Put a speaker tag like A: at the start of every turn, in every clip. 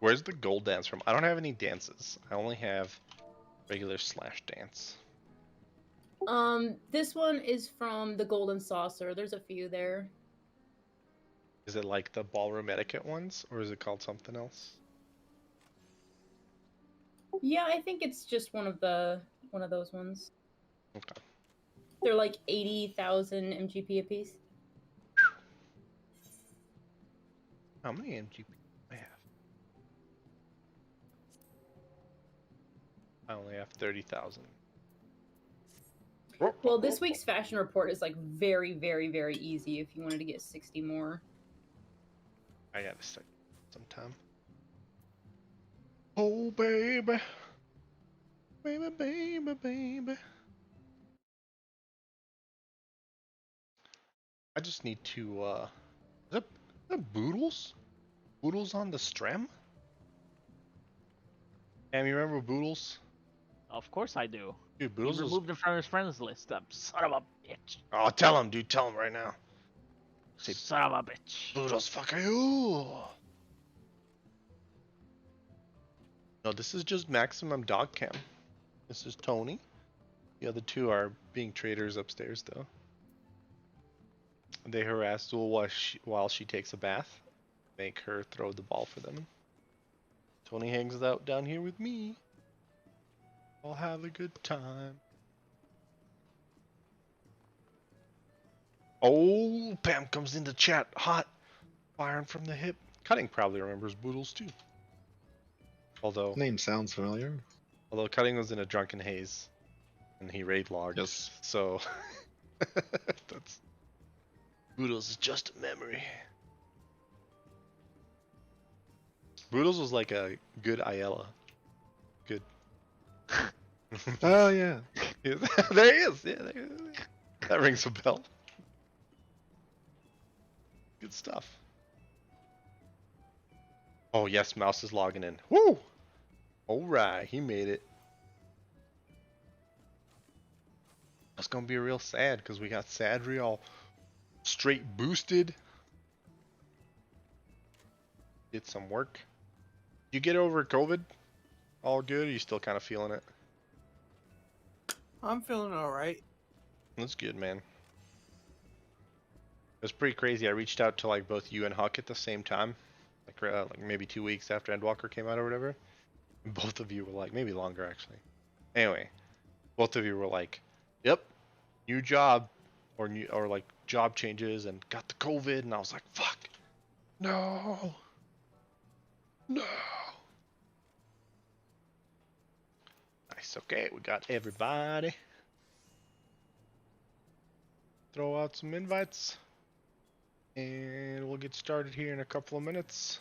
A: Where's the gold dance from? I don't have any dances. I only have regular slash dance.
B: This one is from the Golden Saucer. There's a few there.
A: Is it like the ballroom etiquette ones, or is it called something else?
B: Yeah, I think it's just one of those ones.
A: Okay.
B: They're like 80,000 MGP apiece.
A: How many MGP do I have? I only have 30,000.
B: Well, this week's fashion report is like very, very, very easy if you wanted to get 60 more.
A: I gotta start sometime. Oh baby, baby, baby, baby. I just need to. Is that Boodles? Boodles on the Strem? Cam, you remember Boodles?
C: Of course I do.
A: Dude,
C: He
A: Boodles was.
C: removed him from his friends list. That son of a bitch.
A: Oh, tell him, dude. Tell him right now. Say,
C: Son of a bitch.
A: Boodles, fuck you. No, this is just maximum dog cam. This is Tony. The other two are being traitors upstairs, though. They harass Zool while she takes a bath. Make her throw the ball for them. Tony hangs out down here with me. I'll have a good time. Oh, Pam comes into chat. Hot. Firing from the hip. Cutting probably remembers Boodles too. Although
D: Name sounds familiar.
A: Although Cutting was in a drunken haze. And he raid logged.
D: Yes.
A: So that's Boodles is just a memory. Boodles was like a good Ayala. Good.
D: Oh yeah.
A: There he is. Yeah, there he is. That rings a bell. Good stuff. Oh yes, Mouse is logging in. Woo! Alright, he made it. That's gonna be real sad because we got Sadri all straight boosted. Did some work. You get over COVID? All good? Or are you still kind of feeling it?
E: I'm feeling alright.
A: That's good, man. It was pretty crazy. I reached out to like both you and Huck at the same time, like maybe 2 weeks after Endwalker came out or whatever. And both of you were like, maybe longer actually. Anyway, both of you were like, "Yep, new job, or like job changes, and got the COVID." And I was like, "Fuck, no, no." Nice. Okay, we got everybody. Throw out some invites. And we'll get started here in a couple of minutes.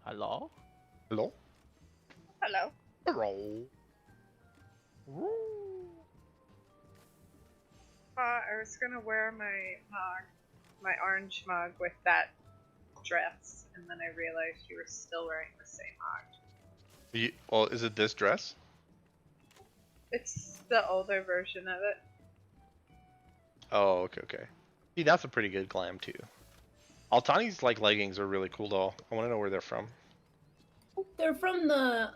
C: Hello?
A: Hello?
F: Hello.
A: Hello.
F: I was gonna wear my orange mug with that dress, and then I realized you were still wearing the same mug.
A: Well, is it this dress?
F: It's the older version of it.
A: Oh, okay, okay. See, that's a pretty good glam too. Altani's like leggings are really cool though. I want to know where they're from.
B: They're from the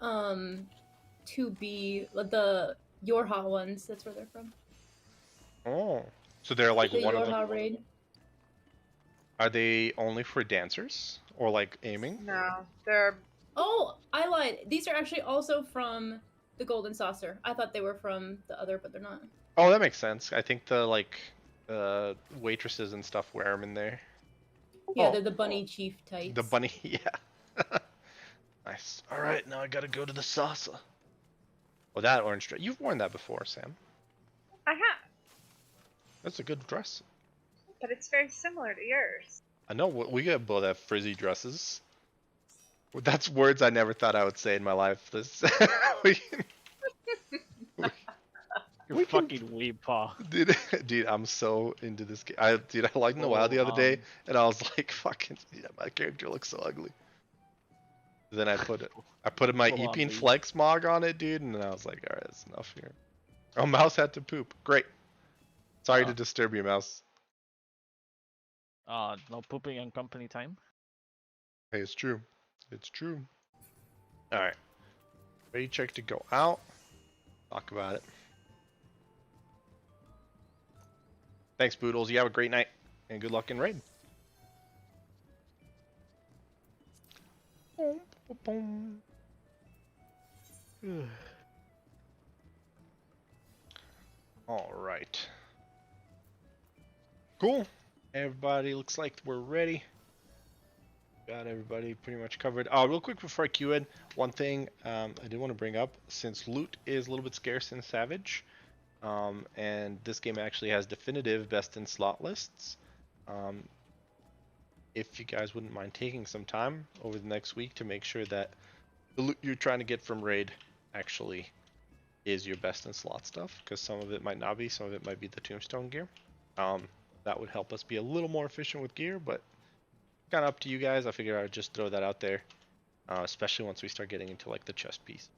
B: 2B, the Yorha ones. That's where they're from.
A: Oh, so they're like
B: The
A: one of
B: Yorha
A: the.
B: raid.
A: Are they only for dancers or like aiming?
F: No, they're
B: Oh, I lied. These are actually also from the Golden Saucer. I thought they were from the other, but they're not.
A: Oh, that makes sense. I think the like waitresses and stuff wear them in there.
B: Yeah,
A: Oh.
B: they're the bunny chief tights.
A: The bunny, yeah. Nice. All right, now I gotta go to the salsa. Well, that orange dress. You've worn that before, Sam.
F: I have,
A: That's a good dress.
F: but it's very similar to yours.
A: I know we got both have frizzy dresses. That's words I never thought I would say in my life. This. we-
C: You're You
A: We can-
C: fucking weepaw.
A: Dude, I'm so into this game. I logged in the WoW the other day, and I was like, fucking, yeah, my character looks so ugly. Then I put my
C: Full on
A: Epine
C: lead.
A: Flex Mog on it, dude, and then I was like, alright, that's enough here. Oh, Mouse had to poop. Great. Sorry to disturb you, Mouse.
C: No pooping on company time.
A: Hey, it's true. It's true. Alright. Ready check to go out. Talk about it. Thanks, Boodles. You have a great night, and good luck in raid. All right. Cool. Everybody looks like we're ready. Got everybody pretty much covered. Real quick before I queue in, one thing I did want to bring up, since loot is a little bit scarce in Savage, and this game actually has definitive best in slot lists. If you guys wouldn't mind taking some time over the next week to make sure that the loot you're trying to get from raid actually is your best in slot stuff, because some of it might not be, some of it might be the tombstone gear. That would help us be a little more efficient with gear, but kind of up to you guys. I figured I'd just throw that out there, especially once we start getting into like the chest piece,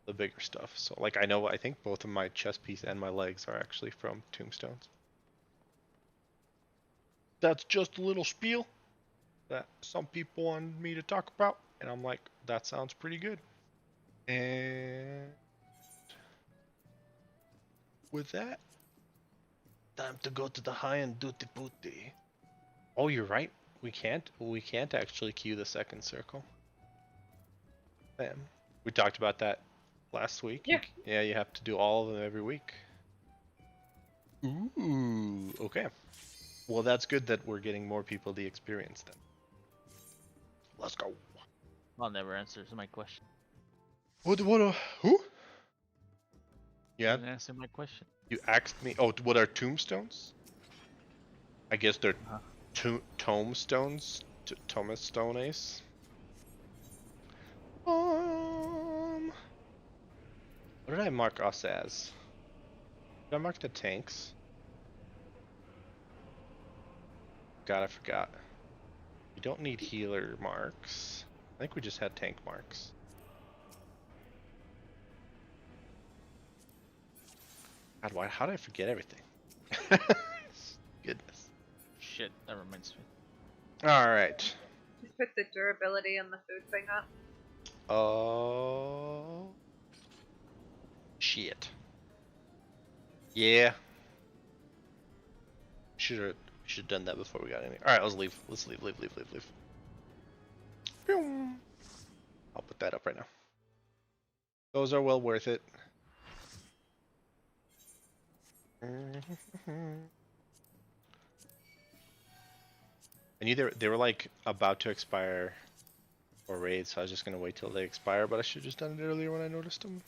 A: the bigger stuff. So like I think both of my chest piece and my legs are actually from tombstones. That's just a little spiel that some people want me to talk about, and I'm like, that sounds pretty good. And with that, time to go to the high-end duty booty. Oh, you're right. We can't actually queue the second circle. Damn. We talked about that last week.
F: Yeah.
A: Yeah, you have to do all of them every week. Ooh, okay. Well, that's good that we're getting more people the experience then. Let's go.
C: That never answers my question.
A: Who? Yeah,
C: Didn't answer my question.
A: you asked me. Oh, what are tombstones? I guess they're tombstones. Tombstones. What did I mark us as? Did I mark the tanks? God, I forgot. We don't need healer marks. I think we just had tank marks. God, why? How did I forget everything? Goodness.
C: Shit, that reminds me.
A: All right.
F: Just put the durability and the food thing up.
A: Oh. Shit. Yeah. Should have done that before we got in here. All right, let's leave. Let's leave. Pew. I'll put that up right now. Those are well worth it. And either they were like about to expire or raid, so I was just gonna wait till they expire, but I should have just done it earlier when I noticed them.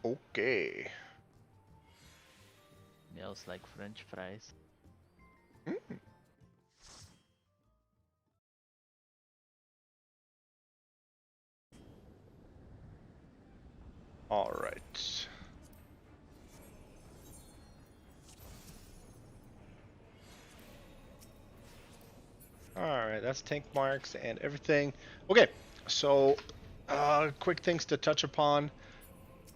A: Okay.
C: Smells like French fries.
A: All right. All right, that's tank marks and everything. Okay, so quick things to touch upon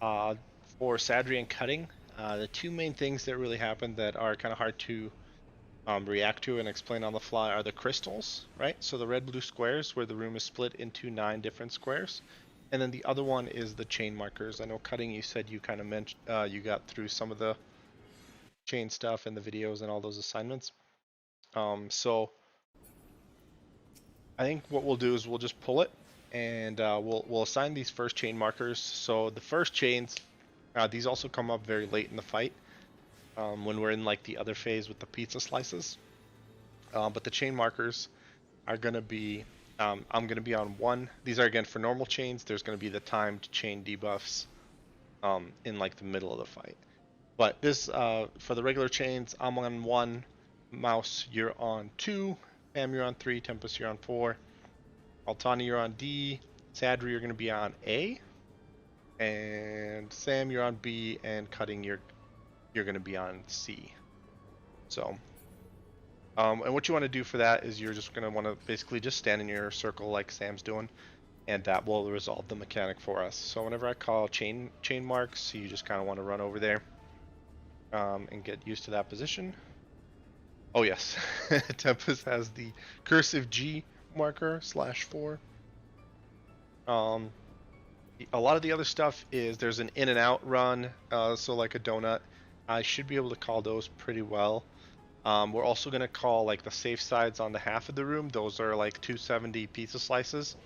A: for Sadrian cutting. The two main things that really happen that are kind of hard to react to and explain on the fly are the crystals, right? So the red-blue squares where the room is split into 9 different squares. And then the other one is the chain markers. I know cutting, you said you kind of mentioned you got through some of the chain stuff and the videos and all those assignments. So I think what we'll do is we'll just pull it and we'll assign these first chain markers. So the first chains, these also come up very late in the fight when we're in like the other phase with the pizza slices. But the chain markers are going to be, I'm going to be on 1. These are again for normal chains. There's going to be the timed chain debuffs in like the middle of the fight. But this, for the regular chains, I'm on 1, Mouse, you're on 2, Pam, you're on 3, Tempest, you're on 4, Altani, you're on D, Sadri, you're going to be on A, and Sam, you're on B, and Cutting, you're going to be on C. So, and what you want to do for that is you're just going to want to basically just stand in your circle like Sam's doing, and that will resolve the mechanic for us. So whenever I call chain marks, you just kind of want to run over there and get used to that position. Oh yes, Tempest has the cursive G marker /4. A lot of the other stuff is there's an in and out run, so like a donut. I should be able to call those pretty well. We're also going to call like the safe sides on the half of the room. Those are like 270 pizza slices.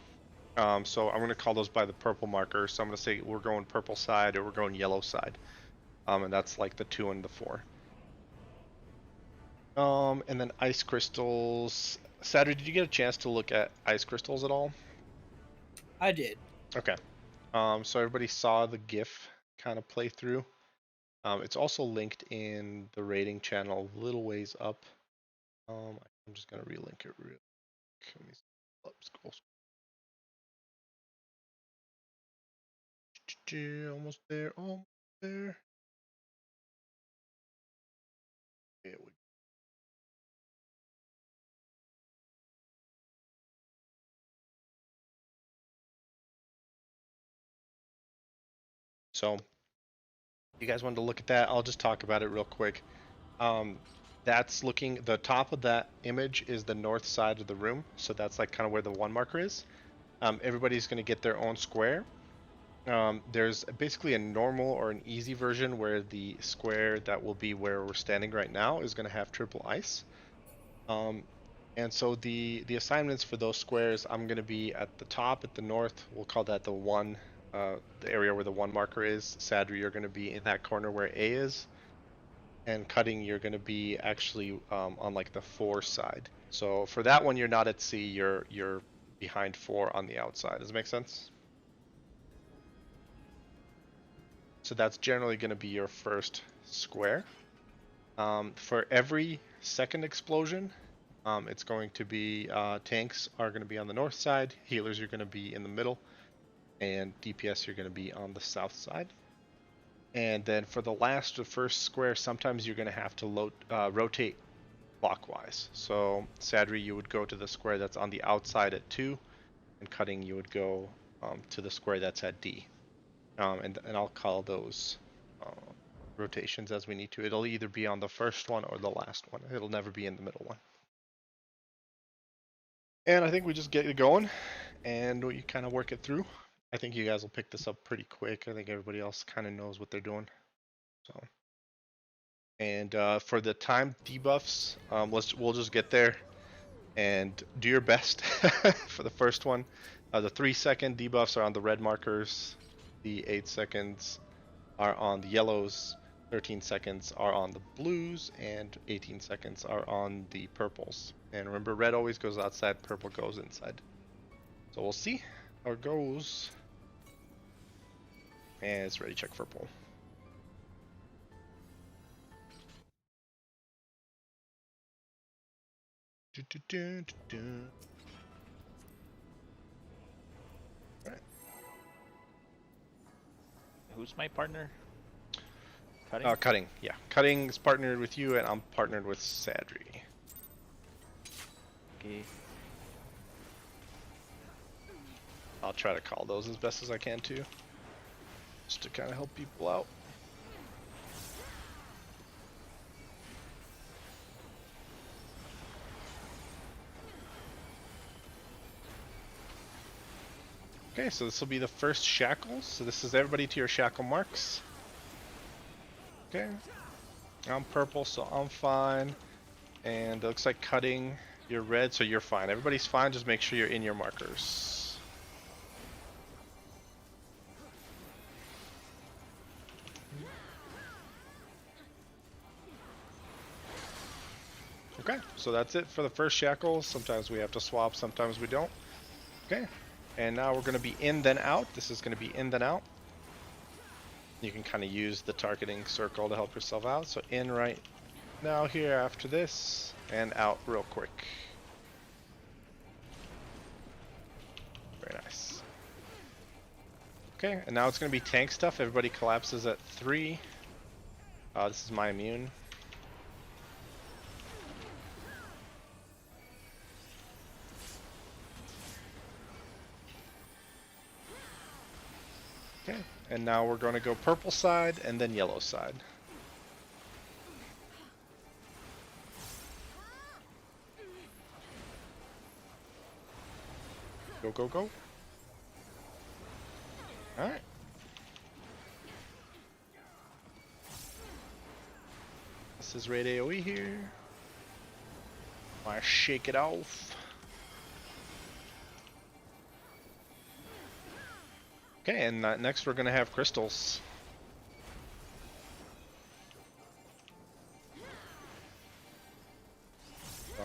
A: So I'm going to call those by the purple marker. So I'm going to say we're going purple side or we're going yellow side. And that's like the 2 and the 4. And then ice crystals. Saturday, did you get a chance to look at ice crystals at all?
D: I did.
A: Okay. So everybody saw the GIF kind of play through. It's also linked in the rating channel a little ways up. I'm just gonna relink it real quick. Let me scroll. Almost there. Almost there. It would. So, you guys wanted to look at that? I'll just talk about it real quick. That's looking, the top of that image is the north side of the room, so that's like kind of where the 1 marker is. Everybody's going to get their own square. There's basically a normal or an easy version where the square that will be where we're standing right now is going to have triple ice. And so the assignments for those squares, I'm going to be at the top at the north. We'll call that the 1, the area where the 1 marker is. Sadri, you're going to be in that corner where A is. And Cutting, you're going to be actually on like the 4 side. So for that one, you're not at C. You're behind 4 on the outside. Does it make sense? So that's generally going to be your first square. For every second explosion, it's going to be tanks are going to be on the north side, healers are going to be in the middle, and DPS you're going to be on the south side. And then for the first square, sometimes you're going to have to rotate clockwise. So Sadri, you would go to the square that's on the outside at 2, and Cutting, you would go to the square that's at D. And I'll call those rotations as we need to. It'll either be on the first one or the last one. It'll never be in the middle one. And I think we just get it going, and we kind of work it through. I think you guys will pick this up pretty quick. I think everybody else kind of knows what they're doing. So, and for the time debuffs, we'll just get there and do your best for the first one. The 3-second debuffs are on the red markers. The 8 seconds are on the yellows. 13 seconds are on the blues, and 18 seconds are on the purples. And remember, red always goes outside, purple goes inside. So we'll see how it goes. And it's ready, check for pull. Right.
C: Who's my partner?
A: Cutting, yeah. Cutting is partnered with you, and I'm partnered with Sadri.
C: Okay.
A: I'll try to call those as best as I can too, just to kind of help people out. Okay, so this will be the first shackle. So this is everybody to your shackle marks. Okay, I'm purple, so I'm fine. And it looks like Cutting, you're red, so you're fine. Everybody's fine, just make sure you're in your markers. Okay, so that's it for the first shackle. Sometimes we have to swap, sometimes we don't. Okay, and now we're going to be in, then out. This is going to be in, then out. You can kind of use the targeting circle to help yourself out. So in right now here after this, and out real quick. Very nice. Okay, and now it's going to be tank stuff. Everybody collapses at 3. This is my immune. Okay, and now we're going to go purple side and then yellow side. Go, go, go. Alright. This is raid AoE here. I shake it off. Okay, and next we're gonna have crystals.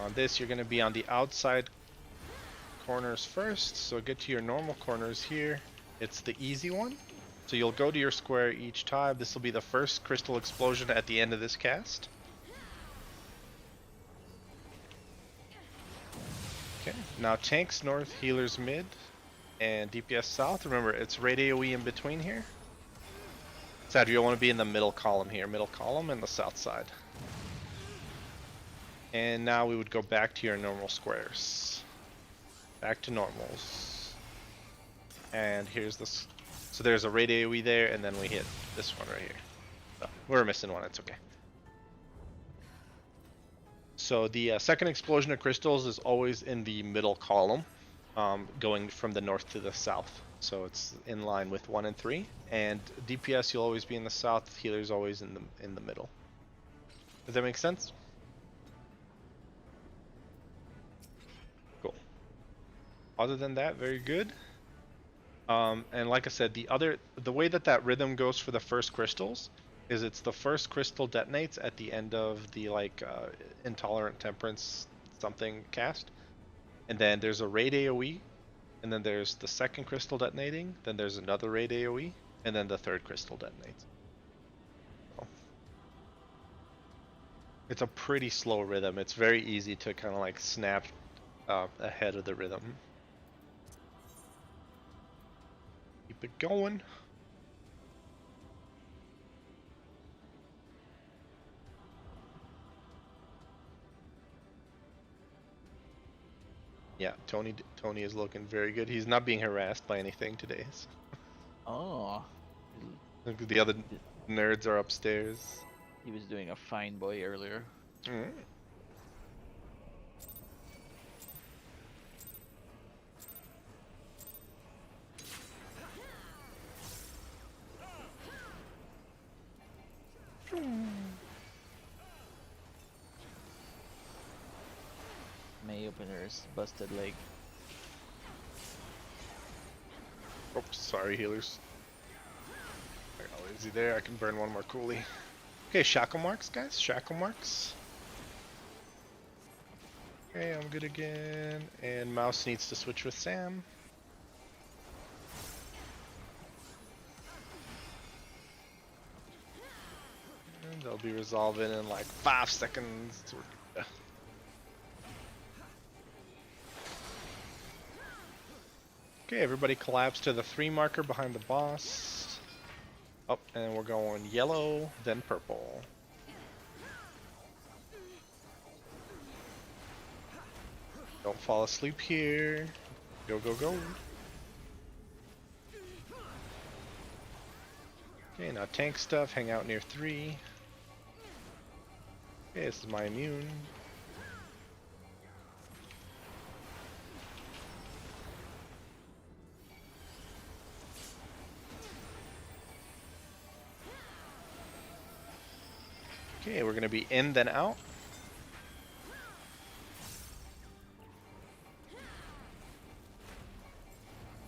A: On this, you're gonna be on the outside corners first. So get to your normal corners here. It's the easy one. So you'll go to your square each time. This will be the first crystal explosion at the end of this cast. Okay, now tanks north, healers mid, and DPS south. Remember, it's raid AoE in between here. Sad, you'll want to be in the middle column here. Middle column and the south side. And now we would go back to your normal squares. Back to normals. And here's this. So there's a raid AoE there, and then we hit this one right here. So we're missing one, it's okay. So the second explosion of crystals is always in the middle column, going from the north to the south. So it's in line with 1 and 3. And DPS, you'll always be in the south. Healers always in the middle. Does that make sense? Cool. Other than that, very good. And like I said, the way that rhythm goes for the first crystals is it's the first crystal detonates at the end of the intolerant temperance something cast, and then there's a raid AoE, and then there's the second crystal detonating, then there's another raid AoE, and then the third crystal detonates. So, it's a pretty slow rhythm. It's very easy to kind of like snap ahead of the rhythm. Keep it going. Yeah, Tony is looking very good. He's not being harassed by anything today. So.
C: Oh.
A: The other nerds are upstairs.
C: He was doing a fine boy earlier.
A: Mm.
C: May opener's busted leg.
A: Oh, sorry, healers. Oh, is he there? I can burn one more coolie. Okay, shackle marks, guys. Shackle marks. Okay, I'm good again. And Mouse needs to switch with Sam. And they'll be resolving in like 5 seconds. Okay, everybody collapse to the 3 marker behind the boss. Oh, and we're going yellow, then purple. Don't fall asleep here. Go, go, go. Okay, now tank stuff, hang out near 3. Okay, this is my immune. Okay, we're gonna be in then out.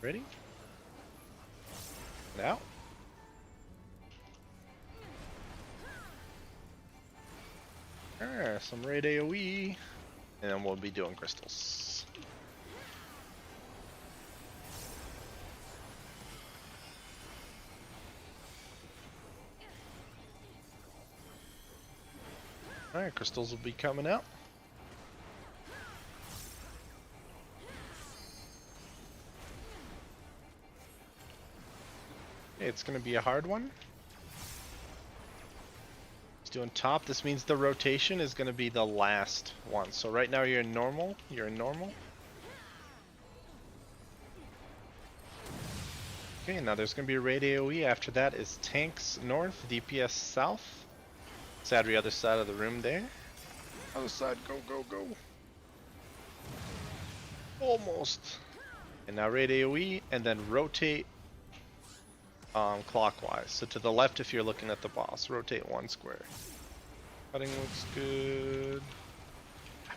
A: Ready? And out. Some raid AoE, and then we'll be doing crystals. Alright, crystals will be coming out. Okay, it's gonna be a hard one. He's doing top. This means the rotation is gonna be the last one. So right now you're in normal. You're in normal. Okay, now there's gonna be a raid AoE. After that is tanks north, DPS south. Sadri other side of the room there. Other side, go, go, go. Almost. And now raid AoE, and then rotate clockwise. So to the left if you're looking at the boss. Rotate 1 square. Cutting looks good.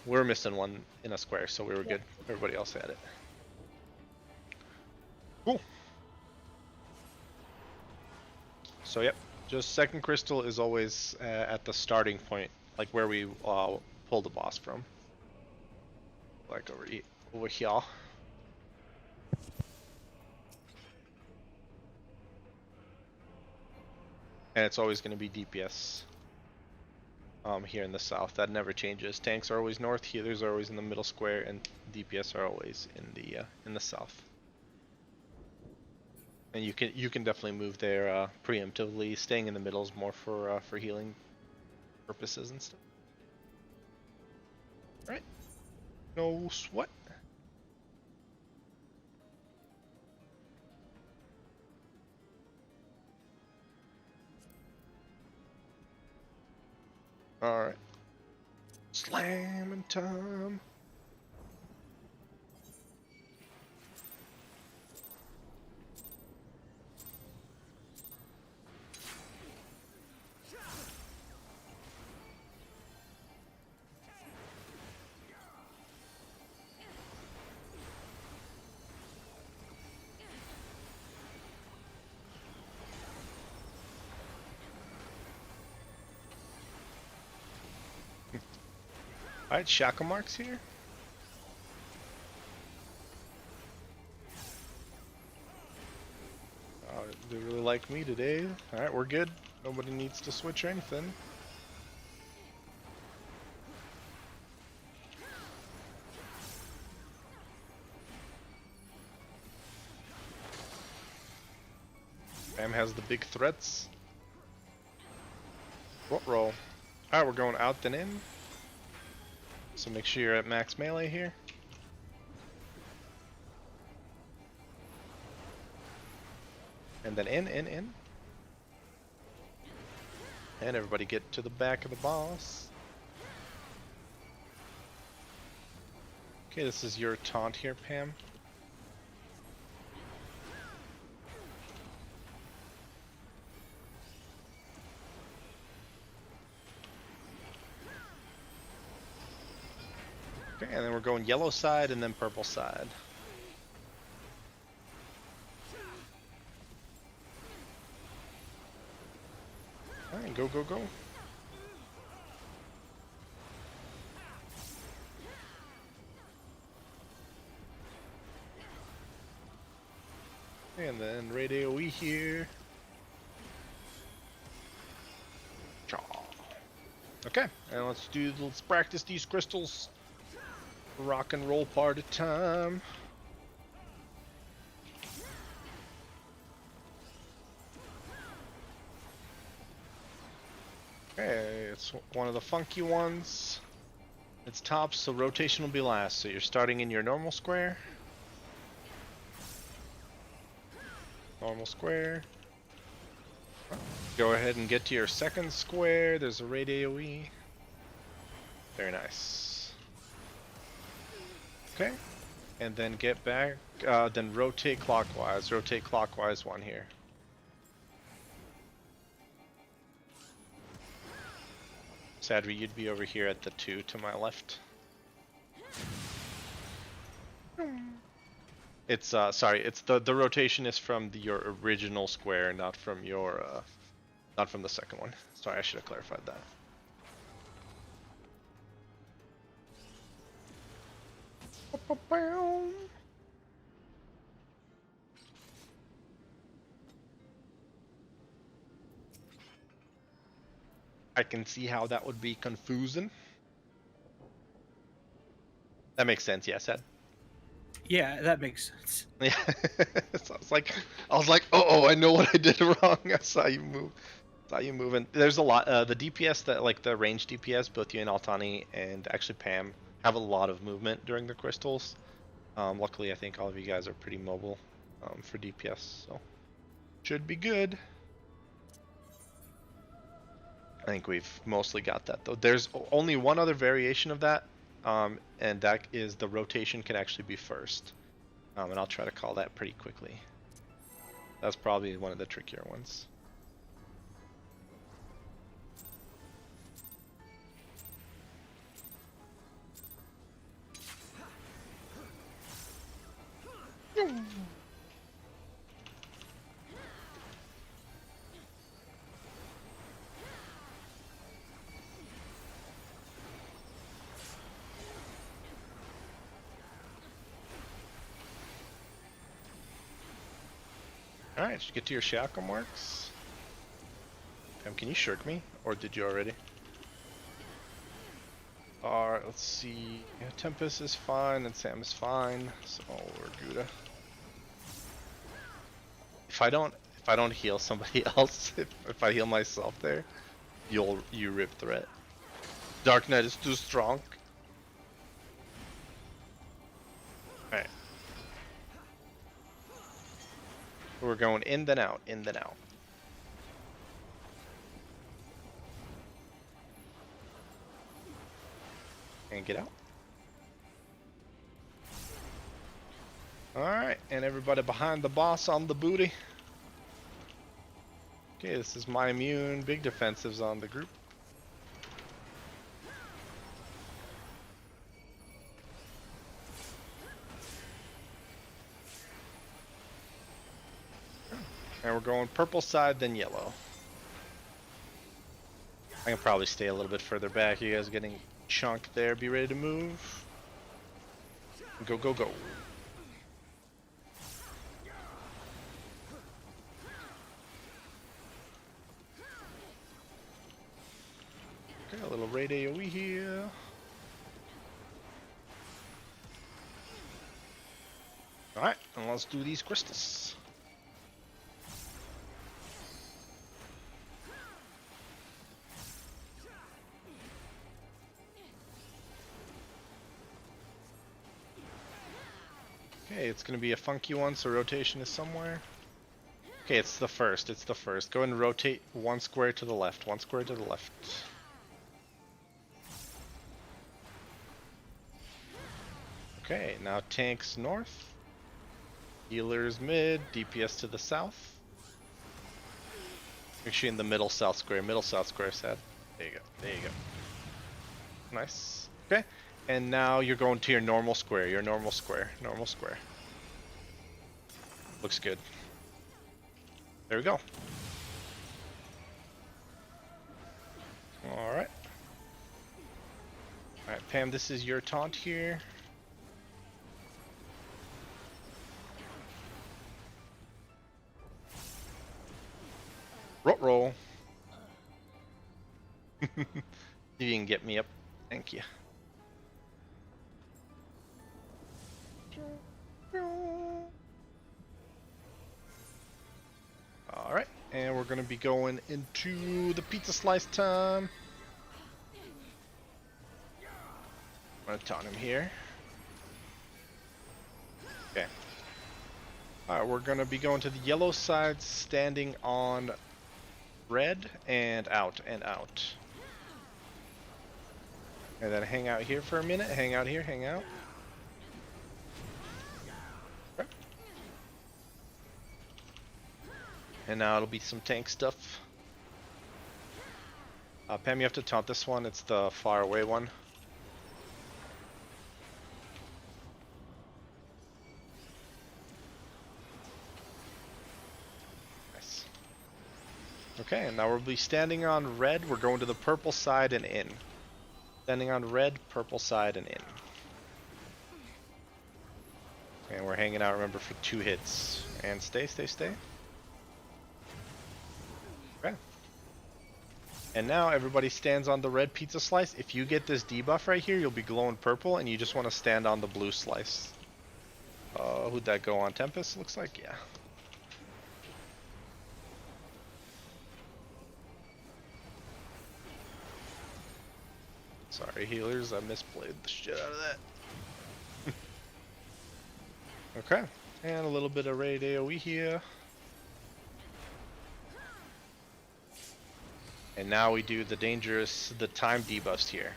A: We're missing one in a square, so we were good. Everybody else had it. Cool. So yep, just second crystal is always at the starting point, like where we pull the boss from. Like over here. And it's always going to be DPS here in the south. That never changes. Tanks are always north, healers are always in the middle square, and DPS are always in the south. And you can definitely move there preemptively. Staying in the middle is more for healing purposes and stuff. All right, no sweat. All right, slamming time. Alright, Shaka Mark's here. They really like me today. Alright, we're good. Nobody needs to switch or anything. Bam has the big threats. What roll? Alright, we're going out then in. So make sure you're at max melee here. And then in. And everybody get to the back of the boss. Okay, this is your taunt here, Pam. Okay, and then we're going yellow side and then purple side. Alright, go, go, go. And then raid AoE here. Chaw. Okay, and let's practice these crystals. Rock and roll part of time. Okay, it's one of the funky ones. It's top, so rotation will be last. So you're starting in your normal square. Normal square. Go ahead and get to your second square. There's a raid AoE. Very nice. Okay, and then get back, then rotate clockwise. Rotate clockwise 1 here. Sadri, you'd be over here at the 2 to my left. It's sorry, it's the rotation is from your original square, not from your not from the second one. Sorry, I should have clarified that. I can see how that would be confusing. That makes sense, yes, Ed.
D: Yeah, that makes sense.
A: Yeah. So I was like, oh, I know what I did wrong. I saw you move. Saw you moving. There's a lot. The DPS that like the range DPS, both you and Altani and actually Pam have a lot of movement during the crystals. Luckily, I think all of you guys are pretty mobile for DPS, so should be good. I think we've mostly got that though. There's only one other variation of that, and that is the rotation can actually be first. And I'll try to call that pretty quickly. That's probably one of the trickier ones. Alright, should you get to your shackle marks? Pam, can you shirk me? Or did you already? Alright, let's see. Yeah, Tempest is fine and Sam is fine, so we're good. If I don't heal somebody else, if I heal myself there, you rip threat. Dark Knight is too strong. Alright. We're going in then out, in then out. And get out. Alright, and everybody behind the boss on the booty. Okay, this is my immune. Big defensives on the group. And we're going purple side, then yellow. I can probably stay a little bit further back. You guys are getting chunked there. Be ready to move. Go, go, go. Okay, a little raid AoE here. Alright, and let's do these crystals. Okay, it's gonna be a funky one, so rotation is somewhere. Okay, it's the first, it's the first. Go ahead and rotate one square to the left, one square to the left. Okay, now tanks north. Healers mid, DPS to the south. Make sure you're in the middle south square, Sad. There you go, there you go. Nice. Okay, and now you're going to your normal square, normal square. Looks good. There we go. Alright. Alright, Pam, this is your taunt here. Roll. You can get me up. Thank you. Alright, and we're going to be going into the pizza slice time. I'm going to taunt him here. Okay. Alright, we're going to be going to the yellow side, standing on red, and out, and out. And then hang out here for a minute, hang out here, hang out. Okay. And now it'll be some tank stuff. Pam, you have to taunt this one, it's the far away one. Okay, and now we'll be standing on red. We're going to the purple side and in. Standing on red, purple side and in. And we're hanging out, remember, for 2 hits. And stay. Okay. And now everybody stands on the red pizza slice. If you get this debuff right here, you'll be glowing purple, and you just want to stand on the blue slice. Who'd that go on? Tempest? Looks like, yeah. Sorry, healers, I misplayed the shit out of that. Okay, and a little bit of raid AoE here. And now we do the dangerous, the time debuffs here.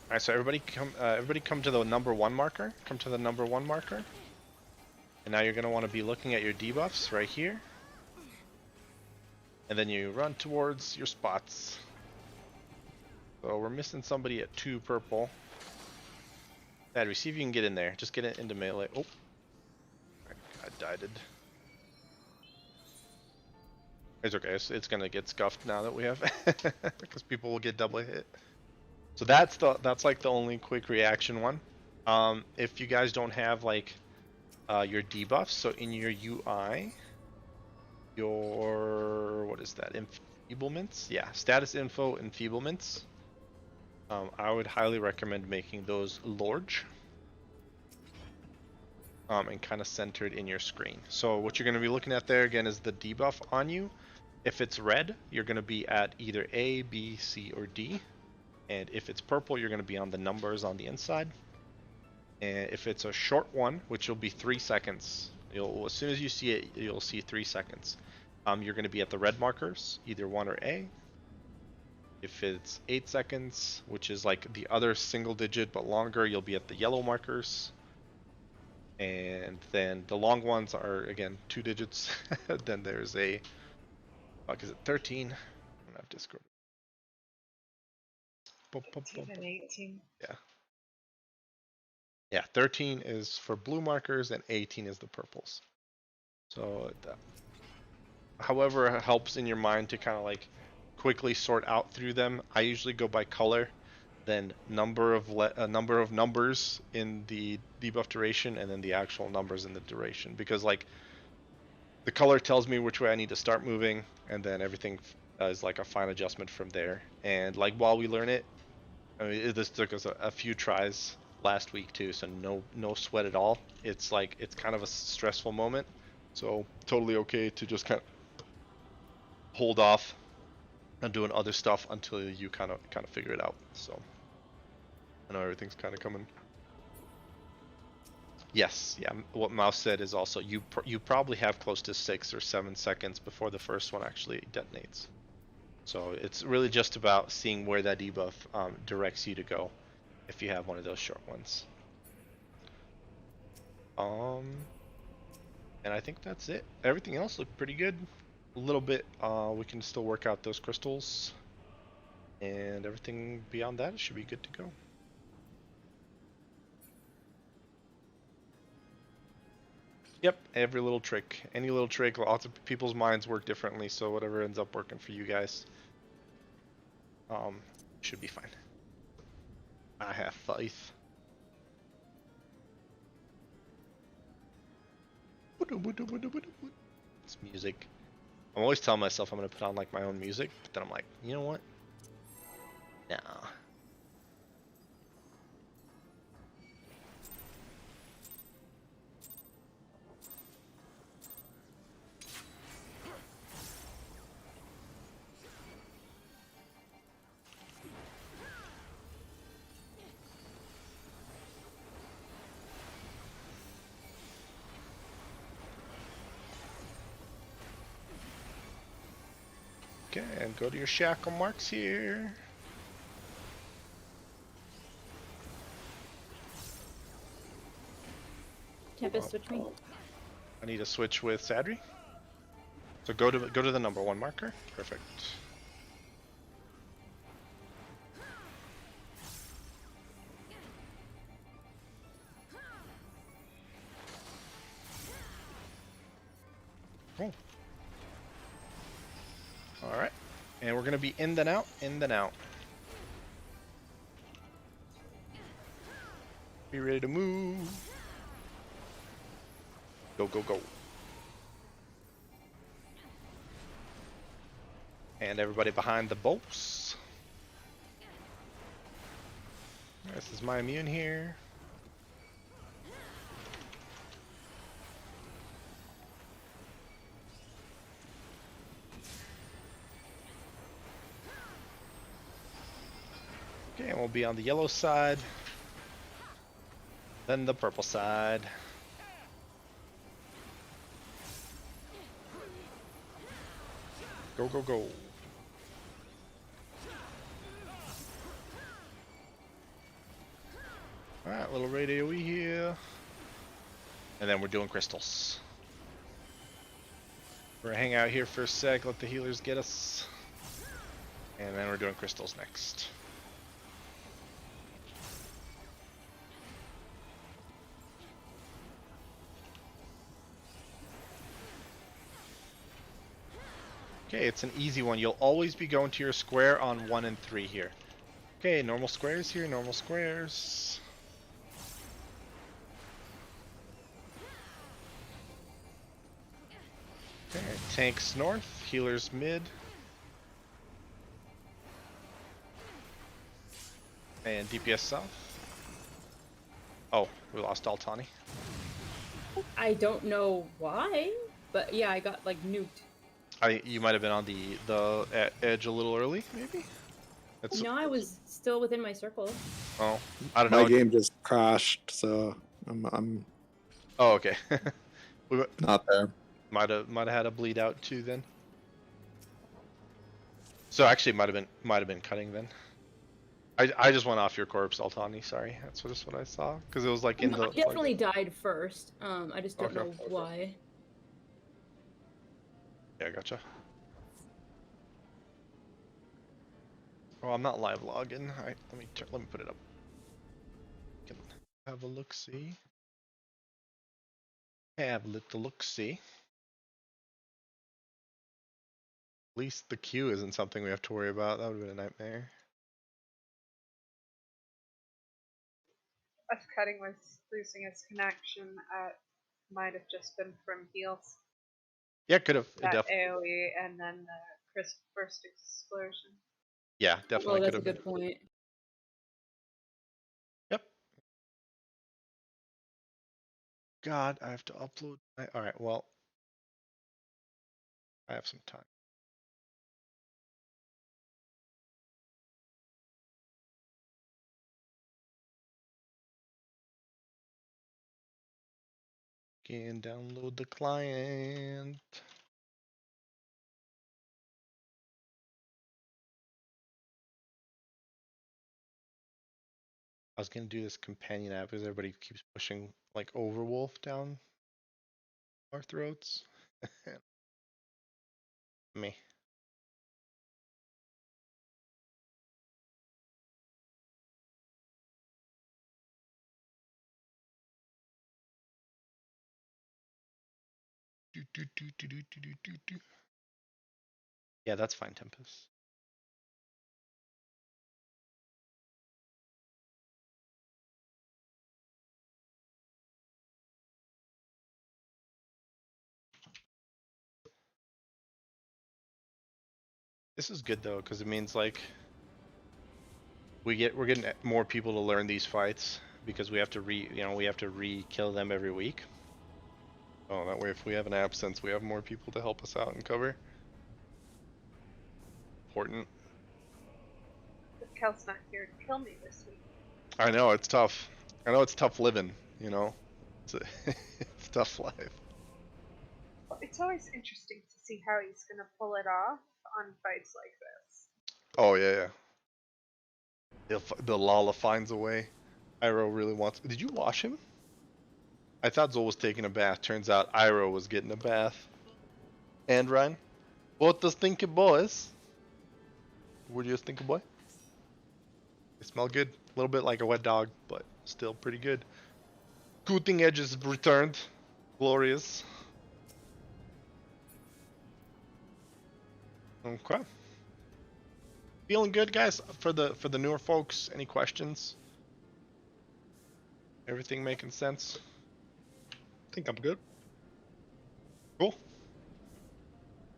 A: Alright, so everybody come to the number 1 marker. Come to the number 1 marker. And now you're going to want to be looking at your debuffs right here. And then you run towards your spots. So we're missing somebody at 2 purple. Badry, see if you can get in there. Just get it into melee. Oh. I died. It's okay. It's gonna get scuffed now that we have, because people will get double hit. So that's like the only quick reaction one. If you guys don't have like your debuffs, so in your UI, your what is that? Enfeeblements? Yeah, status info enfeeblements. I would highly recommend making those large. And kind of centered in your screen. So what you're going to be looking at there again is the debuff on you. If it's red, you're going to be at either A, B, C, or D. And if it's purple, you're going to be on the numbers on the inside. And if it's a short one, which will be 3 seconds, as soon as you see it, you'll see 3 seconds. You're going to be at the red markers, either 1 or A. If it's 8 seconds, which is like the other single digit but longer, you'll be at the yellow markers. And then the long ones are, again, 2 digits. Then there's a, fuck, is it 13? I don't have Discord.
F: 13 and 18.
A: Yeah. Yeah, 13 is for blue markers and 18 is the purples. So, however it helps in your mind to kind of like quickly sort out through them, I usually go by color. Then number of numbers in the debuff duration, and then the actual numbers in the duration, because like the color tells me which way I need to start moving, and then everything is like a fine adjustment from there. And like while we learn it, I mean, this took us a few tries last week too, so no sweat at all. It's like it's kind of a stressful moment, so totally okay to just kind of hold off on doing other stuff until you kind of figure it out. So I know everything's kind of coming. Yes, yeah. What Mouse said is also you probably have close to 6 or 7 seconds before the first one actually detonates. So it's really just about seeing where that debuff directs you to go, if you have one of those short ones. And I think that's it. Everything else looked pretty good. A little bit, we can still work out those crystals, and everything beyond that should be good to go. Yep, every little trick, any little trick. Lots of people's minds work differently, so whatever ends up working for you guys, should be fine. I have faith. It's music. I'm always telling myself I'm gonna put on like my own music, but then I'm like, you know what? No. Okay, and go to your shackle marks here.
B: Tempest, switch me.
A: I need to switch with Sadri. So go to the number 1 marker. Perfect. Cool. All right, and we're gonna be in then out, in then out. Be ready to move. Go, go, go. And everybody behind the bolts. This is my immune here. Okay, and we'll be on the yellow side. Then the purple side. Go, go, go. Alright, little radio here. And then we're doing crystals. We're gonna hang out here for a sec, let the healers get us. And then we're doing crystals next. Okay, it's an easy one. You'll always be going to your square on 1 and 3 here. Okay, normal squares here, normal squares. Okay, tanks north, healers mid. And DPS south. Oh, we lost Altani.
B: I don't know why, but yeah, I got like nuked.
A: You might have been on the edge a little early, maybe? That's,
B: No, I was still within my circle.
A: oh, I don't
E: My
A: know.
E: game just crashed, so I'm
A: Oh, okay. We
E: not there.
A: might have had a bleed out too then. So actually, might have been cutting then. I just went off your corpse, Altani. Sorry, that's just what I saw because it was like in
B: No,
A: the.
B: I definitely died first. I just don't
A: Okay.
B: know why.
A: Yeah, gotcha. Oh, I'm not live logging. Alright, let me put it up. Can have a look see. Have a little look see. At least the queue isn't something we have to worry about. That would have been a nightmare.
F: Us cutting was losing his connection. Might have just been from heals.
A: Yeah, could have. It
F: That
A: definitely.
F: AoE and then the crisp first explosion.
A: Yeah,
B: Oh,
A: definitely
B: that's
A: could
B: a
A: have been.
B: good point.
A: Yep. God, I have to upload. All right. Well, I have some time. Can download the client. I was gonna do this companion app because everybody keeps pushing like Overwolf down our throats. Me. Do. Yeah, that's fine, Tempest. This is good though, because it means like we're getting more people to learn these fights because we have to re-kill them every week. Oh, that way if we have an absence, we have more people to help us out and cover. Important.
F: If Kel's not here to kill me this week.
A: I know it's tough. I know it's tough living. You know, it's tough life.
F: Well, it's always interesting to see how he's gonna pull it off on fights like this.
A: Oh yeah, yeah. The Lala finds a way. Iroh really wants. Did you wash him? I thought Zol was taking a bath. Turns out Iroh was getting a bath. And Ryan, what does think, boys? What do you think, boy? They smell good. A little bit like a wet dog, but still pretty good. Cooting edges returned. Glorious. Okay. Feeling good, guys. For the newer folks, any questions? Everything making sense? I think I'm good. Cool.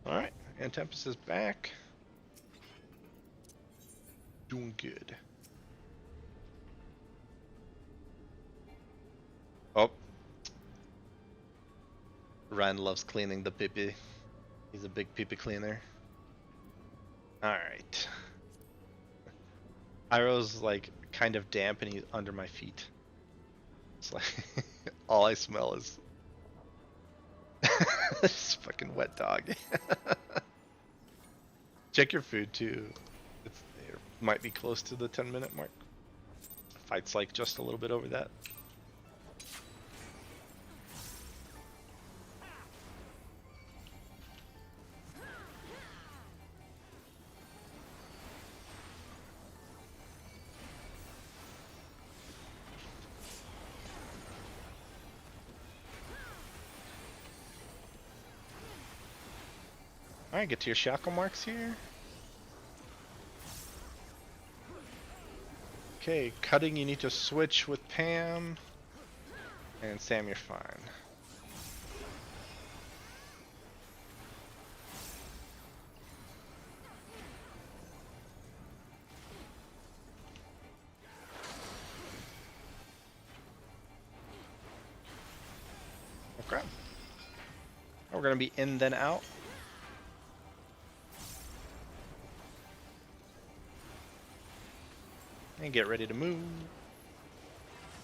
A: All right, and Tempest is back. Doing good. Oh. Ryan loves cleaning the pee-pee. He's a big pee-pee cleaner. Alright. Iroh's like kind of damp and he's under my feet. It's like all I smell is this fucking wet dog. Check your food too. It might be close to the 10-minute mark. Fight's like just a little bit over that. Alright, get to your shackle marks here. Okay, cutting, you need to switch with Pam. And Sam, you're fine. Okay. We're gonna be in then out. And get ready to move.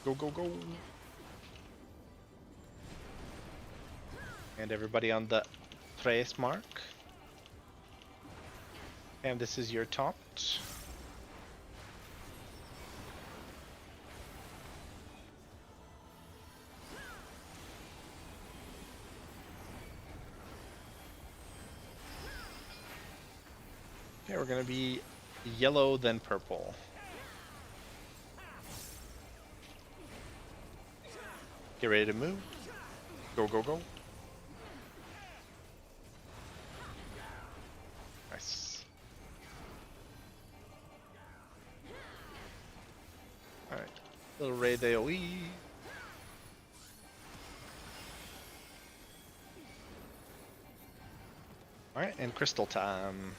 A: Go, go, go. And everybody on the trace mark. And this is your taunt. Okay, we're gonna be yellow then purple. Get ready to move. Go, go, go. Nice. Alright. Little raid AoE. Alright, and crystal time.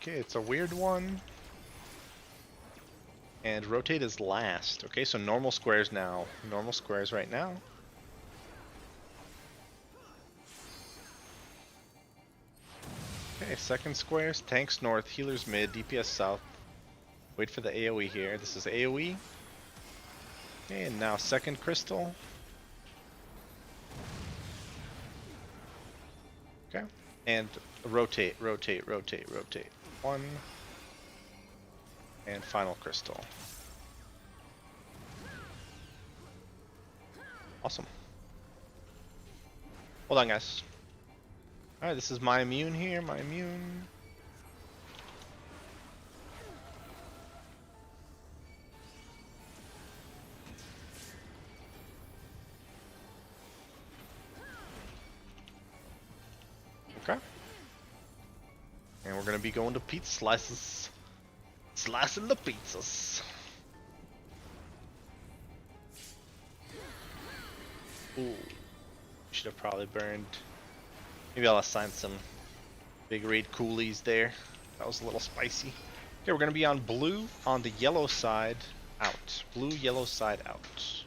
A: Okay, it's a weird one. And rotate is last. Okay, so normal squares now. Normal squares right now. Okay, second squares. Tanks north, healers mid, DPS south. Wait for the AoE here. This is AoE. Okay, and now second crystal. Okay, and rotate, rotate, rotate, rotate. One. And final crystal. Awesome. Hold on, guys. Alright, this is my immune here, my immune. Okay. And we're gonna be going to pizza slices. Slicing the pizzas. Ooh. Should have probably burned. Maybe I'll assign some big raid coolies there. That was a little spicy. Okay, we're gonna be on blue on the yellow side out. Blue, yellow side out.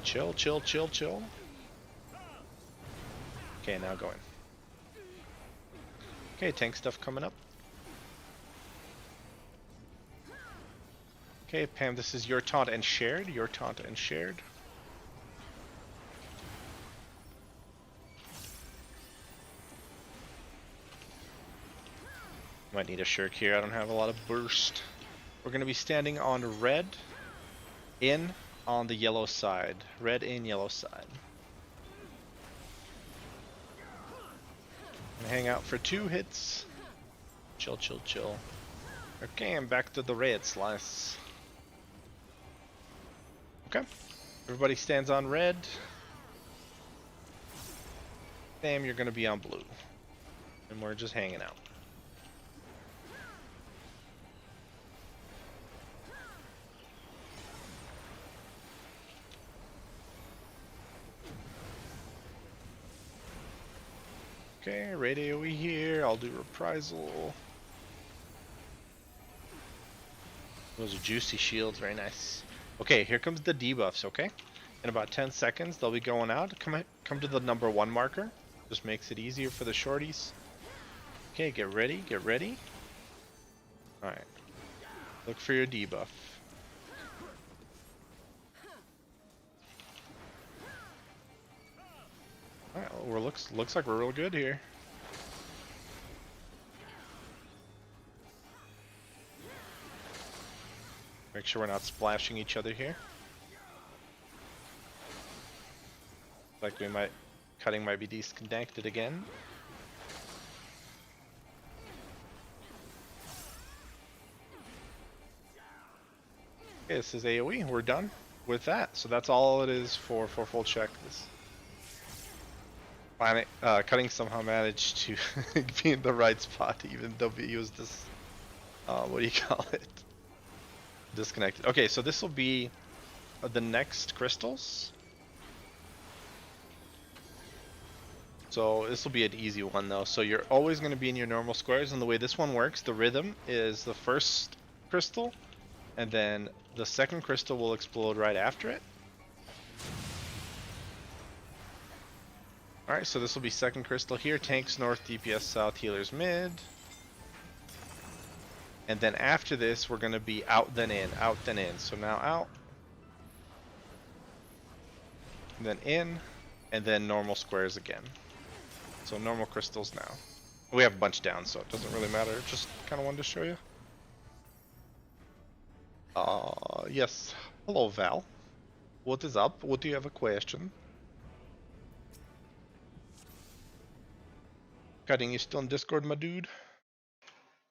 A: Chill, chill, chill, chill. Okay, now going. Okay, tank stuff coming up. Okay, Pam, this is your taunt and shared. Your taunt and shared. Might need a shirk here. I don't have a lot of burst. We're going to be standing on red in on the yellow side. Red in, yellow side. Hang out for 2 hits. Chill, chill, chill. Okay, I'm back to the red slice. Okay. Everybody stands on red. Sam, you're gonna be on blue. And we're just hanging out. Okay, raid AoE here. I'll do reprisal. Those are juicy shields, very nice. Okay, here comes the debuffs, okay? In about 10 seconds, they'll be going out. Come to the number 1 marker. Just makes it easier for the shorties. Okay, get ready, get ready. Alright. Look for your debuff. Alright, well, looks like we're real good here. Make sure we're not splashing each other here. Like cutting might be disconnected again. Okay, this is AoE. We're done with that. So that's all it is for full check. Cutting somehow managed to be in the right spot, even though he was this. What do you call it? Disconnected. Okay, so this will be the next crystals. So this will be an easy one though. So you're always going to be in your normal squares, and the way this one works, the rhythm is the first crystal, and then the second crystal will explode right after it. Alright, so this will be second crystal here. Tanks north, DPS south, healers mid. And then after this, we're going to be out then in, out then in. So now out. And then in. And then normal squares again. So normal crystals now. We have a bunch down, so it doesn't really matter. Just kind of wanted to show you. Yes. Hello, Val. What is up? What do you have a question? Cutting, you still in Discord, my dude?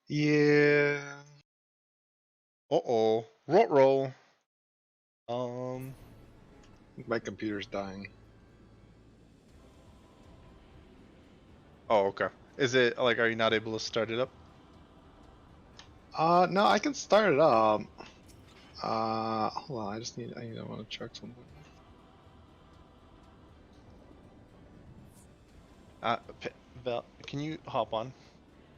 E: Yeah.
A: Uh-oh. Roll.
E: My computer's dying.
A: Oh, okay. Is it, like, are you not able to start it up?
E: No, I can start it up. Hold on, I want to check something.
A: Val, can you hop on?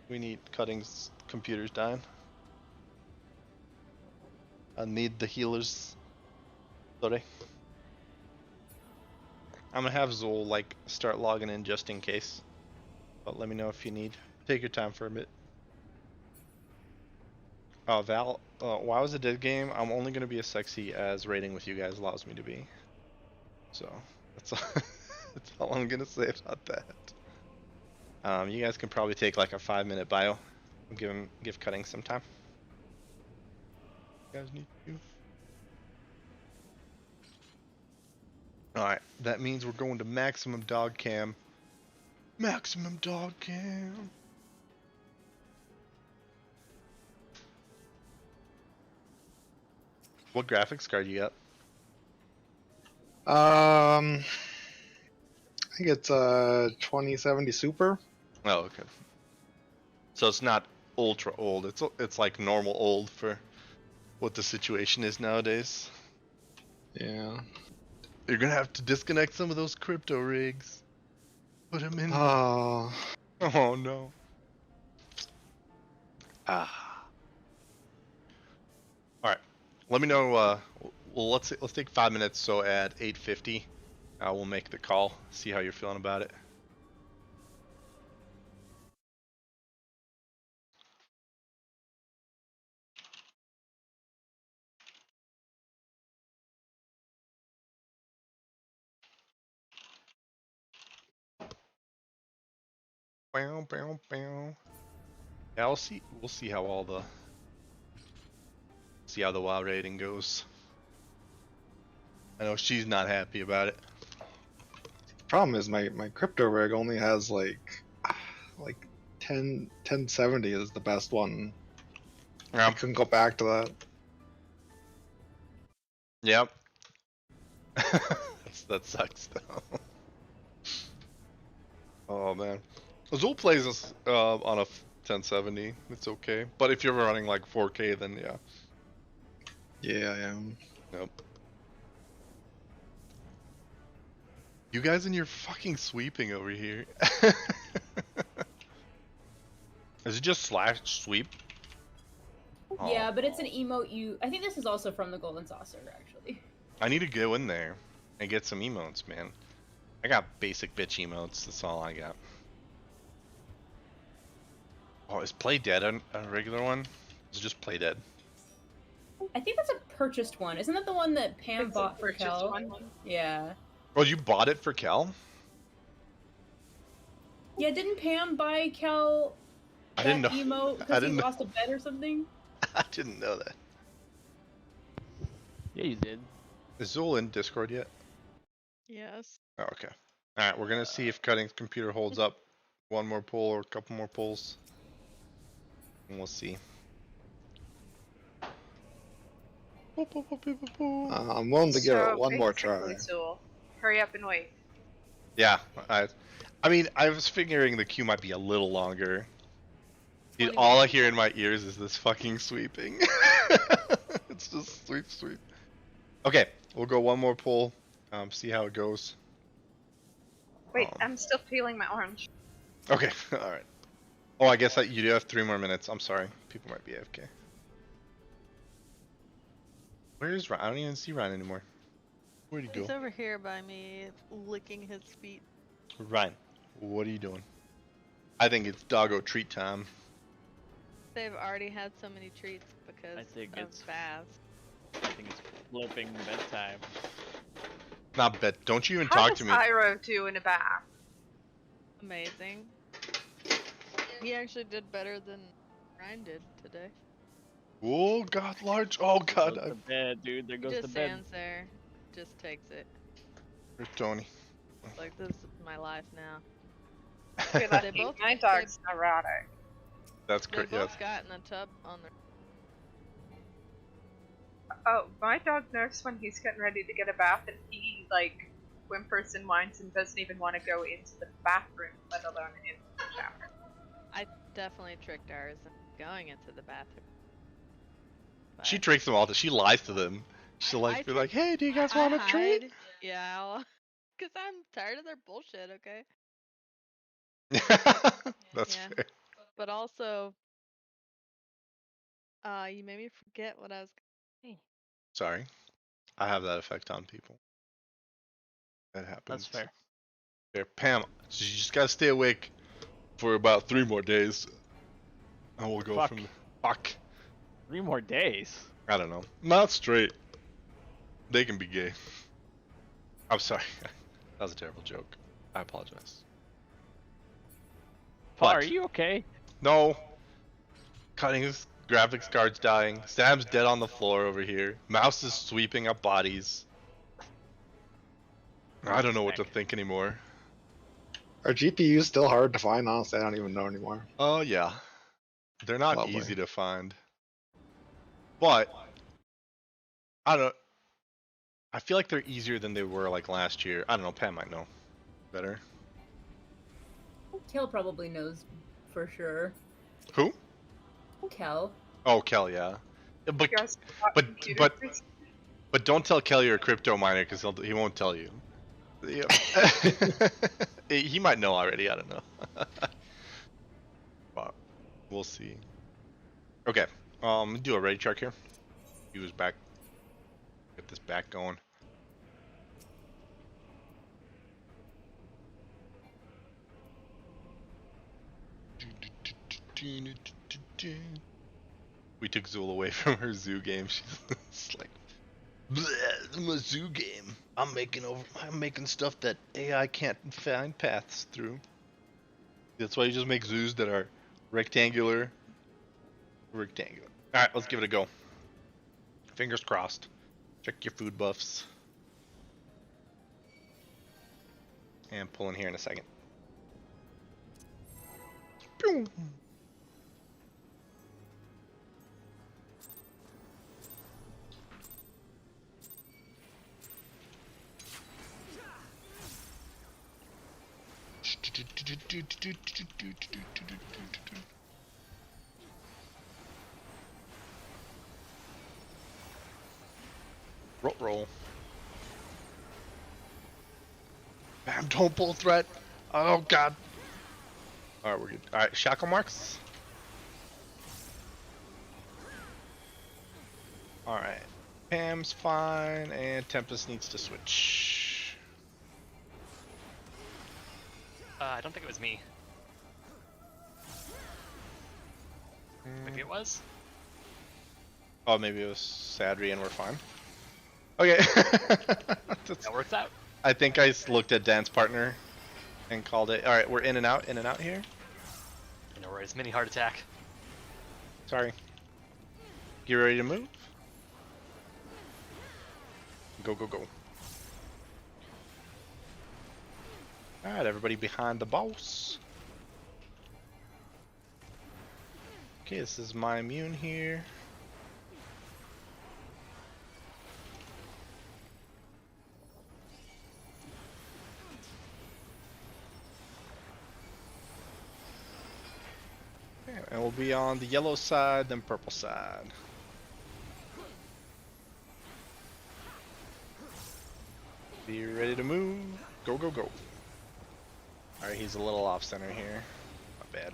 A: We need Cutting's computer's dying. I need the healers. Sorry. I'm gonna have Zol, like, start logging in just in case. But let me know if you need. Take your time for a bit. Val, WoW is a dead game. I'm only gonna be as sexy as raiding with you guys allows me to be. So, that's all, that's all I'm gonna say about that. You guys can probably take like a 5-minute bio. Give Cutting some time. You guys need to. Alright, that means we're going to maximum dog cam. Maximum dog cam. What graphics card you got?
E: I think it's 2070 Super.
A: Oh, okay. So it's not ultra old. It's like normal old for what the situation is nowadays.
E: Yeah.
A: You're gonna have to disconnect some of those crypto rigs. Put them in.
E: Oh.
A: Oh no. All right. Let me know. Well, let's take 5 minutes. So at 8:50, we'll make the call. See how you're feeling about it. Bow, bow, bow. Yeah, we'll see how the WoW rating goes. I know she's not happy about it.
E: Problem is my crypto rig only has like 1070 is the best one.
A: Yeah.
E: I couldn't go back to that.
A: Yep. That sucks though. Oh man. Azul plays us on a 1070. It's okay. But if you're running like 4K, then yeah.
E: Yeah, I am.
A: Nope. You guys and your fucking sweeping over here. it just slash sweep?
B: Yeah, but it's an emote you. I think this is also from the Golden Saucer, actually.
A: I need to go in there and get some emotes, man. I got basic bitch emotes. That's all I got. Oh, is Play Dead a regular one? Is it just Play Dead?
B: I think that's a purchased one. Isn't that the one that Pam
F: It's a
B: bought for
F: purchased
B: Kel?
F: one.
B: Yeah.
A: Oh, you bought it for Kel?
B: Yeah, didn't Pam buy Kel
A: I
B: that
A: didn't know.
B: emote
A: I
B: because he
A: didn't know.
B: lost a bet or something?
A: I didn't know that.
C: Yeah, you did.
A: Is Zool in Discord yet?
G: Yes.
A: Oh, okay. Alright, we're gonna see if Cutting's computer holds up. One more pull or a couple more pulls. And we'll see.
E: I'm willing to give
F: So
E: it one more try.
F: basically, Zool, hurry up and wait.
A: Yeah, I mean, I was figuring the queue might be a little longer. Dude,
G: 20
A: all I
G: minutes.
A: hear in my ears is this fucking sweeping. It's just sweep, sweep. Okay, we'll go one more pull. See how it goes.
F: Wait, I'm still peeling my orange.
A: Okay, all right. Oh, I guess you do have 3 more minutes. I'm sorry. People might be AFK. Where is Ryan? I don't even see Ryan anymore. Where'd he
G: He's
A: go?
G: over here by me, licking his feet.
A: Ryan, what are you doing? I think it's doggo treat time.
G: They've already had so many treats because
C: I think
G: of
C: it's-
G: baths.
C: I think it's flipping bedtime.
A: Not bet. Don't you even
F: How
A: talk
F: does
A: to me.
F: Iroh do in a bath?
G: Amazing. He actually did better than Ryan did today.
A: Oh God, large. Oh
C: There
A: God,
C: goes the bed, dude. There
G: He
C: goes the
G: just
C: bed.
G: stands there, just takes it.
A: Where's Tony?
G: It's like, this is my life now.
F: You're
G: They
F: lucky.
G: both-
F: My dog's neurotic.
A: That's
G: They
A: great.
G: both got in the tub on their.
F: Oh, my dog knows when he's getting ready to get a bath, and he like whimpers and whines and doesn't even want to go into the bathroom, let alone into the shower.
G: I definitely tricked ours into going into the bathroom.
A: She
G: But
A: tricks them all. She lies to them. She'll
G: I
A: like be like, "Hey, do you guys
G: I
A: want a treat?"
G: hide. Yeah, because I'm tired of their bullshit. Okay.
A: That's
G: Yeah.
A: fair.
G: But also, you made me forget what I was.
A: Sorry, I have that effect on people. That happens.
C: That's fair.
A: There, Pam. So you just gotta stay awake for about 3 more days, and we'll go
C: Fuck.
A: from. Fuck.
C: 3 more days.
A: I don't know. Not straight. They can be gay. I'm sorry. That was a terrible joke. I apologize.
C: Paul,
A: What?
C: are you okay?
A: No. Cutting's graphics card's dying. Sam's dead on the floor over here. Mouse is sweeping up bodies. I don't know what to think anymore.
E: Are GPUs still hard to find? Honestly, I don't even know anymore.
A: Oh yeah. They're not
E: Lovely.
A: easy to find. But I don't I feel like they're easier than they were like last year. I don't know, Pam might know better.
B: Kel probably knows for sure.
A: Who?
B: Kel.
A: Oh, Kel, yeah. But
F: You guys got
A: but-
F: computers
A: but-
F: recently?
A: but don't tell Kelly you're a crypto miner because he won't tell you. Yeah. He might know already. I don't know. But we'll see. Okay. Do a ready check here. He was back. Get this back going. We took Zool away from her zoo game. She's like, "Bleh, I'm a zoo game. I'm making stuff that AI can't find paths through." That's why you just make zoos that are rectangular. Rectangular. All right, let's give it a go. Fingers crossed. Check your food buffs. And pull in here in a second. Pew. Roll. Bam, don't pull threat. Oh god. Alright, we're good. Alright, shackle marks. Alright. Pam's fine, and Tempest needs to switch.
H: I don't think it was me. Maybe it was?
A: Oh, maybe it was Sadri and we're fine. Okay.
H: That works out.
A: I think I looked at Dance Partner and called it. Alright, we're in and out here.
H: No worries, mini heart attack.
A: Sorry. You ready to move? Go, go, go. Alright, everybody behind the boss. Okay, this is my immune here. Okay, and we'll be on the yellow side, then purple side. Be ready to move. Go, go, go. Alright, he's a little off center here. Not bad.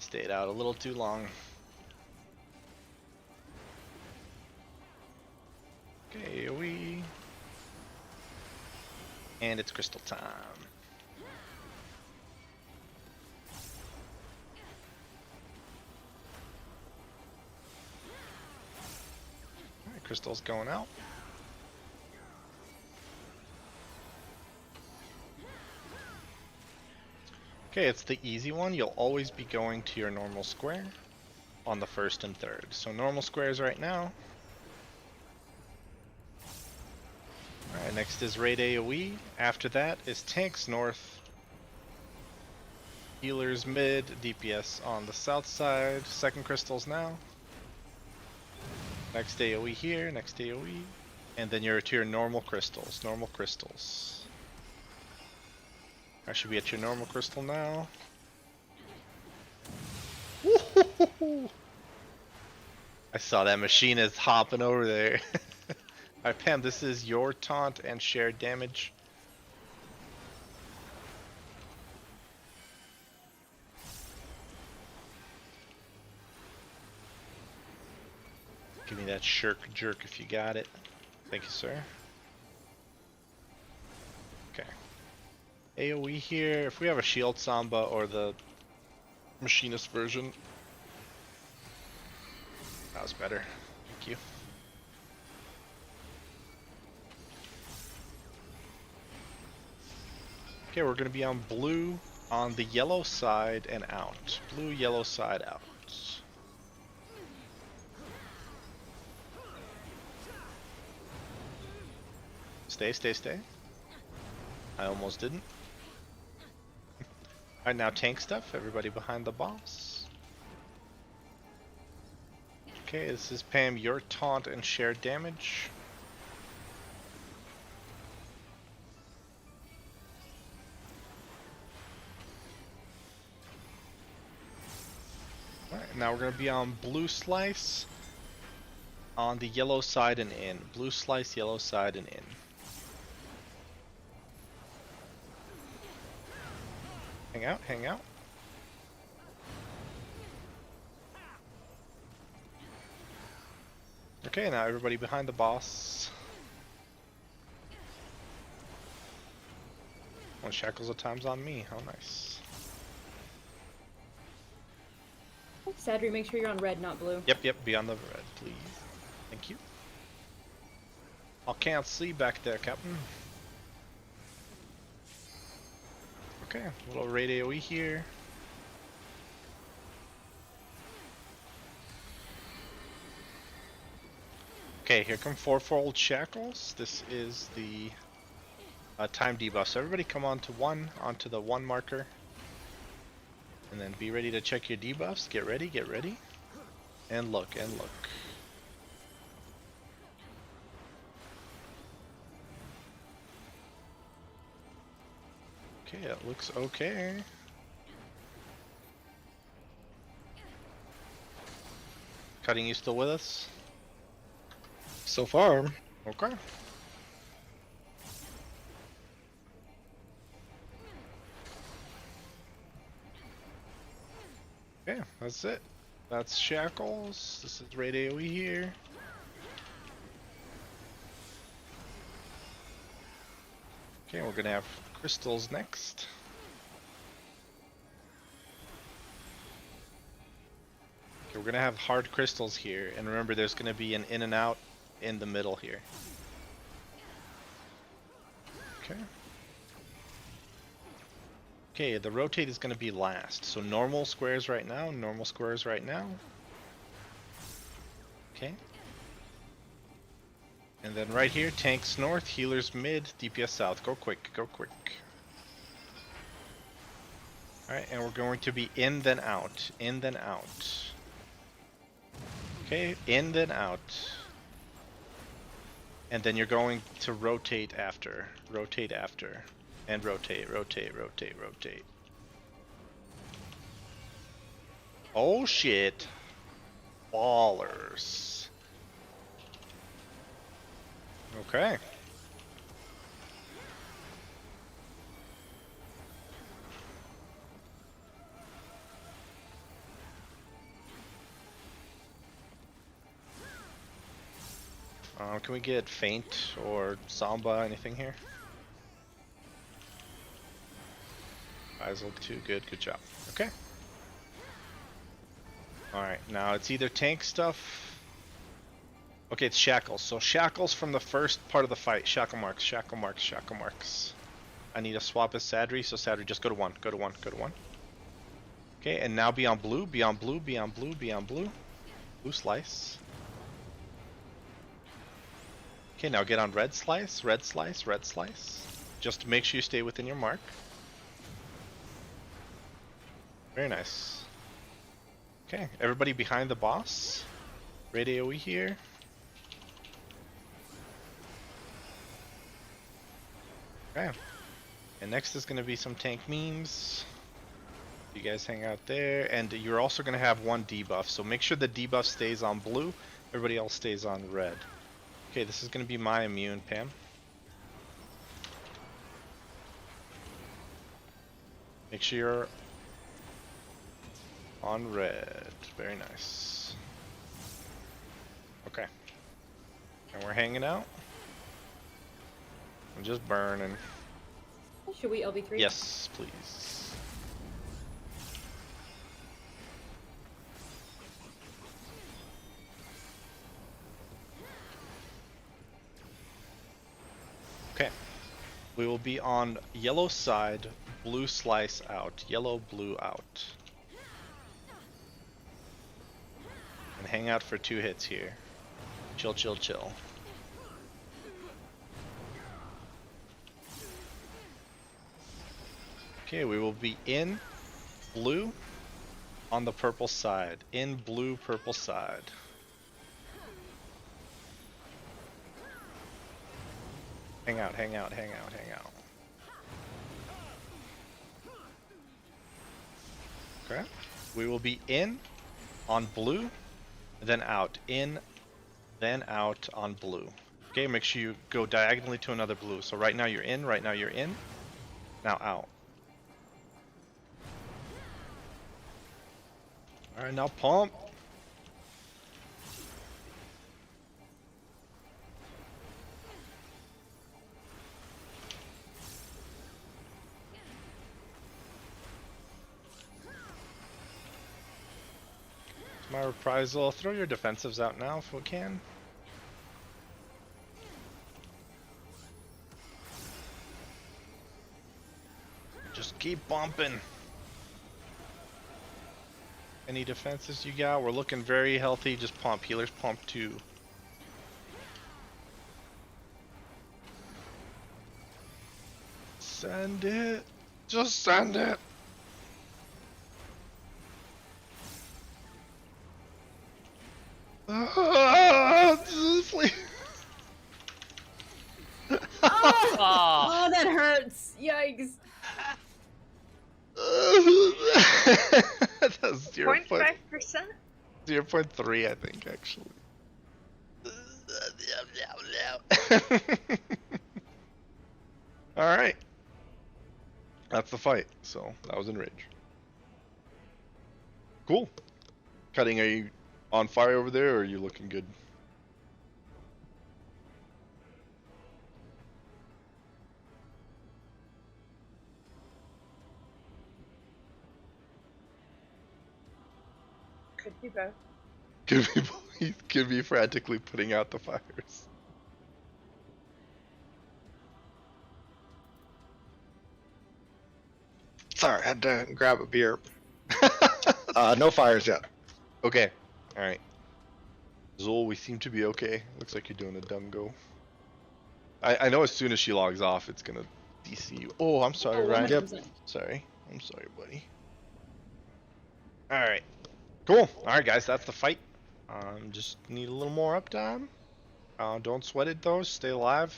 A: Stayed out a little too long. Okay, AoE. And it's crystal time. Alright, crystal's going out. Okay, it's the easy one. You'll always be going to your normal square on the first and third. So normal squares right now. Alright, next is raid AoE. After that is tanks north, healers mid, DPS on the south side. Second crystals now. Next AoE here, next AoE. And then you're to your normal crystals. Normal crystals. I should be at your normal crystal now. I saw that machine is hopping over there. Alright, Pam, this is your taunt and shared damage. Give me that shirk jerk if you got it. Thank you, sir. Okay. AoE here. If we have a shield samba or the machinist version, that was better. Thank you. Okay, we're gonna be on blue on the yellow side and out. Blue, yellow side out. Stay, stay, stay. I almost didn't. Alright, now tank stuff. Everybody behind the boss. Okay, this is Pam, your taunt and shared damage. Alright, now we're going to be on blue slice. On the yellow side and in. Blue slice, yellow side and in. Hang out, hang out. Okay, now everybody behind the boss. One shackles of time's on me. How nice.
B: Sadri, make sure you're on red, not blue.
A: Yep, yep, be on the red, please. Thank you. I can't see back there, Captain. Okay, a little raid AoE here. Okay, here come fourfold shackles. This is the time debuff. So everybody come onto the one marker. And then be ready to check your debuffs. Get ready, get ready. And look, and look. Okay, it looks okay. Cutting, you still with us?
E: So far.
A: Okay. Okay, that's it. That's Shackles. This is Raid AoE here. Okay, we're gonna have crystals next. Okay, we're gonna have hard crystals here, and remember there's gonna be an in and out in the middle here. Okay. Okay, the rotate is gonna be last. So normal squares right now, normal squares right now. Okay. And then right here, tanks north, healers mid, DPS south. Go quick, go quick. Alright, and we're going to be in then out, in then out. Okay, in then out. And then you're going to rotate after, and rotate, rotate, rotate, rotate. Oh shit. Ballers. Okay. Can we get Feint or Samba, anything here? Eyes look too good, good job. Okay. Alright, now it's either tank stuff. Okay, it's Shackles. So Shackles from the first part of the fight. Shackle marks, shackle marks, shackle marks. I need to swap as Sadri, so Sadri, just go to 1, go to 1, go to 1. Okay, and now be on blue, be on blue, be on blue, be on blue. Blue slice. Okay, now get on red slice, red slice, red slice. Just make sure you stay within your mark. Very nice. Okay, everybody behind the boss. Raid AoE here. Okay. And next is going to be some tank memes. You guys hang out there. And you're also going to have one debuff. So make sure the debuff stays on blue. Everybody else stays on red. Okay, this is going to be my immune, Pam. Make sure you're on red. Very nice. Okay. And we're hanging out. I'm just burning.
B: Should we LB3?
A: Yes, please. Okay. We will be on yellow side, blue slice out. Yellow, blue out. And hang out for 2 hits here. Chill, chill, chill. Okay, we will be in blue on the purple side. In blue, purple side. Hang out, hang out, hang out, hang out. Okay. We will be in on blue, then out. In, then out on blue. Okay, make sure you go diagonally to another blue. So right now you're in, right now you're in. Now out. Alright, now pump. My reprisal. Throw your defensives out now if we can. Just keep bumping. Any defenses you got? We're looking very healthy. Just pump. Healers pump too. Send it. Just send it. Please.
B: Oh, that hurts. Yikes.
A: That's
F: 0.5%?
A: 0.3, I think, actually. Alright. That's the fight, so that was in Rage. Cool. Cutting, are you on fire over there, or are you looking good?
F: Could be both.
A: Could be frantically putting out the fires.
E: Sorry, I had to grab a beer. No fires yet.
A: Okay. Alright. Zol, we seem to be okay. Looks like you're doing a dumb go. I know as soon as she logs off, it's gonna DC you. Oh, I'm sorry,
B: Oh,
A: Ryan.
B: 100%.
A: Sorry. I'm sorry, buddy. Alright. Cool. Alright, guys, that's the fight. Just need a little more uptime. Don't sweat it, though. Stay alive.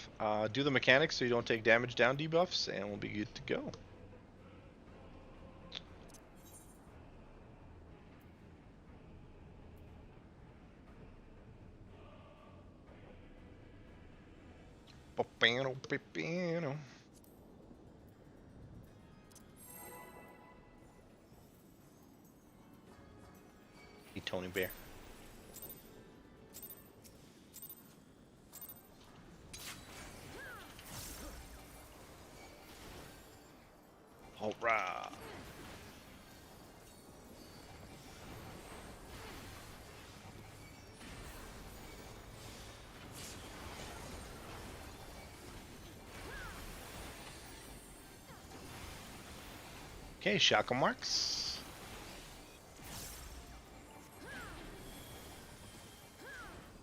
A: Do the mechanics so you don't take damage down debuffs, and we'll be good to go. Pipano. Hey, Tony Bear. Alright. Okay, shackle marks.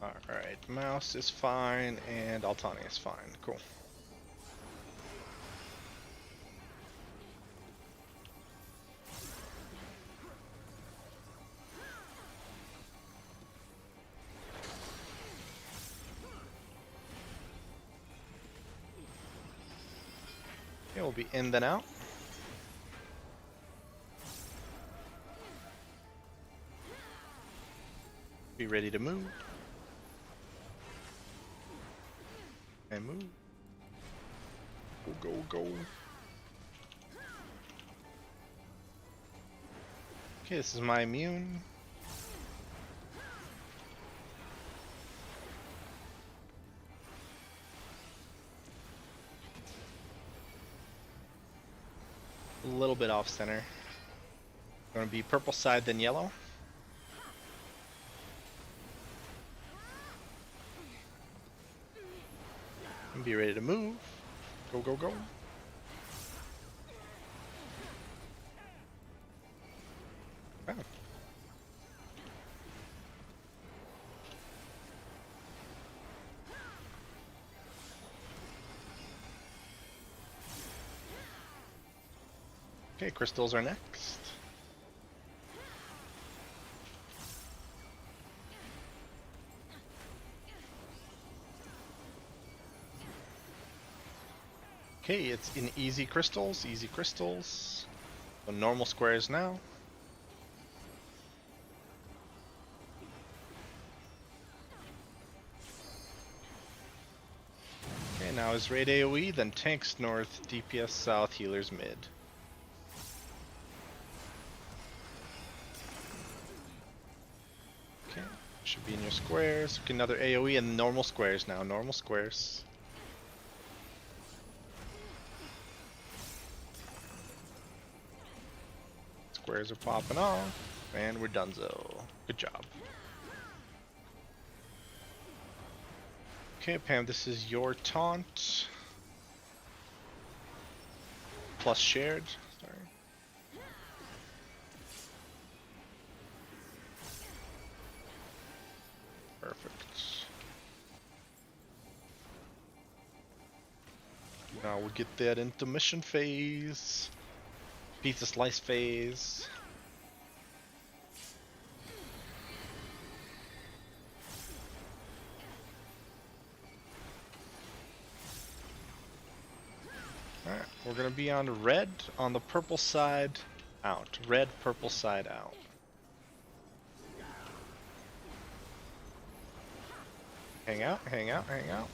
A: Alright, mouse is fine, and Altani is fine. Cool. Okay, we'll be in then out. Be ready to move. And move. Go, go, go. Okay, this is my immune. A little bit off center. Gonna be purple side, then yellow. And be ready to move. Go, go, go. Wow. Okay, crystals are next. Okay, it's in easy crystals, easy crystals. So normal squares now. Okay, now is raid AoE, then tanks north, DPS south, healers mid. Okay, should be in your squares. Okay, another AoE and normal squares now, normal squares. Squares are popping off, and we're donezo. Good job. Okay, Pam, this is your taunt. Plus shared, sorry. Perfect. Now we'll get that intermission phase. Pizza slice phase. Alright, we're gonna be on red on the purple side out. Red, purple side out. Hang out, hang out, hang out.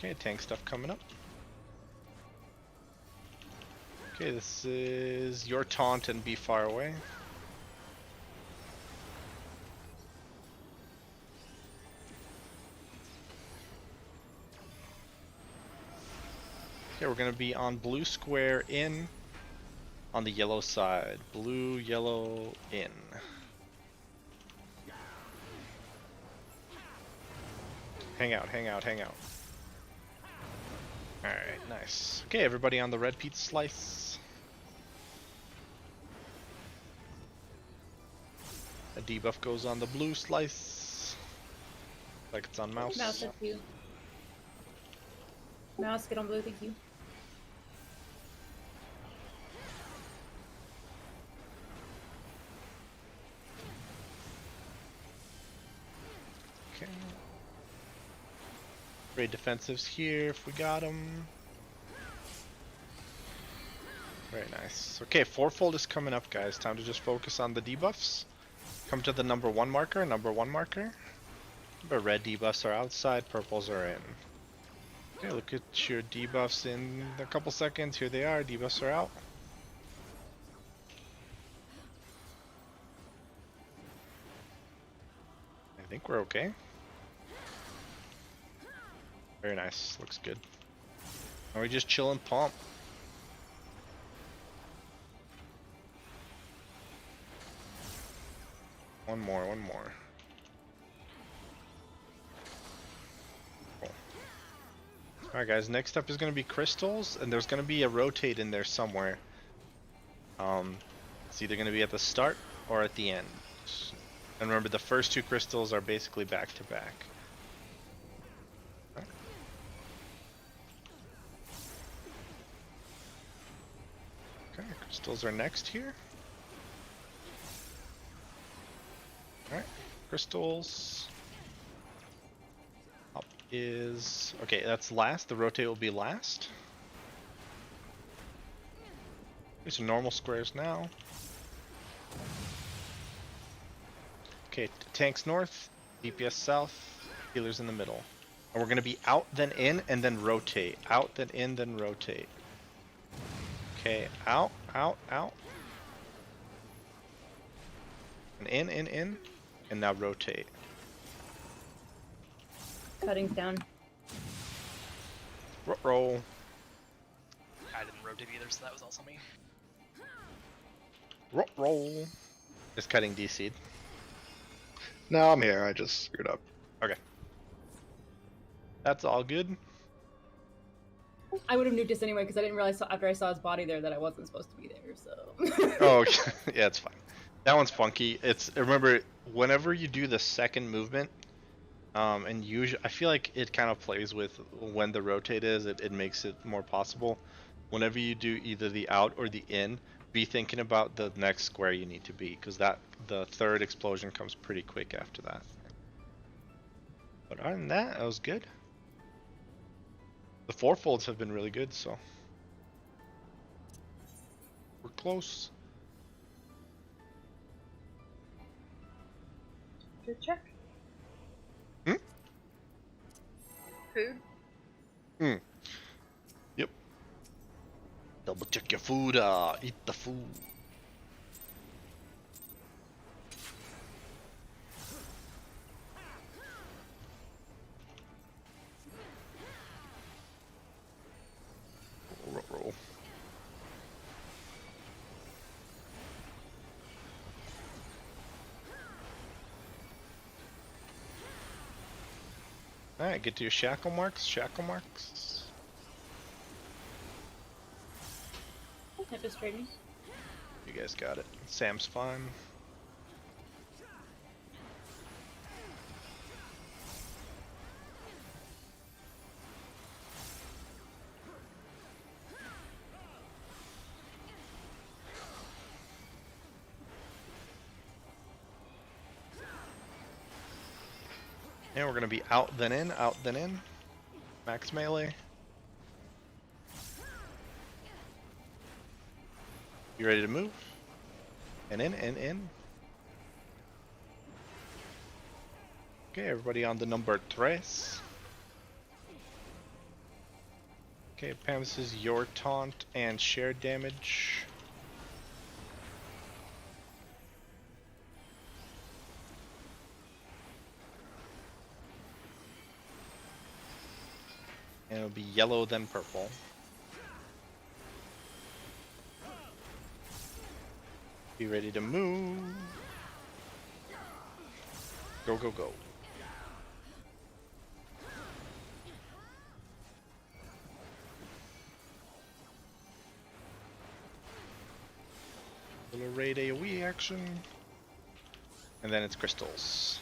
A: Okay, tank stuff coming up. Okay, this is your taunt and be far away. Okay, we're gonna be on blue square in on the yellow side. Blue, yellow, in. Hang out, hang out, hang out. Alright, nice. Okay, everybody on the red pizza slice. A debuff goes on the blue slice. Like it's on mouse.
B: Mouse, that's you. Mouse, get on blue, thank you.
A: Okay. Raid defensives here if we got them. Very nice. Okay, fourfold is coming up, guys. Time to just focus on the debuffs. Come to the number 1 marker, number 1 marker. The red debuffs are outside, purples are in. Okay, look at your debuffs in a couple seconds. Here they are, debuffs are out. I think we're okay. Very nice, looks good. Are we just chill and pump? One more, one more. Cool. Alright guys, next up is going to be crystals, and there's going to be a rotate in there somewhere. It's either going to be at the start or at the end. And remember, the first 2 crystals are basically back to back. Okay, crystals are next here. Alright, crystals. Up is... okay, that's last. The rotate will be last. These are normal squares now. Okay, tanks north, DPS south, healers in the middle. And we're going to be out, then in, and then rotate. Out, then in, then rotate. Okay, out, out, out. And in, and now rotate.
B: Cutting's down.
A: Roll.
H: I didn't rotate either, so that was also me.
A: Roll. Just cutting DC'd.
E: No, I'm here. I just screwed up.
A: Okay. That's all good.
B: I would have nuked this anyway because I didn't realize after I saw his body there that I wasn't supposed to be there, so.
A: Oh, yeah, it's fine. That one's funky. It's, remember, whenever you do the second movement, and usually, I feel like it kind of plays with when the rotate is, it makes it more possible. Whenever you do either the out or the in, be thinking about the next square you need to be, because the third explosion comes pretty quick after that. But other than that, that was good. The fourfolds have been really good, so we're close.
F: Good check.
A: Hmm?
F: Food?
A: Hmm. Yep. Double check your food, eat the food. Roll. Alright, get to your shackle marks, shackle marks.
B: I just trade me.
A: You guys got it. Sam's fine. And we're gonna be out then in, out then in. Max melee. You ready to move? And in, and in. Okay, everybody on the number 3. Okay, Okay, Pam, this is your taunt and shared damage. And it'll be yellow, then purple. Be ready to move. Go, go, go. Little raid AoE action. And then it's crystals.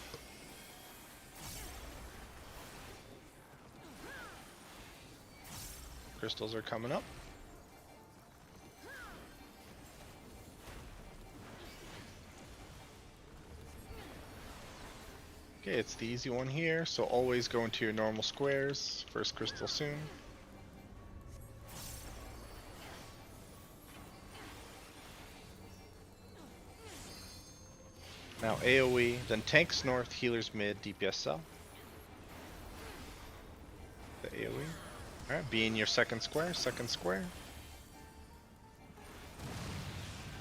A: Crystals are coming up. Okay, it's the easy one here, so always go into your normal squares. First crystal soon. Now AoE, then tanks north, healers mid, DPS cell. The AoE. Alright, be in your second square,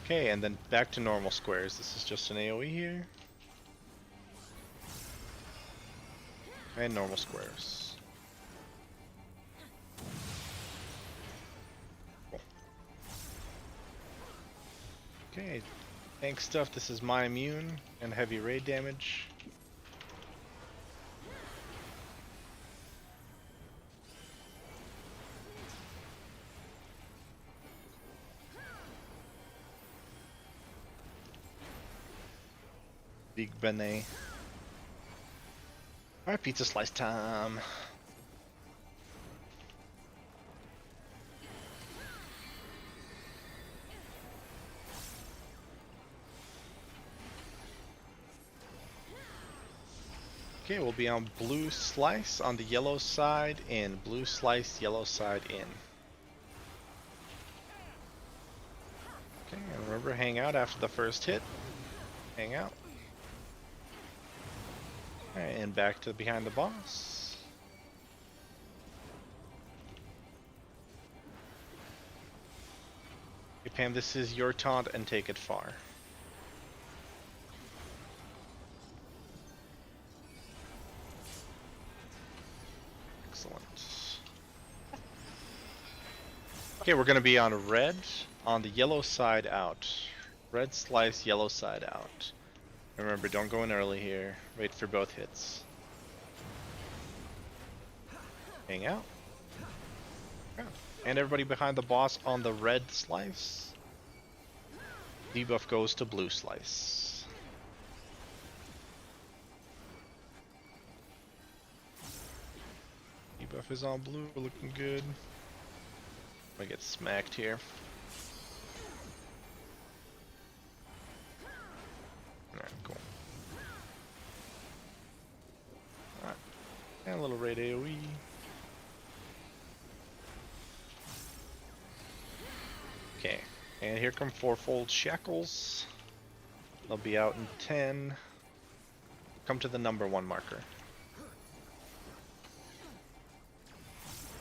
A: Okay, and then back to normal squares. This is just an AoE here. And normal squares. Cool. Okay, tank stuff. This is my immune and heavy raid damage. Big Benet. Alright, pizza slice time. Okay, we'll be on blue slice on the yellow side in. Blue slice, yellow side in. Okay, and remember, hang out after the first hit. Hang out. Alright, and back to behind the boss. Okay, Pam, this is your taunt and take it far. Excellent. Okay, we're gonna be on red on the yellow side out. Red slice, yellow side out. Remember, don't go in early here. Wait for both hits. Hang out. Yeah. And everybody behind the boss on the red slice. Debuff goes to blue slice. Debuff is on blue, looking good. I get smacked here. Alright, cool. Alright. And a little raid AoE. Okay. And here come fourfold shackles. They'll be out in 10. Come to the number 1 marker.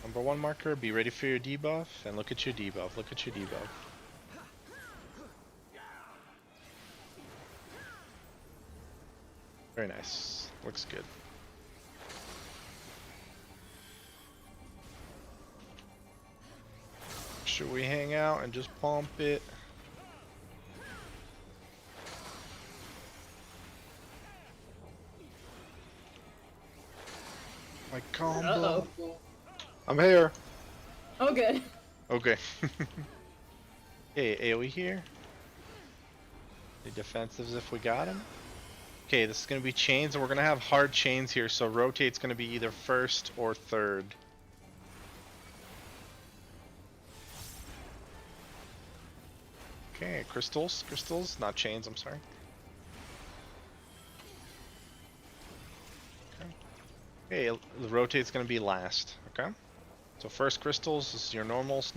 A: Number 1 marker, be ready for your debuff, and look at your debuff, look at your debuff. Very nice. Looks good. Should we hang out and just pump it? My combo.
B: Uh-oh.
E: I'm here.
B: Oh, good.
A: Okay. Okay, AoE here. The defensives if we got him. Okay, this is going to be chains, and we're going to have hard chains here, so rotate's going to be either first or third. Okay, crystals, not chains, I'm sorry. Okay, the rotate's going to be last, okay? So first crystals, this is your normals.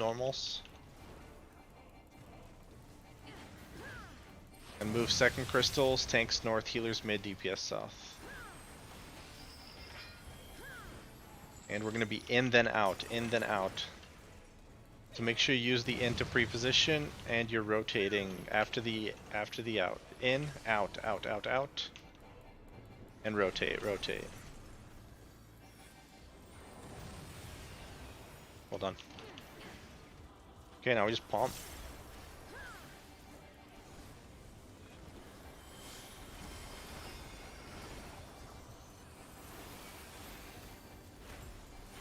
A: And move second crystals, tanks north, healers mid, DPS south. And we're going to be in then out, So make sure you use the in to pre-position, and you're rotating after the out. In, out, out, out, out, and rotate, rotate. Hold on. Okay, now we just pump.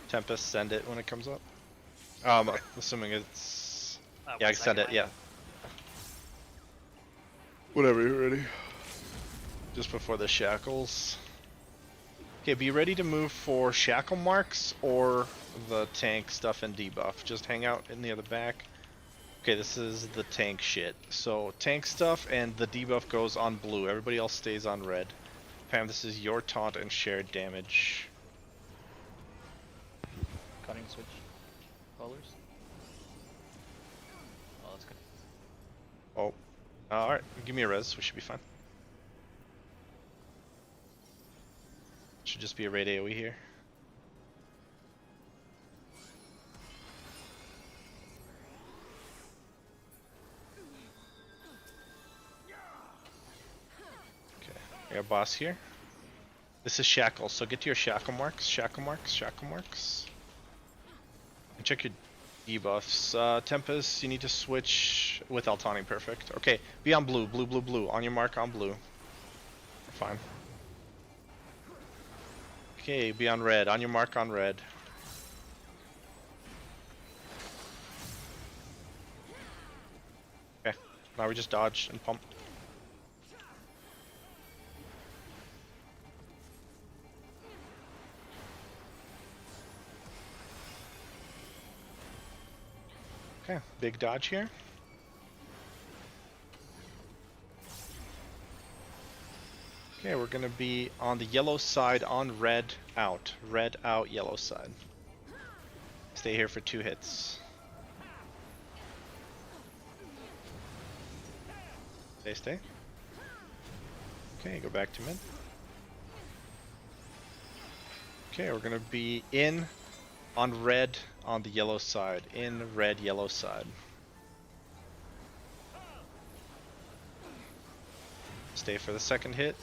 A: Tempest, send it when it comes up. Assuming it's... Yeah, I can send it, yeah. Whenever you're ready. Just before the shackles. Okay, be ready to move for shackle marks or the tank stuff and debuff. Just hang out in the other back. Okay, this is the tank shit. So, tank stuff and the debuff goes on blue. Everybody else stays on red. Pam, this is your taunt and shared damage.
C: Cutting switch colors. Oh, that's good.
A: Oh. Alright, give me a res. We should be fine. Should just be a raid AoE here. Okay, we got boss here. This is shackle, so get to your shackle marks, shackle marks, shackle marks. And check your debuffs. Tempest, you need to switch with Altani, perfect. Okay, be on blue, blue, blue, blue. On your mark on blue. Fine. Okay, be on red. On your mark on red. Okay, now we just dodge and pump. Okay, big dodge here. Okay, we're gonna be on the yellow side on red out, yellow side. Stay here for 2 hits. Stay, stay. Okay, go back to mid. Okay, we're gonna be in on red on the yellow side, in red yellow side. Stay for the second hit.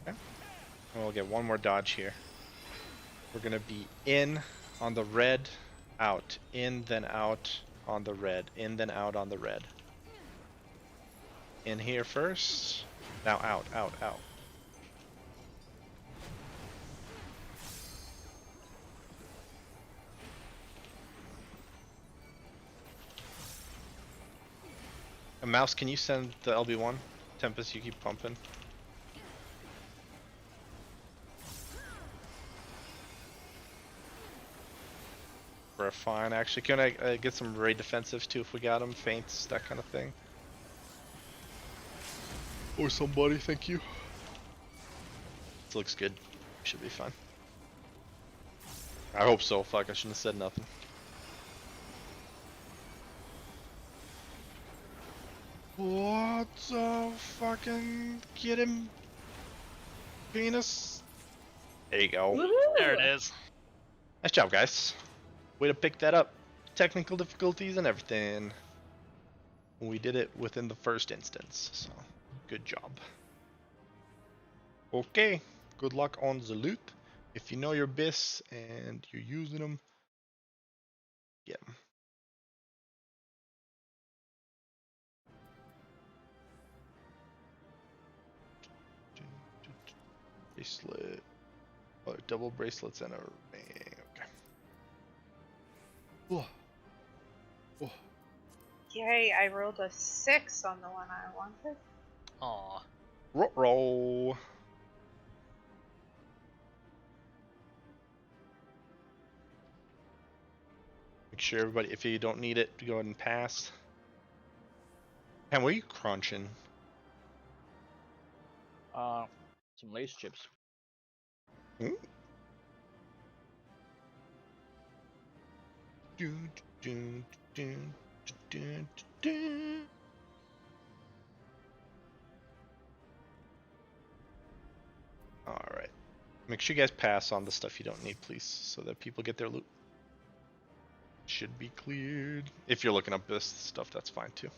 A: Okay. And we'll get one more dodge here. We're gonna be in on the red, out, in then out on the red, in then out on the red. In here first, now out, out, out. And Mouse, can you send the LB1? Tempest, you keep pumping. We're fine, actually. Can I get some raid defensives too if we got them? Feints, that kind of thing. Or somebody, thank you. This looks good. Should be fine. I hope so. Fuck, I shouldn't have said nothing. What the fucking get him, penis? There you go.
B: Woohoo!
H: There it is.
A: Nice job, guys. Way to pick that up. Technical difficulties and everything. We did it within the first instance, so good job. Okay, good luck on the loot. If you know your bis and you're using them, get them. Bracelet. Oh, double bracelets and a ring. Okay. Whoa. Whoa.
F: Yay, I rolled a 6 on the one I wanted.
H: Aw.
A: Roll. Make sure everybody, if you don't need it, to go ahead and pass. And what are you crunching?
C: Some lace chips.
A: Ooh. Dun, dun, dun, dun, dun. All right. Make sure you guys pass on the stuff you don't need, please, so that people get their loot. should be cleared. If you're looking up this stuff, that's fine too.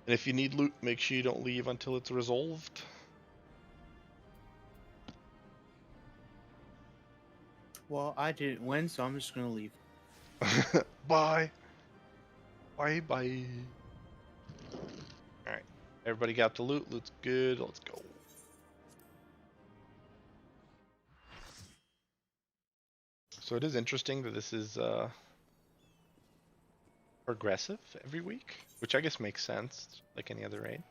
A: And if you need loot, make sure you don't leave until it's resolved.
D: Well, I didn't win, so I'm just gonna leave.
A: Bye. Bye bye. Alright. Everybody got the loot. Loot's good. Let's go. So it is interesting that this is progressive every week, which I guess makes sense, like any other raid.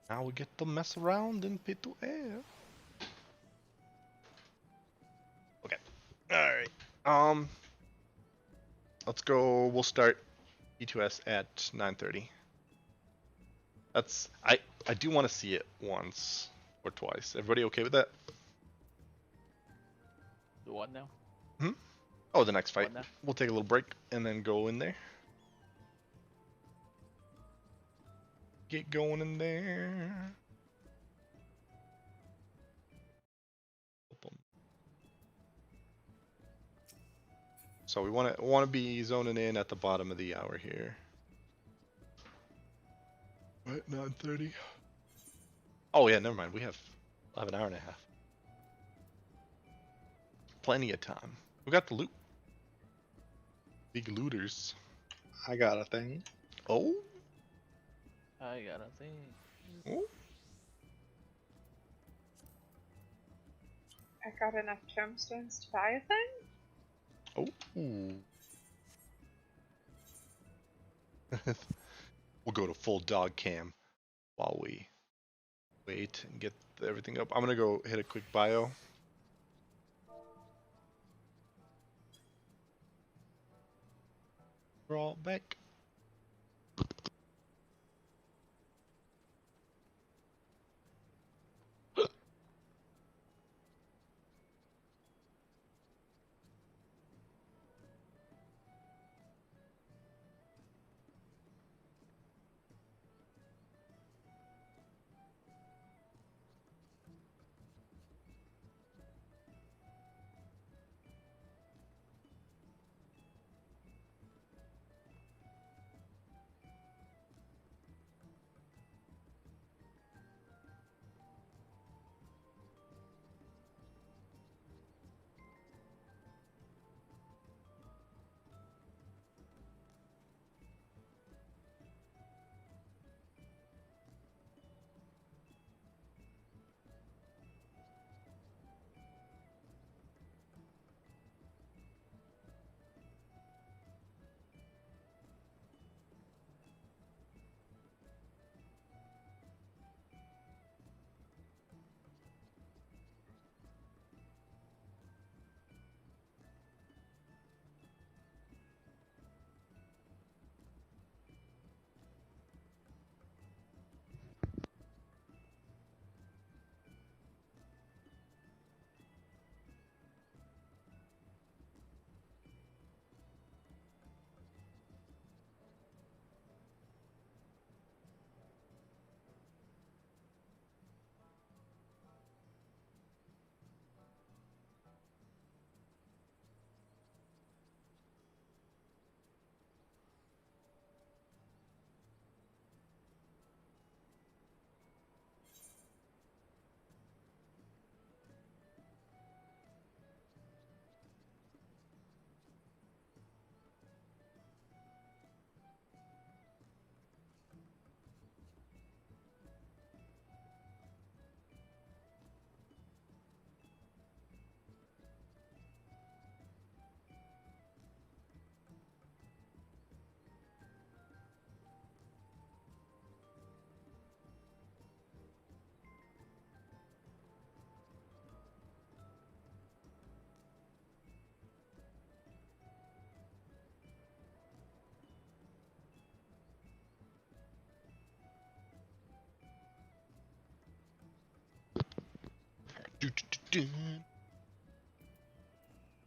A: Now we get to mess around in P2S. Okay. Alright. Let's go. We'll start P2S at 9:30. That's I do want to see it once or twice. Everybody okay with that?
C: The what now?
A: Oh, the next fight.
C: What now?
A: We'll take a little break and then go in there. Get going in there. So we want to be zoning in at the bottom of the hour here. What, 9:30? Oh yeah, never mind. We have an hour and a half. Plenty of time. We got the loot. Big looters.
E: I got a thing.
A: Oh.
C: I got a thing.
A: Oh.
F: I got enough tombstones to buy a thing?
A: Oh. We'll go to full dog cam while we wait and get everything up. I'm gonna go hit a quick bio. We're all back.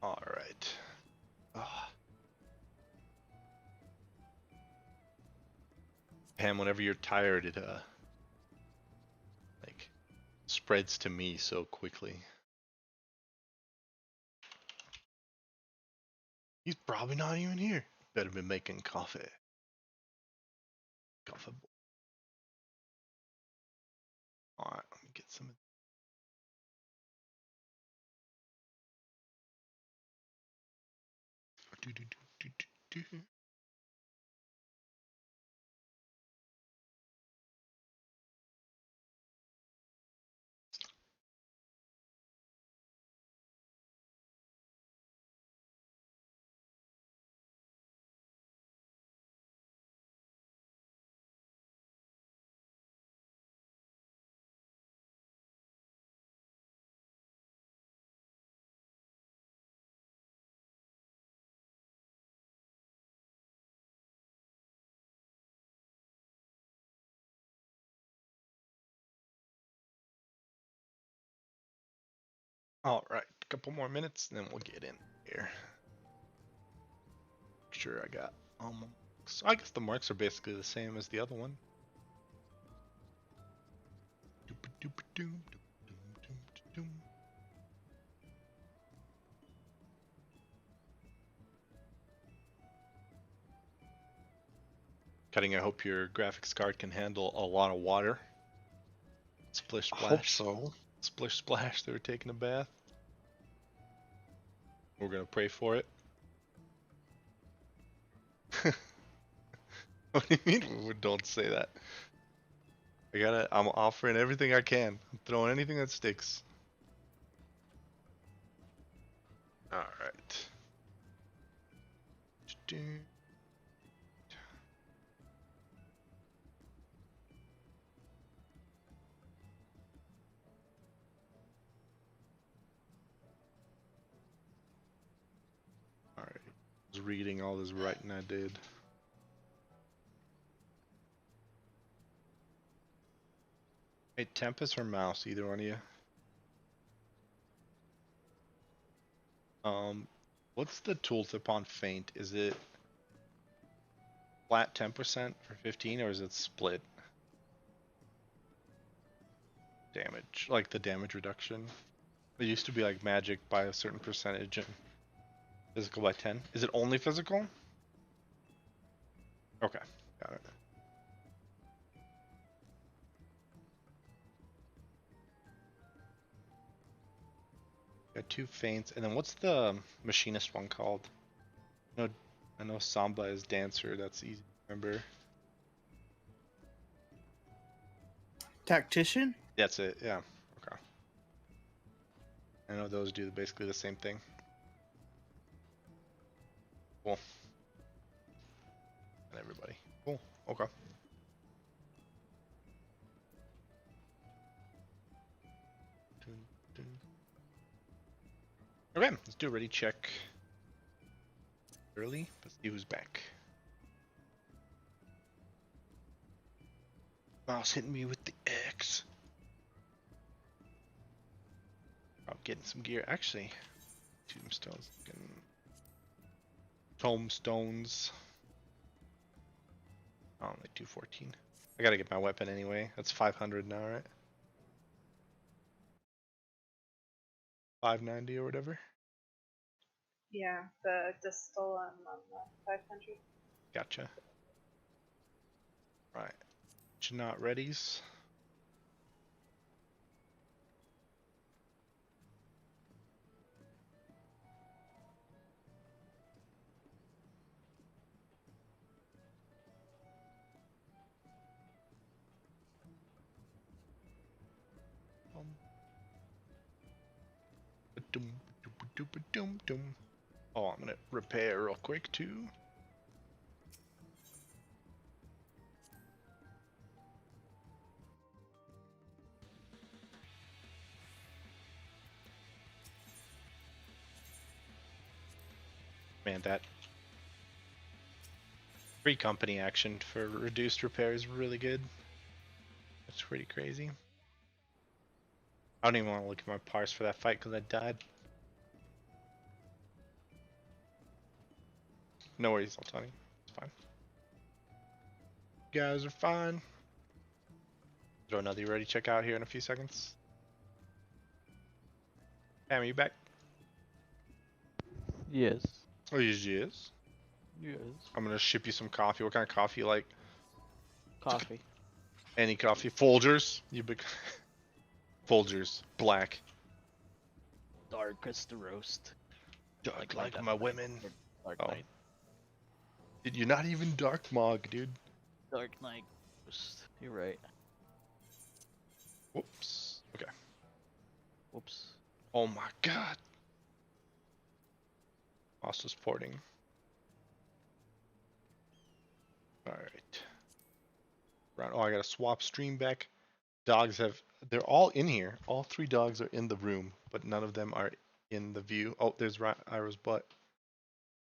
A: All right. Pam, whenever you're tired, it like spreads to me so quickly. He's probably not even here. Better be making coffee. Coffee. Alright, let me get some. Alright, a couple more minutes and then we'll get in here. Sure, I got so I guess the marks are basically the same as the other one. Cutting, I hope your graphics card can handle a lot of water. Splish
E: I
A: splash.
E: hope so.
A: Splish splash, they were taking a bath. We're gonna pray for it. What do you mean? Don't say that. I'm offering everything I can. I'm throwing anything that sticks. Alright. Alright. I was reading all this writing I did. Hey, Tempest or Mouse, either one of you? What's the tooltip on Feint? Is it flat 10% for 15, or is it split damage? Like the damage reduction? It used to be like magic by a certain percentage and physical by 10. Is it only physical? Okay, got it. Got 2 feints, and then what's the machinist one called? I know Samba is dancer. That's easy to remember.
D: Tactician?
A: That's it. Yeah. Okay. I know those do basically the same thing. Cool. And everybody. Cool. Okay. Okay, let's do a ready check. Early. Let's see who's back. Mouse hitting me with the X. I'm getting some gear. Actually, tombstones. Tombstones. Oh, only 214. I gotta get my weapon anyway. That's 500 now, right? 590 or whatever.
F: Yeah, the distal on the 500.
A: Gotcha. Right. Not readies. Oh, I'm gonna repair real quick too. Man, that free company action for reduced repair is really good. That's pretty crazy. I don't even want to look at my parse for that fight because I died. No worries, Altani. It's fine. You guys are fine. Throw another ready check out here in a few seconds. Pam, are you back?
C: Yes.
A: Oh, usually is.
C: Yes.
A: I'm gonna ship you some coffee. What kind of coffee you like?
C: Coffee.
A: Any coffee? Folgers? You big Folgers, black.
C: Dark as the roast.
A: Dark
C: Like that
A: my
C: night.
A: women.
C: Dark
A: Oh.
C: Knight.
A: Dude, you're not even dark mog, dude.
C: Dark Knight roast. You're right.
A: Whoops. Okay.
C: Whoops.
A: Oh my god. Pasta's porting. Alright. Right. Oh, I gotta swap stream back. Dogs they're all in here. All 3 dogs are in the room, but none of them are in the view. Oh, there's Ira's butt.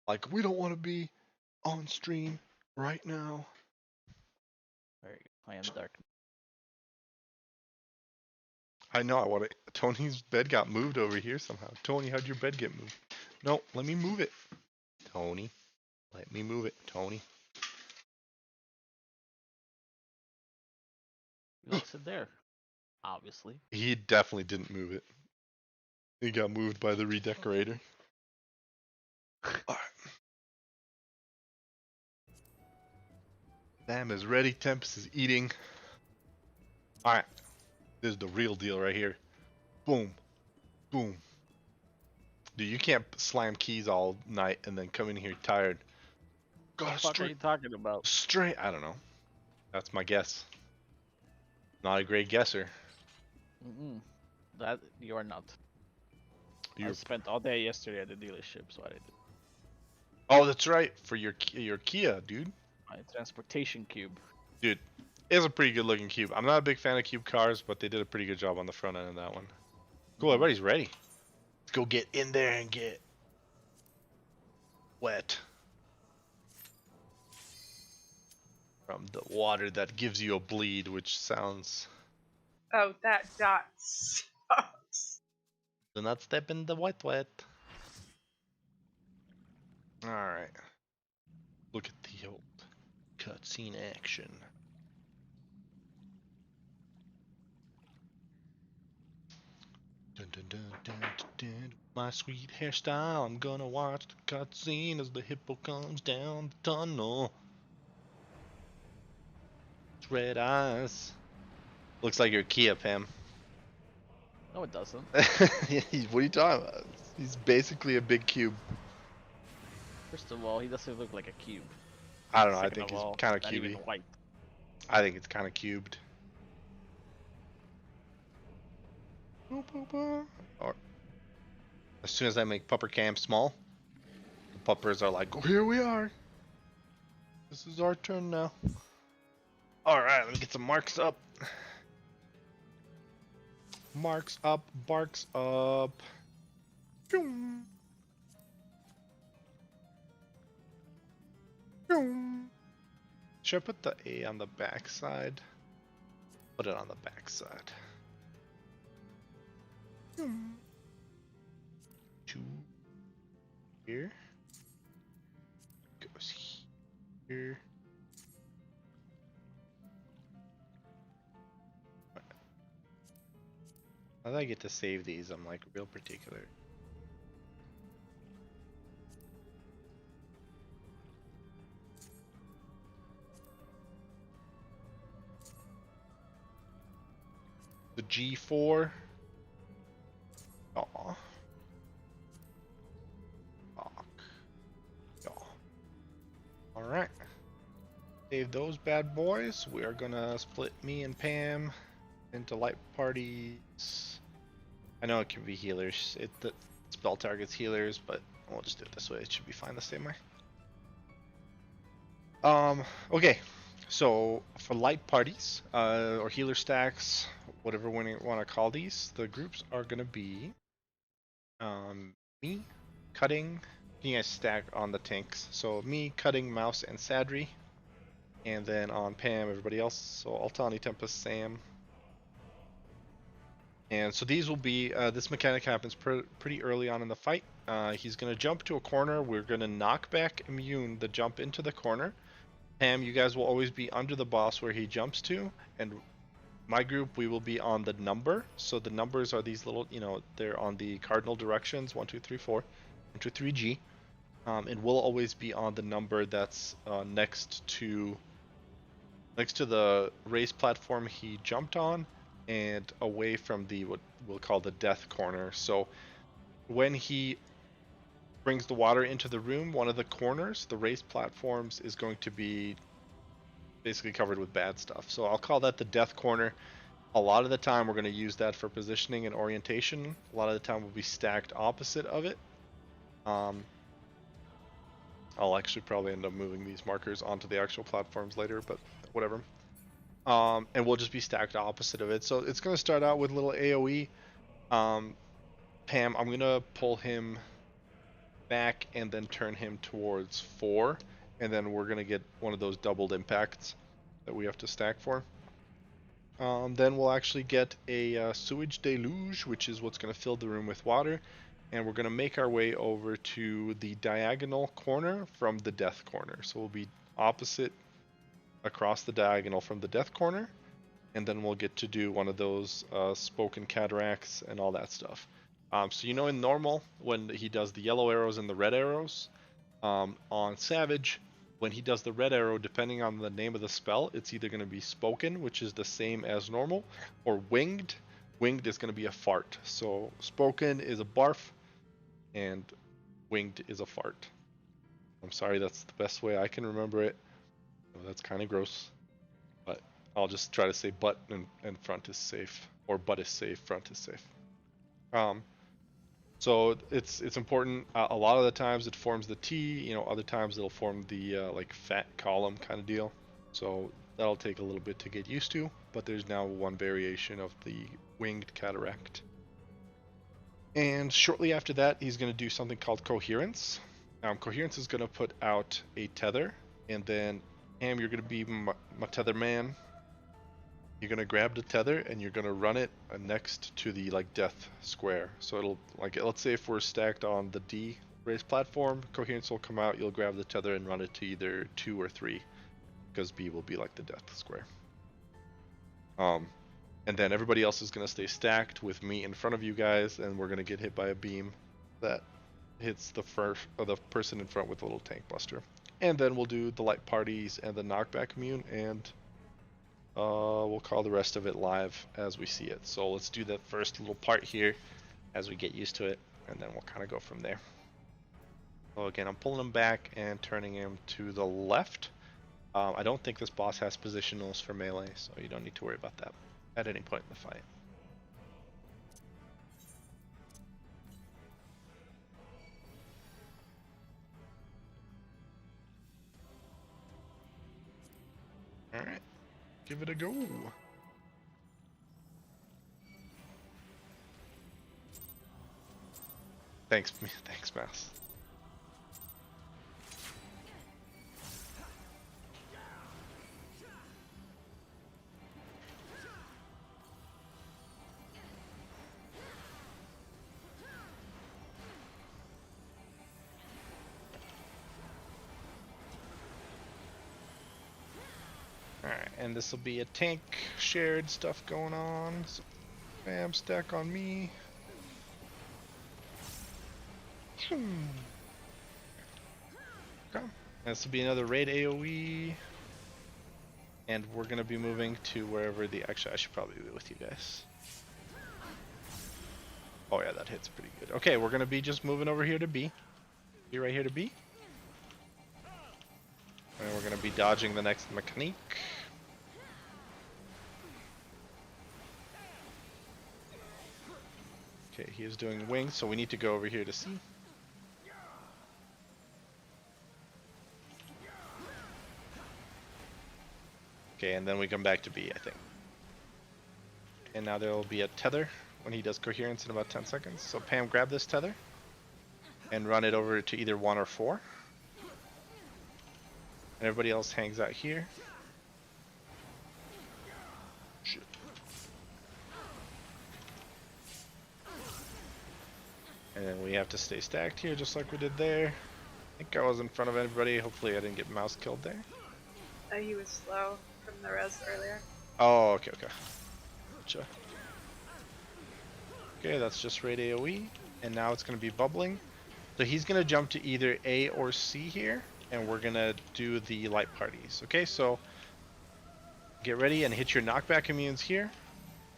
A: Like, we don't want to be on stream right now.
C: There you go. I am Dark.
A: I know, I want to. Tony's bed got moved over here somehow. Tony, how'd your bed get moved? No, let me move it. Tony, let me move it. Tony.
C: You likes it there. Obviously.
A: He definitely didn't move it. He got moved by the redecorator. Alright. Sam is ready. Tempest is eating. Alright. This is the real deal right here. Boom. Boom. Dude, you can't slam keys all night and then come in here tired.
C: What
A: Got
C: the fuck are you talking about?
A: straight. I don't know. That's my guess. Not a great guesser.
C: Mm-mm. That you are not. I
A: You're...
C: spent all day yesterday at the dealership, so I did
A: Oh, that's right. For your Kia, dude.
C: my transportation cube.
A: Dude, it's a pretty good looking cube. I'm not a big fan of cube cars, but they did a pretty good job on the front end of that one. Cool, everybody's ready. Let's go get in there and get wet. From the water that gives you a bleed, which sounds...
F: Oh, that dot sucks.
A: Do not step in the wet. Alright. Look at the old cutscene action. Dun, dun, dun, dun, dun, dun. My sweet hairstyle, I'm gonna watch the cutscene as the hippo comes down the tunnel. It's red eyes. Looks like your Kia, Pam.
C: No, it doesn't.
A: What are you talking about? He's basically a big cube.
C: First of all, he doesn't look like a cube.
A: I don't know, I
C: Second
A: think
C: of
A: he's
C: all,
A: kind of
C: not even
A: cubey.
C: white.
A: I think it's kind of cubed. Or as soon as I make pupper cam small, the puppers are like, oh, here we are. This is our turn now. Alright, let me get some marks up. Marks up, barks up. Boom. Boom. Should I put the A on the back side? Put it on the back side. Two here. Goes here. Now that I get to save these, I'm like real particular. The G4. Aw. Fuck. Aw. Alright. Save those bad boys. We are gonna split me and Pam into light parties. I know it can be healers. The spell targets healers, but we'll just do it this way. It should be fine the same way. Okay. So for light parties, or healer stacks, whatever one you want to call these, the groups are gonna be me, Cutting, you guys stack on the tanks. So me, Cutting, Mouse, and Sadri. And then on Pam, everybody else. So Altani, Tempest, Sam. And so these will be, this mechanic happens pretty early on in the fight. He's going to jump to a corner. We're going to knock back Immune the jump into the corner. Pam, you guys will always be under the boss where he jumps to. And my group, we will be on the number. So the numbers are these little, they're on the cardinal directions, 1, 2, 3, 4, 1, 2, 3, G. and will always be on the number that's next to the race platform he jumped on, and away from the what we'll call the death corner. So when he brings the water into the room, one of the corners, the race platforms, is going to be basically covered with bad stuff. So I'll call that the death corner. A lot of the time we're going to use that for positioning and orientation. A lot of the time we'll be stacked opposite of it. I'll actually probably end up moving these markers onto the actual platforms later, but whatever. And we'll just be stacked opposite of it. So it's going to start out with a little AoE. Pam, I'm going to pull him back and then turn him towards 4. And then we're going to get one of those doubled impacts that we have to stack for. Then we'll actually get a sewage deluge, which is what's going to fill the room with water. And we're going to make our way over to the diagonal corner from the death corner. So we'll be opposite across the diagonal from the death corner. And then we'll get to do one of those spoken cataracts and all that stuff. So you know in normal, when he does the yellow arrows and the red arrows, on Savage, when he does the red arrow, depending on the name of the spell, it's either going to be spoken, which is the same as normal, or winged. Winged is going to be a fart. So spoken is a barf, and winged is a fart. I'm sorry, that's the best way I can remember it. Well, that's kind of gross, but I'll just try to say butt and front is safe, or butt is safe, front is safe. So it's important. A lot of the times it forms the T, you know, other times it'll form the like fat column kind of deal. So that'll take a little bit to get used to, but there's now one variation of the winged cataract. And shortly after that, he's going to do something called coherence. Coherence is going to put out a tether, and then Ham, you're going to be my tether man. You're going to grab the tether and you're going to run it next to the like death square. So it'll like, let's say if we're stacked on the D race platform, coherence will come out, you'll grab the tether and run it to either 2 or 3, because B will be like the death square. And then everybody else is going to stay stacked with me in front of you guys, and we're going to get hit by a beam that hits the person in front with a little tank buster. And then we'll do the light parties and the knockback immune, and we'll call the rest of it live as we see it. So let's do that first little part here as we get used to it, and then we'll kind of go from there. So again, I'm pulling him back and turning him to the left. I don't think this boss has positionals for melee, so you don't need to worry about that at any point in the fight. Alright, give it a go. Thanks, Mouse. Alright, and this will be a tank shared stuff going on. So, bam, stack on me. Okay. This will be another raid AoE. And we're going to be moving to wherever the... Actually, I should probably be with you guys. Oh yeah, that hits pretty good. Okay, we're going to be just moving over here to B. Be right here to B. And we're going to be dodging the next mechanique. Okay, he is doing wings, so we need to go over here to C. Okay, and then we come back to B, I think. And now there will be a tether when he does coherence in about 10 seconds. So Pam, grab this tether and run it over to either 1 or 4. And everybody else hangs out here. Shit. And then we have to stay stacked here just like we did there. I think I was in front of everybody. Hopefully I didn't get mouse killed there.
F: He was slow from the res earlier.
A: Oh, okay. Gotcha. Okay, that's just raid AoE. And now it's going to be bubbling. So he's gonna jump to either A or C here, and we're gonna do the light parties. Okay, so get ready and hit your knockback immunes here.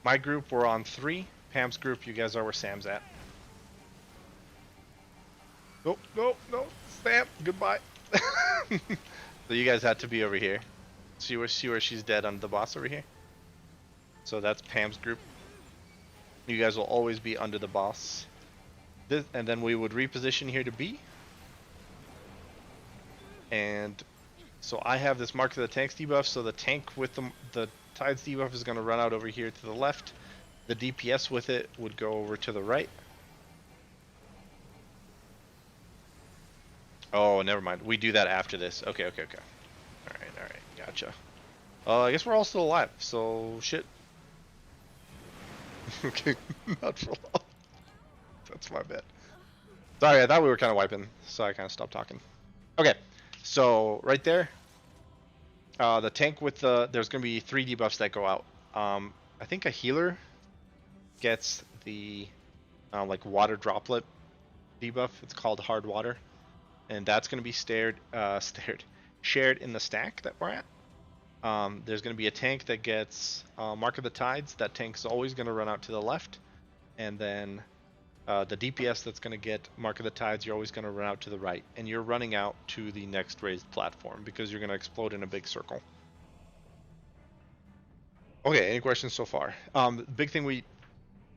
A: My group, we're on 3. Pam's group, you guys are where Sam's at. Nope, nope, nope. Sam, goodbye. So you guys had to be over here. See where she's dead under the boss over here? So that's Pam's group. You guys will always be under the boss. And then we would reposition here to B. And so I have this Mark of the Tanks debuff, so the tank with the Tides debuff is going to run out over here to the left. The DPS with it would go over to the right. Oh, never mind. We do that after this. Okay, okay, okay. Alright, gotcha. I guess we're all still alive, so shit. Okay, not for long. That's my bad. Sorry, I thought we were kind of wiping, so I kind of stopped talking. Okay, so right there, the tank with there's going to be 3 debuffs that go out. I think a healer gets the like water droplet debuff. It's called hard water, and that's going to be shared in the stack that we're at. There's going to be a tank that gets Mark of the Tides. That tank's always going to run out to the left, and then the DPS that's going to get Mark of the Tides, you're always going to run out to the right, and you're running out to the next raised platform because you're going to explode in a big circle. Okay, any questions so far? The big thing we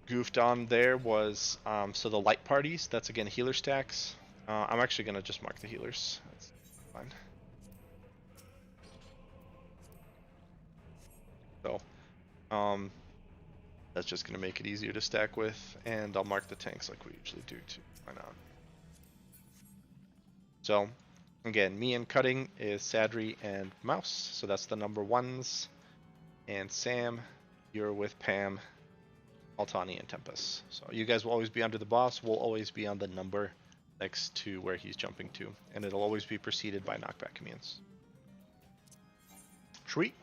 A: goofed on there was so the light parties. That's again healer stacks. I'm actually going to just mark the healers. That's fine. So, that's just going to make it easier to stack with, and I'll mark the tanks like we usually do too. Why not? So, again, me and cutting is Sadri and Mouse, so that's the number 1s. And Sam, you're with Pam, Altani, and Tempest. So you guys will always be under the boss. We'll always be on the number next to where he's jumping to, and it'll always be preceded by knockback commands. Sweet.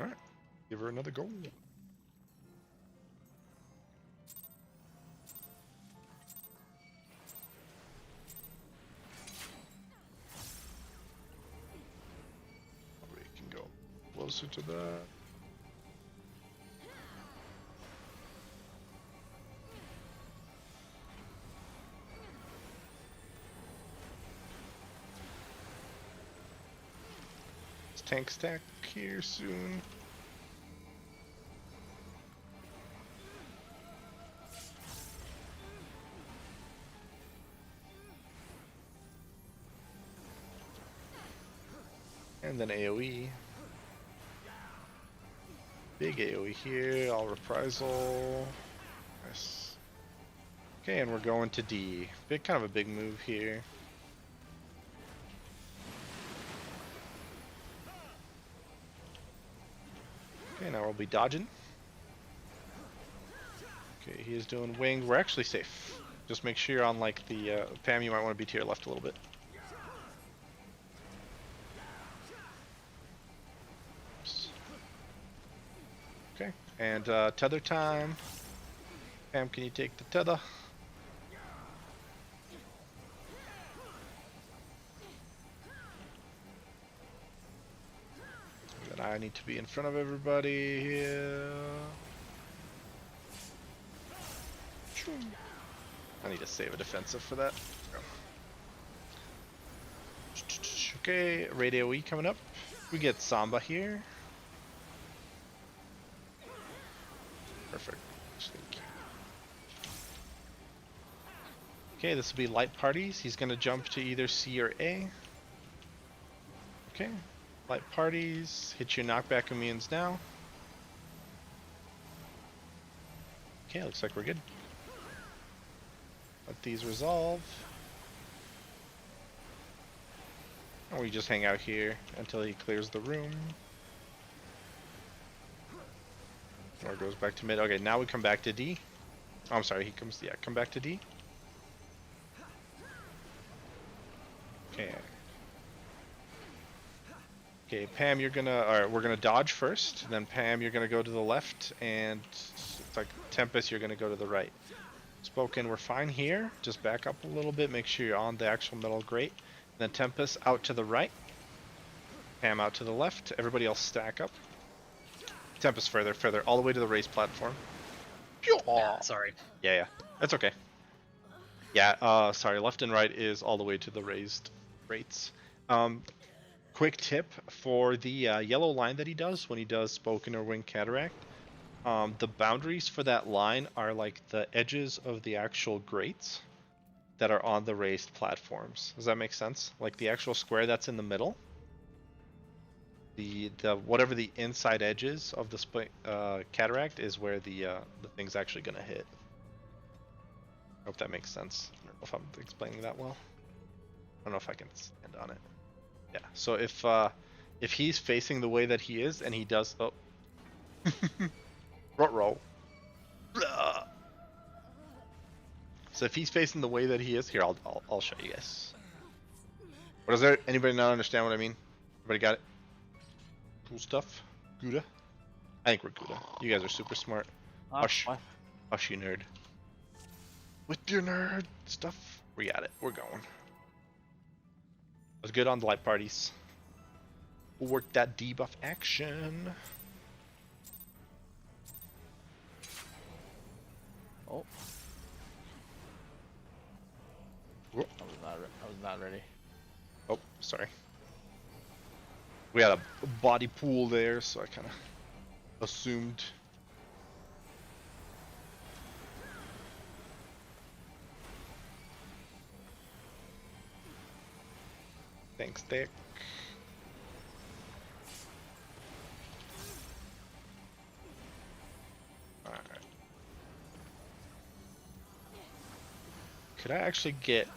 A: Alright, give her another go. We can go closer to that. Tank stack here soon. And then AoE. Big AoE here, all reprisal. Nice. Okay, and we're going to D. Kind of a big move here. Okay, now we'll be dodging. Okay, he is doing wing. We're actually safe. Just make sure on like the Pam, you might want to be to your left a little bit. Oops. Okay, and tether time. Pam, can you take the tether? I need to be in front of everybody here. I need to save a defensive for that. Okay, raid AoE coming up. We get Samba here. Perfect. Okay, this will be light parties. He's going to jump to either C or A. Okay. Light parties, hit your knockback immunes now. Okay, looks like we're good. Let these resolve. And we just hang out here until he clears the room. Or goes back to mid. Okay, now we come back to D. Oh, I'm sorry, he comes, yeah, come back to D. Okay. Okay, Pam, you're gonna, or we're gonna dodge first. Then Pam, you're gonna go to the left, and it's like Tempest, you're gonna go to the right. Spoken, we're fine here. Just back up a little bit. Make sure you're on the actual metal grate. Then Tempest out to the right. Pam out to the left. Everybody else stack up. Tempest further, all the way to the raised platform.
H: Yeah, sorry.
A: Yeah, that's okay. Yeah, sorry, left and right is all the way to the raised grates. Quick tip for the yellow line that he does when he does Spoken or Wing Cataract. The boundaries for that line are like the edges of the actual grates that are on the raised platforms. Does that make sense? Like the actual square that's in the middle. The whatever the inside edge is of the cataract is where the thing's actually gonna hit. I hope that makes sense. I don't know if I'm explaining that well. I don't know if I can stand on it. Yeah. So if he's facing the way that he is and he does roll. So if he's facing the way that he is, here I'll show you guys. What is there? Anybody not understand what I mean? Everybody got it? Cool stuff. Gouda? I think we're Gouda. You guys are super smart. Hush.
C: What?
A: Hush, you nerd. With your nerd stuff. We got it. We're going. Was good on the light parties. We'll work that debuff action.
C: Oh.
A: Whoop.
C: I was not ready.
A: Oh, sorry. We had a body pool there, so I kind of assumed. Thanks, Dick. Alright. Could I actually get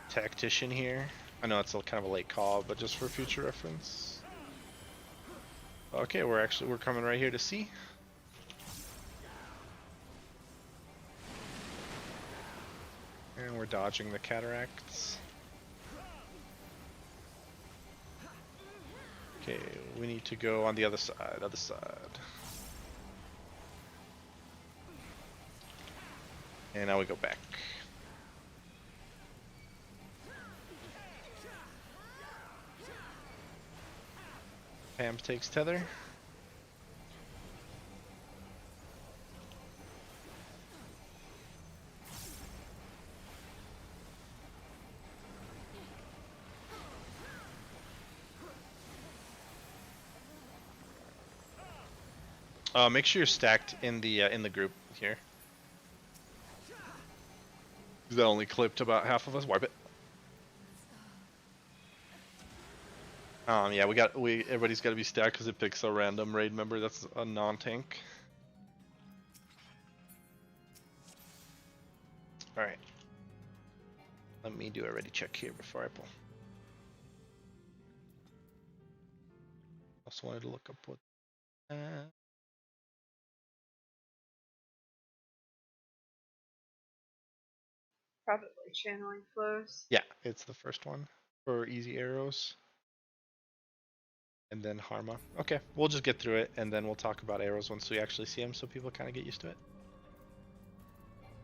A: Tactician here? I know it's kind of a late call, but just for future reference. Okay, we're coming right here to see. And we're dodging the cataracts. Okay, we need to go on the other side, And now we go back. Pam takes tether. Make sure you're stacked in the group here. That only clipped about half of us. Wipe it. Yeah, everybody's got to be stacked because it picks a random raid member that's a non-tank. All right. Let me do a ready check here before I pull. Also wanted to look up what.
F: Probably channeling flows.
A: Yeah, it's the first one for easy arrows. And then Harma. Okay, we'll just get through it and then we'll talk about arrows once we actually see them so people kind of get used to it.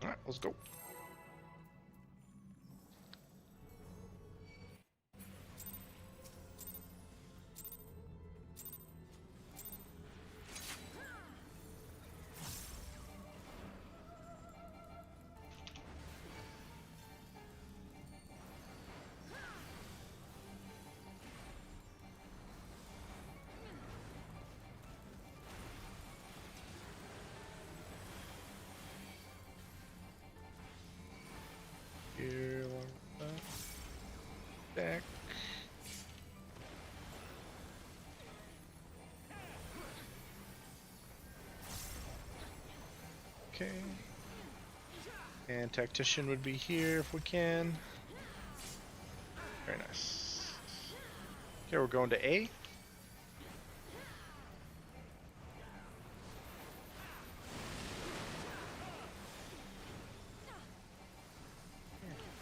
A: Alright, let's go. Here, back. Okay. And Tactician would be here if we can. Very nice. Okay, we're going to A.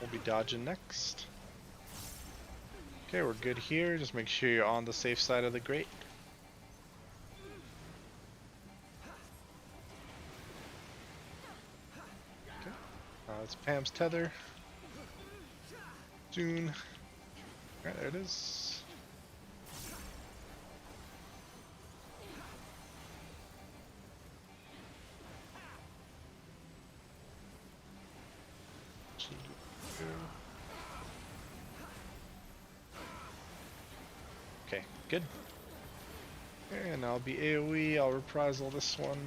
A: We'll be dodging next. Okay, we're good here. Just make sure you're on the safe side of the grate. Okay. It's Pam's tether. Soon. Alright, there it is. Okay, good. And I'll be AoE, I'll reprisal this one.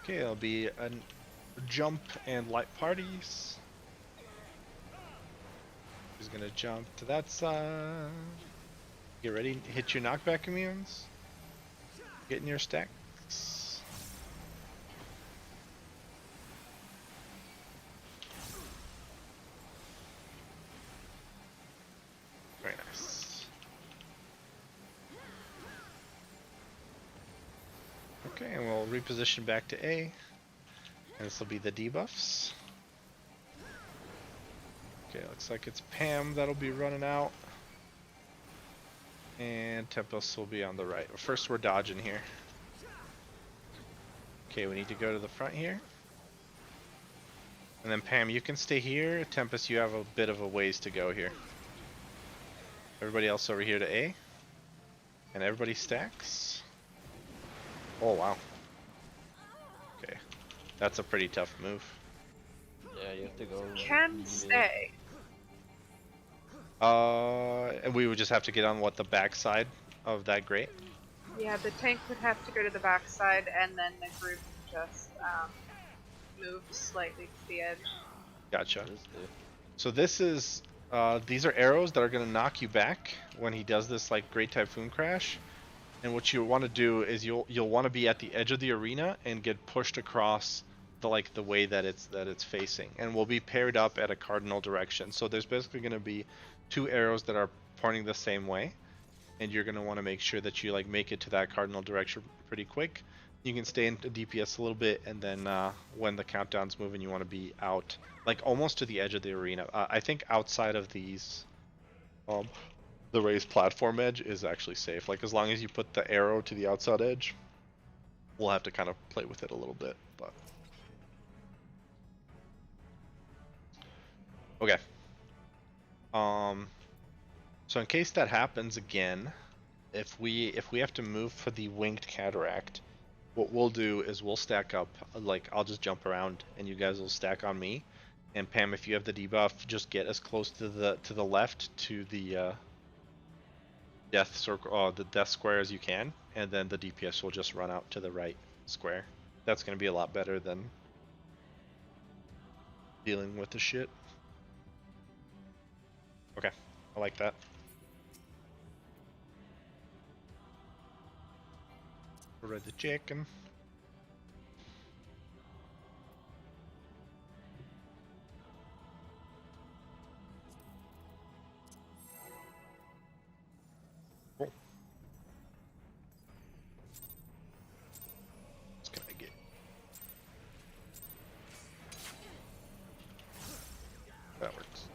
A: Okay, it'll be a jump and light parties. He's gonna jump to that side. Get ready, hit your knockback immunes. Get in your stacks. Very nice. Okay, and we'll reposition back to A. And this will be the debuffs. Okay, looks like it's Pam that'll be running out. And Tempest will be on the right. First, we're dodging here. Okay, we need to go to the front here. And then Pam, you can stay here. Tempest, you have a bit of a ways to go here. Everybody else over here to A. And everybody stacks. Oh, wow. Okay. That's a pretty tough move.
C: Yeah, you have to go.
F: Can stay.
A: And we would just have to get on what, the back side of that grate?
F: Yeah, the tank would have to go to the backside, and then the group just move slightly to the edge.
A: Gotcha. So this is, these are arrows that are going to knock you back when he does this like Great Typhoon Crash. And what you want to do is you'll want to be at the edge of the arena and get pushed across the way that it's facing, and we'll be paired up at a cardinal direction. So there's basically going to be two arrows that are pointing the same way, and you're going to want to make sure that you like make it to that cardinal direction pretty quick. You can stay into DPS a little bit, and then when the countdown's moving, you want to be out like almost to the edge of the arena. I think outside of these, the raised platform edge is actually safe. Like as long as you put the arrow to the outside edge, we'll have to kind of play with it a little bit, but. Okay. So in case that happens again, if we have to move for the winged cataract, what we'll do is we'll stack up. Like I'll just jump around, and you guys will stack on me. And Pam, if you have the debuff, just get as close to the left to the death circle, the death square as you can, and then the DPS will just run out to the right square. That's gonna be a lot better than dealing with the shit. Okay, I like that. Read the chicken. Cool. What can I get? That works.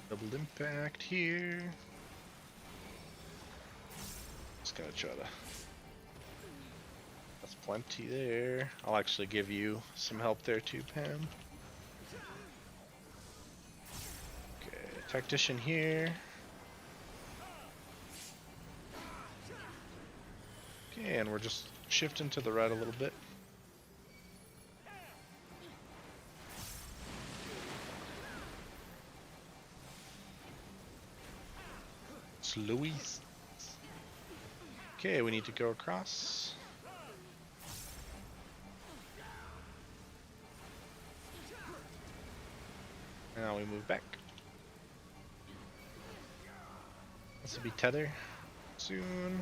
A: Double impact here. Just gotta try to. That's plenty there. I'll actually give you some help there too, Pam. Okay, tactician here. Okay, and we're just shifting to the right a little bit. Louise. Okay, we need to go across. Now we move back. This will be tether soon.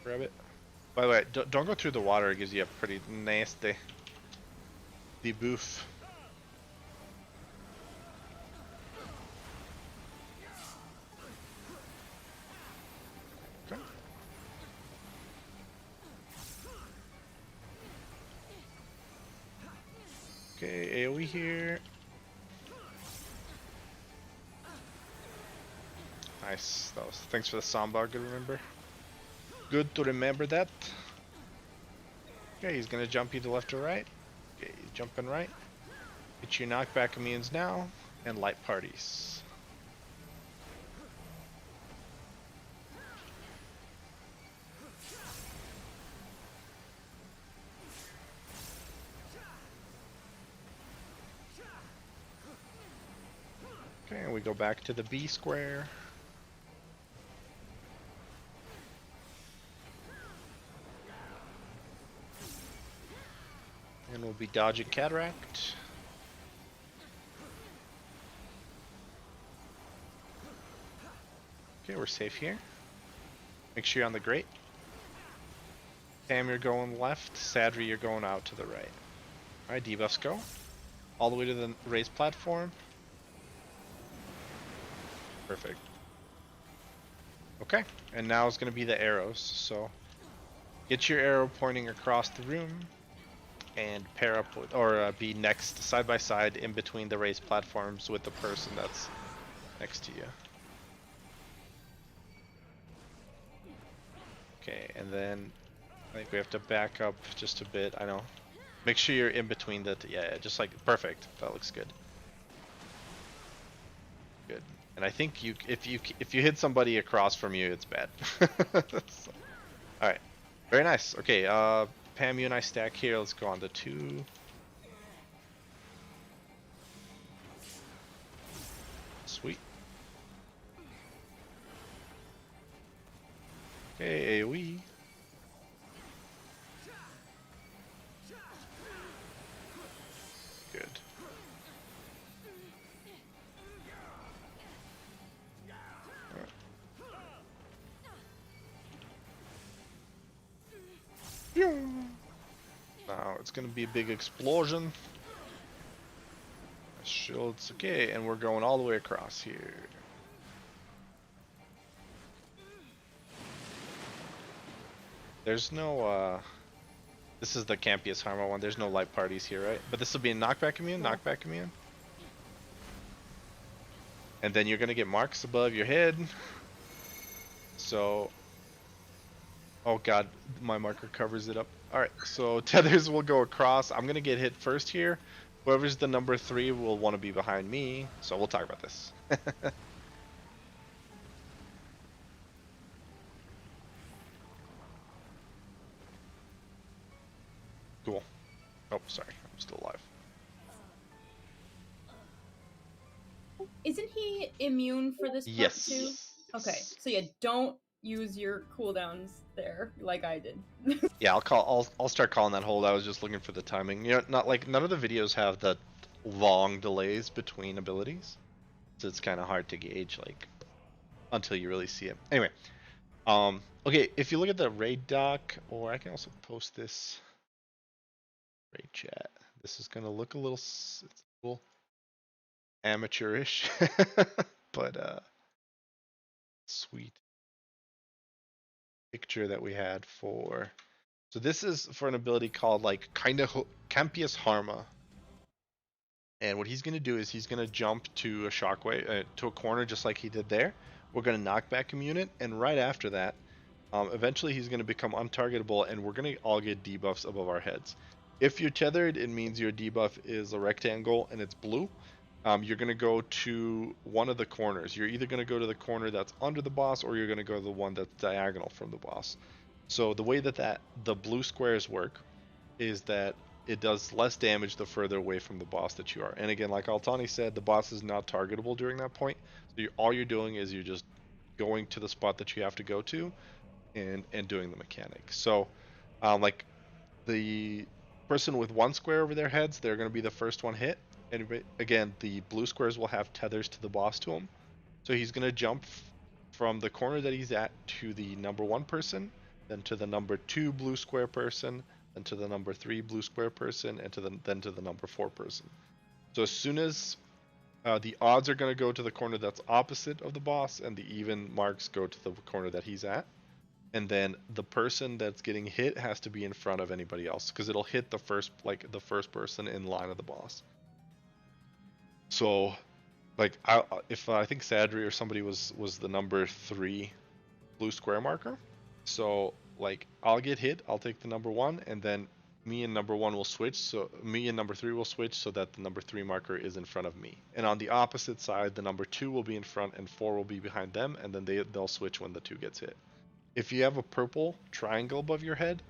A: Grab it. By the way, don't go through the water. It gives you a pretty nasty debuff. Okay. Okay, AoE here. Nice. That was, thanks for the soundbar. Good to remember. Good to remember that. Okay, he's gonna jump either left or right. Okay, he's jumping right. Get your knockback immunes now, and light parties. Okay, and we go back to the B square. And we'll be dodging Cataract. Okay, we're safe here. Make sure you're on the grate. Tam, you're going left. Sadri, you're going out to the right. Alright, debuffs go. All the way to the raised platform. Perfect. Okay, and now it's going to be the arrows. So get your arrow pointing across the room and pair up with, or be next side by side in between the raised platforms with the person that's next to you. Okay, and then I think we have to back up just a bit. I know. Make sure you're in between the, yeah, just like, perfect. That looks good. Good. And I think if you hit somebody across from you, it's bad. So, all right. Very nice. Okay, Pam, you and I stack here. Let's go on to 2. Sweet. Okay, AoE. Good. Now it's gonna be a big explosion. Shields, okay, and we're going all the way across here. There's no, this is the campiest Harma one. There's no light parties here, right? But this will be a knockback immune, knockback immune. And then you're gonna get marks above your head. So, oh god, my marker covers it up. Alright, so tethers will go across. I'm gonna get hit first here. Whoever's the number 3 will want to be behind me. So we'll talk about this. Cool. Oh, sorry. I'm still alive.
B: Isn't he immune for this part
A: Yes.
B: too? Okay, so yeah, don't use your cooldowns there like I did.
A: Yeah, I'll start calling that hold. I was just looking for the timing. You know, not like none of the videos have the long delays between abilities, so it's kind of hard to gauge like until you really see it. Anyway, okay, if you look at the raid doc, or I can also post this raid chat. This is gonna look a little, it's a little amateurish, but sweet picture that we had for. So this is for an ability called like Campius Harma. And what he's going to do is he's going to jump to a shockwave, to a corner just like he did there. We're going to knock back immune it, and right after that, eventually he's going to become untargetable, and we're going to all get debuffs above our heads. If you're tethered, it means your debuff is a rectangle and it's blue. You're going to go to one of the corners. You're either going to go to the corner that's under the boss, or you're going to go to the one that's diagonal from the boss. So the way that the blue squares work is that it does less damage the further away from the boss that you are. And again, like Altani said, the boss is not targetable during that point. So all you're doing is you're just going to the spot that you have to go to and doing the mechanic. So like the person with one square over their heads, they're going to be the first one hit. And again, the blue squares will have tethers to the boss to him. So he's going to jump from the corner that he's at to the number 1 person. then to the number 2 blue square person, then to the number 3 blue square person, and then to the number 4 person. So as soon as the odds are going to go to the corner that's opposite of the boss, and the even marks go to the corner that he's at. And then the person that's getting hit has to be in front of anybody else, because it'll hit the first person in line of the boss. So, like, I think Sadri or somebody was the number 3 blue square marker. So, like, I'll get hit, I'll take the number 1, and then me and number 1 will switch, so me and number 3 will switch so that the number 3 marker is in front of me. And on the opposite side, the number 2 will be in front and 4 will be behind them, and then they'll switch when the 2 gets hit. If you have a purple triangle above your head,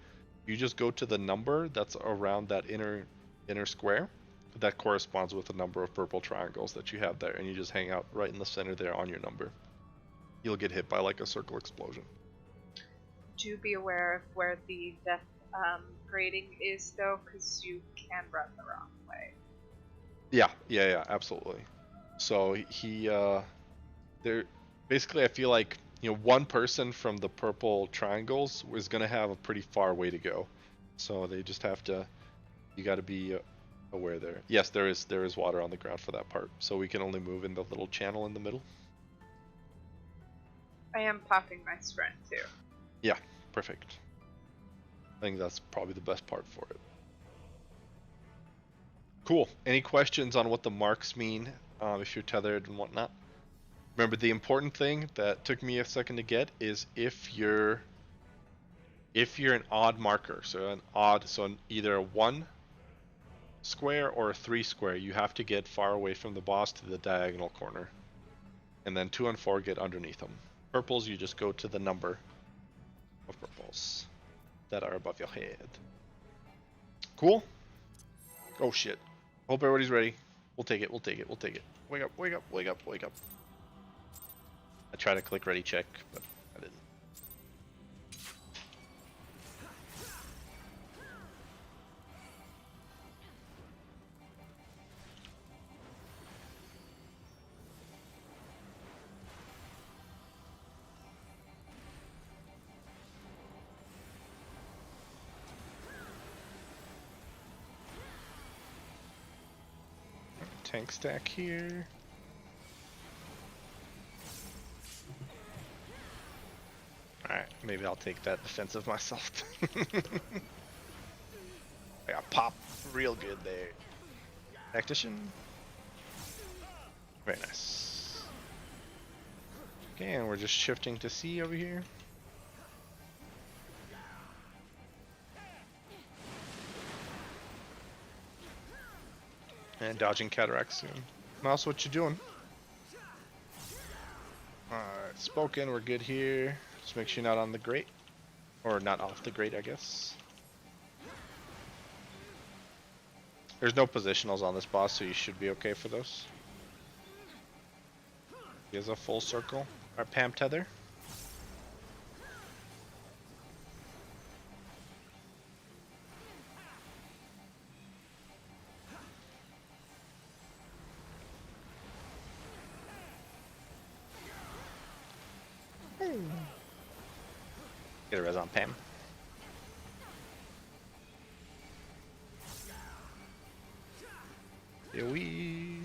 A: you just go to the number that's around that inner square that corresponds with the number of purple triangles that you have there, and you just hang out right in the center there on your number. You'll get hit by like a circle explosion.
F: Do be aware of where the death grading is, though, because you can run the wrong way.
A: Yeah, absolutely. So there, basically, I feel like, one person from the purple triangles is going to have a pretty far way to go. So they just have to, you got to be aware there. Yes, there is water on the ground for that part. So we can only move in the little channel in the middle.
F: I am popping my sprint, too.
A: Yeah, perfect. I think that's probably the best part for it. Cool. Any questions on what the marks mean if you're tethered and whatnot? Remember, the important thing that took me a second to get is if you're an odd marker, so either a 1 square or a 3 square, you have to get far away from the boss to the diagonal corner, and then 2 and 4 get underneath them. Purples, you just go to the number of purples that are above your head. Cool. Oh shit. Hope everybody's ready. We'll take it. Wake up. I tried to click ready check, but I didn't. Tank stack here. Alright, maybe I'll take that defensive myself. I got popped real good there. Tactician. Very nice. Okay, and we're just shifting to C over here. And dodging cataract soon. Mouse, what you doing? Alright, spoken, we're good here. Just make sure you're not on the grate. Or not off the grate, I guess. There's no positionals on this boss, so you should be okay for those. He has a full circle. Our Pam tether. Get a res on Pam. Here we.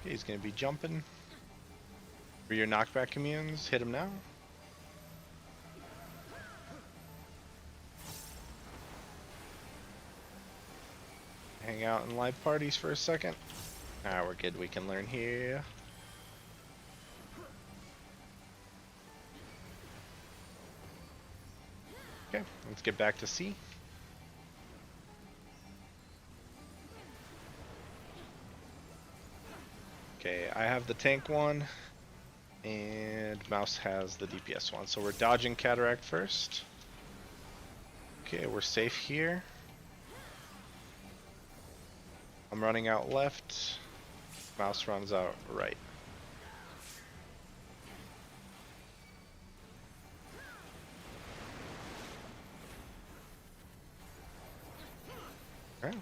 A: Okay, he's gonna be jumping. For your knockback communes, hit him now. Hang out in live parties for a second. Ah, we're good. We can learn here. Okay, let's get back to C. Okay, I have the tank one, and Mouse has the DPS one. So we're dodging cataract first. Okay, we're safe here. I'm running out left. Mouse runs out right. Okay.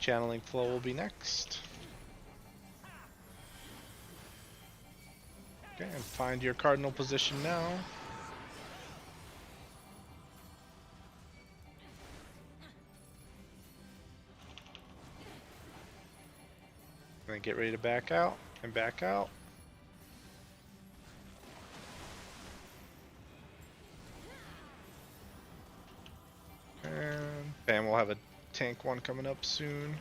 A: channeling flow will be next. Okay, and find your cardinal position now. And then get ready to back out and back out. And bam, we'll have a tank one coming up soon.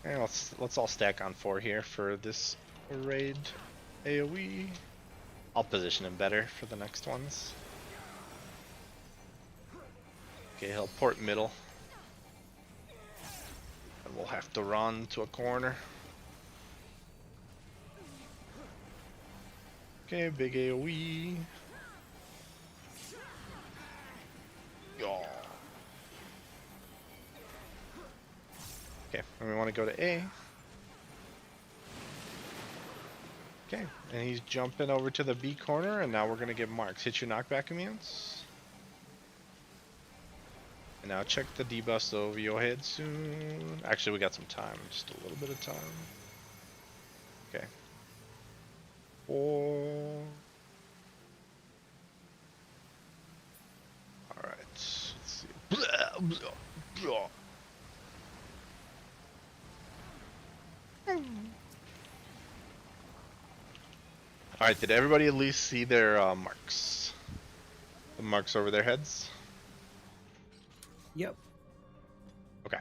A: And let's all stack on 4 here for this raid AoE. I'll position him better for the next ones. Okay, he'll port middle. And we'll have to run to a corner. Okay, big AoE. Yaw. Okay, and we want to go to A. Okay, and he's jumping over to the B corner, and now we're going to get marks. Hit your knockback immunes. And now check the debuffs over your head soon. Actually, we got some time, just a little bit of time. Okay. 4. Alright, let's see. Blah, blah, blah. Alright, did everybody at least see their marks? The marks over their heads?
D: Yep.
A: Okay.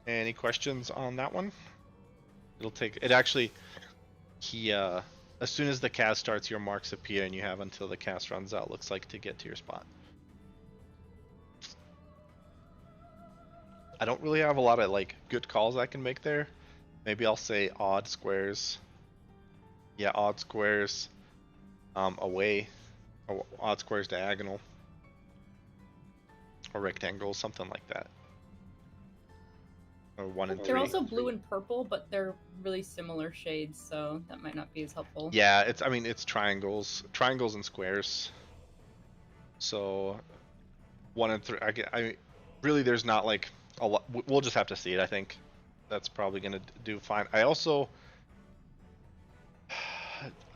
A: Any questions on that one? It'll take it actually as soon as the cast starts, your marks appear and you have until the cast runs out, looks like, to get to your spot. I don't really have a lot of like good calls I can make there. Maybe I'll say odd squares. Yeah, odd squares away, or odd squares diagonal, or rectangles, something like that. Or 1 and 3.
B: They're also blue and purple, but they're really similar shades, so that might not be as helpful.
A: Yeah, it's triangles and squares. So 1 and 3. I really, there's not like a lot. We'll just have to see it. I think that's probably gonna do fine. I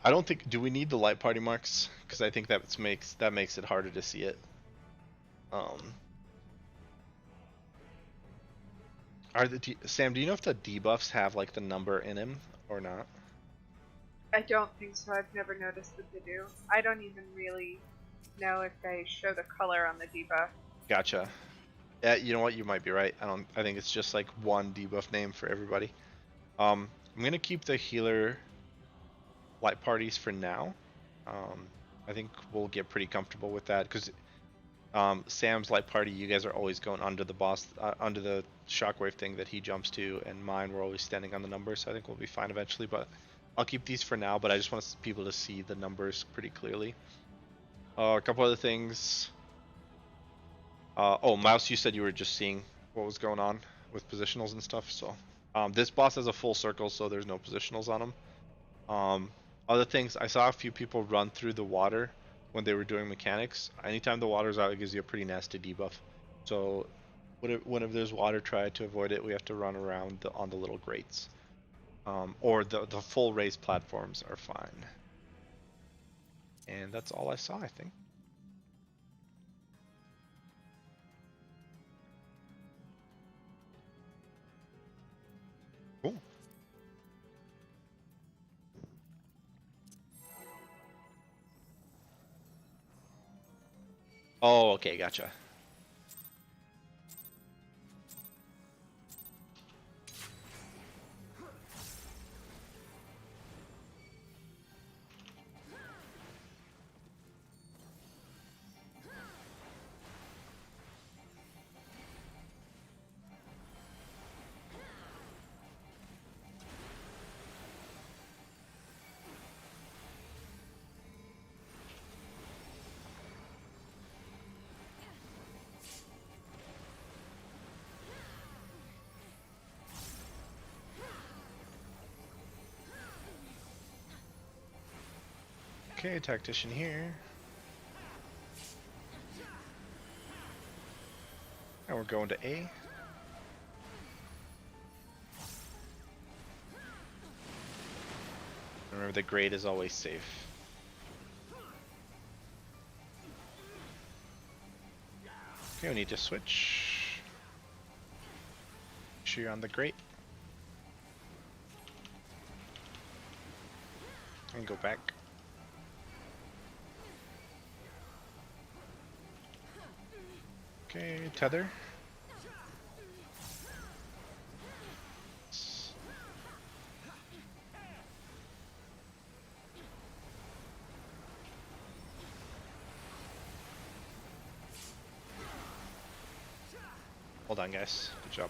A: don't think. Do we need the light party marks? Because I think that makes it harder to see it. Sam, do you know if the debuffs have like the number in him or not?
F: I don't think so. I've never noticed that they do. I don't even really know if they show the color on the debuff.
A: Gotcha. Yeah, you know what? You might be right. I think it's just like one debuff name for everybody. I'm gonna keep the healer light parties for now. I think we'll get pretty comfortable with that because Sam's light party, you guys are always going under the boss, under the shockwave thing that he jumps to, and mine we're always standing on the numbers, so I think we'll be fine eventually. But I'll keep these for now. But I just want people to see the numbers pretty clearly. A couple other things. Oh, Mouse, you said you were just seeing what was going on with positionals and stuff. So this boss has a full circle, so there's no positionals on him. Other things, I saw a few people run through the water when they were doing mechanics. Anytime the water's out, it gives you a pretty nasty debuff. So whenever there's water, try to avoid it. We have to run around on the little grates. Or the full raised platforms are fine. And that's all I saw, I think. Cool. Oh, okay, gotcha. Okay, tactician here. And we're going to A. Remember, the grade is always safe. Okay, we need to switch. Make sure you're on the grate. And go back. Okay, tether. Hold on, guys. Good job.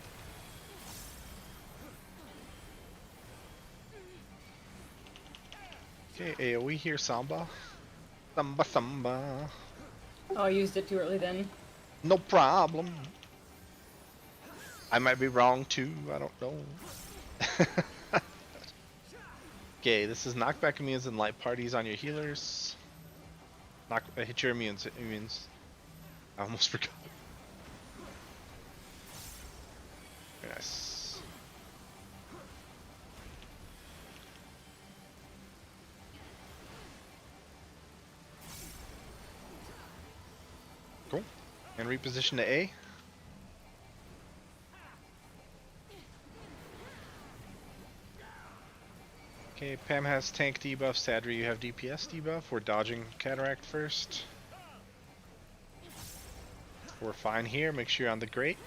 A: Okay, AoE here, Samba. Samba, Samba.
B: Oh, I used it too early then.
A: No problem. I might be wrong too, I don't know. Okay, this is knockback immunes and light parties on your healers. Hit your immunes. I almost forgot. Very nice. Cool. And reposition to A. Okay, Pam has tank debuff, Sadri you have DPS debuff. We're dodging Cataract first. We're fine here, make sure you're on the grate.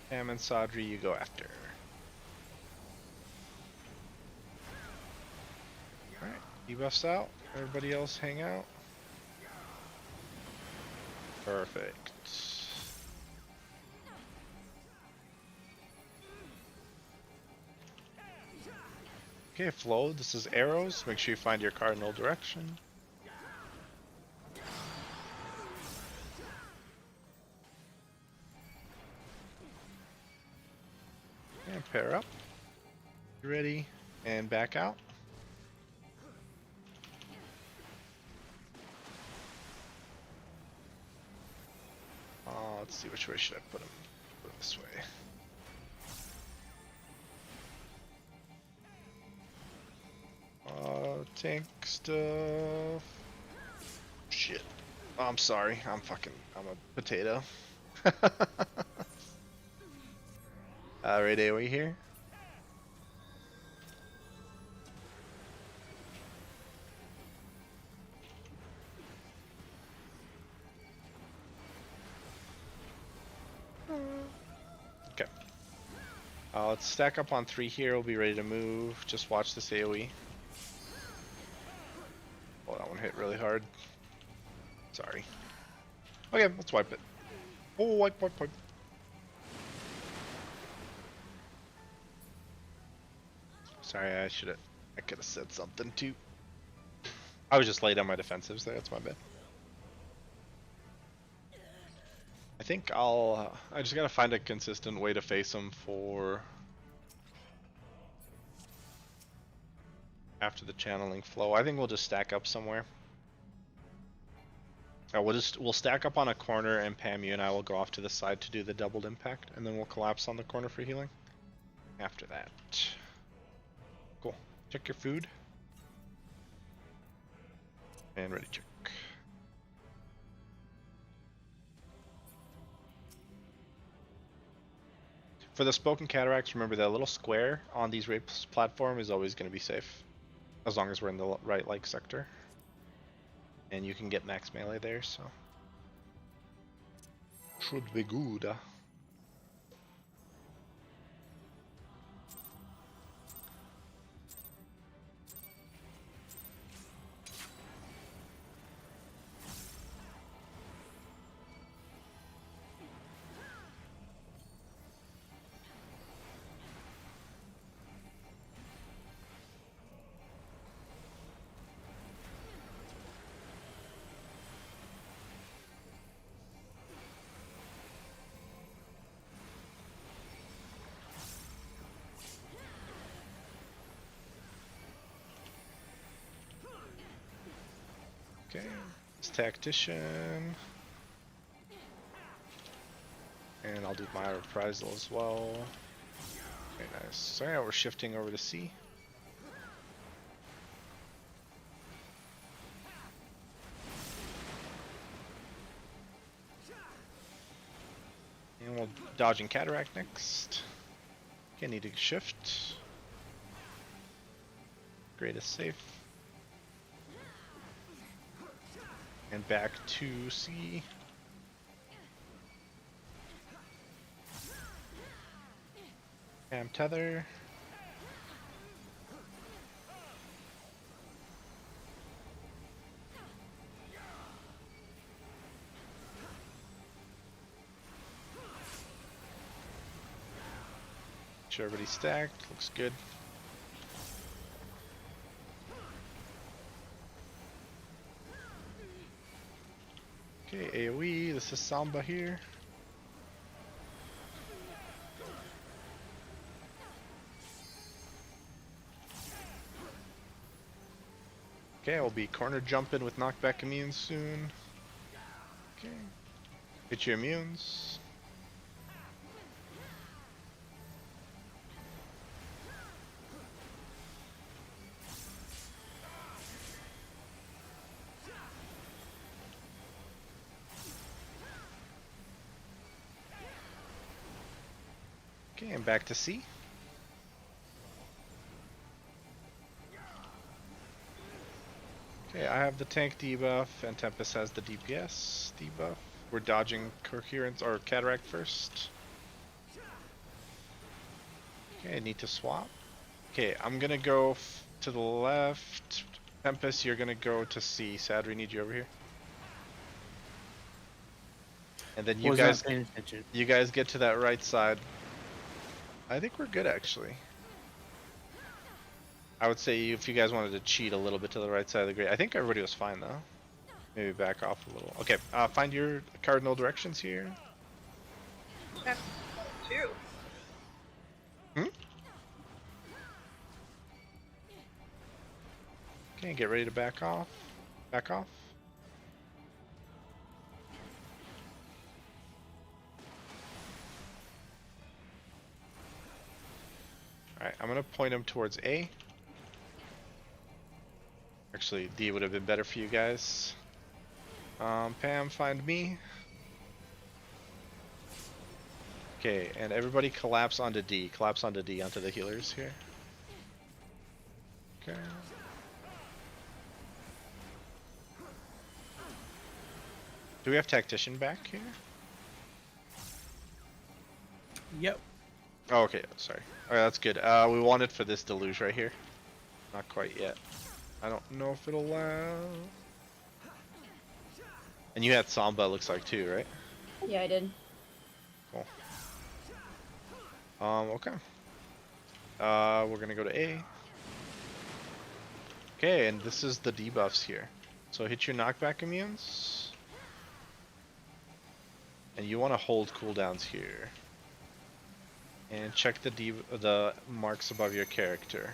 A: Pam and Sadri you go after. Alright, debuffs out, everybody else hang out. Perfect. Okay, flow, this is arrows. Make sure you find your cardinal direction. And pair up. Ready, and back out. Let's see, which way should I put him? Put him this way. Tank stuff. Shit. Oh, I'm sorry. I'm a potato. Right, AoE here. Okay. Let's stack up on 3 here. We'll be ready to move. Just watch this AoE. Oh, that one hit really hard. Sorry. Okay, let's wipe it. Oh, wipe. Sorry, I could have said something too. I was just late on my defensives there, that's my bad. I think I just gotta find a consistent way to face them for after the channeling flow. I think we'll just stack up somewhere. We'll stack up on a corner, and Pam, you and I will go off to the side to do the doubled impact, and then we'll collapse on the corner for healing. After that. Cool. Check your food. And ready check. For the spoken cataracts, remember that little square on these rapes platform is always going to be safe. As long as we're in the right like sector. And you can get max melee there, so. Should be good. This tactician. And I'll do my reprisal as well. Okay, nice. So yeah, we're shifting over to C. And we'll dodge and cataract next. Okay, need to shift. Greatest safe. And back to C. Cam tether. Sure, everybody's stacked. Looks good. Okay, AoE. This is Samba here. Okay, I'll be corner jumping with knockback immunes soon. Okay. Hit your immunes. Okay, and back to C. Okay, I have the tank debuff, and Tempest has the DPS debuff. We're dodging coherence or cataract first. Okay, I need to swap. Okay, I'm gonna go to the left. Tempest, you're gonna go to C. Sadri, need you over here. And then you guys,
D: paying attention.
A: you guys get to that right side. I think we're good actually. I would say if you guys wanted to cheat a little bit to the right side of the grid. I think everybody was fine though. Maybe back off a little. Okay, find your cardinal directions here.
F: That's two.
A: Okay, get ready to back off. Back off. Alright, I'm gonna point him towards A. Actually, D would have been better for you guys. Pam, find me. Okay, and everybody collapse onto D. Collapse onto D, onto the healers here. Okay. Do we have Tactician back here?
D: Yep.
A: Oh, okay, sorry. Alright, that's good. We want it for this deluge right here. Not quite yet. I don't know if it'll last. And you had Samba, looks like, too, right?
B: Yeah, I did.
A: Cool. Okay. We're gonna go to A. Okay, and this is the debuffs here. So hit your knockback immunes. And you want to hold cooldowns here. And check the marks above your character.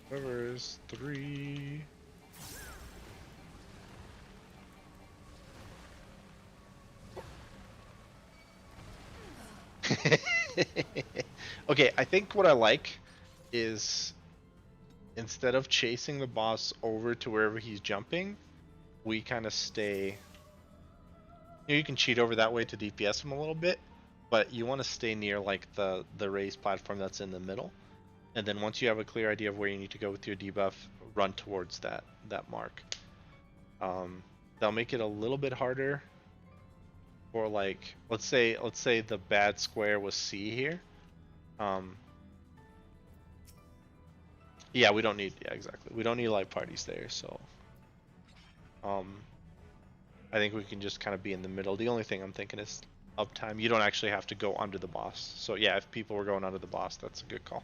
A: Whoever is 3. Okay, I think what I like is instead of chasing the boss over to wherever he's jumping, we kind of stay. You can cheat over that way to DPS him a little bit, but you want to stay near like the raised platform that's in the middle. And then once you have a clear idea of where you need to go with your debuff, run towards that mark. That'll make it a little bit harder for like, let's say the bad square was C here. Yeah, we don't need, yeah, exactly. We don't need light parties there, so I think we can just kind of be in the middle. The only thing I'm thinking is uptime. You don't actually have to go under the boss. So yeah, if people were going under the boss, that's a good call.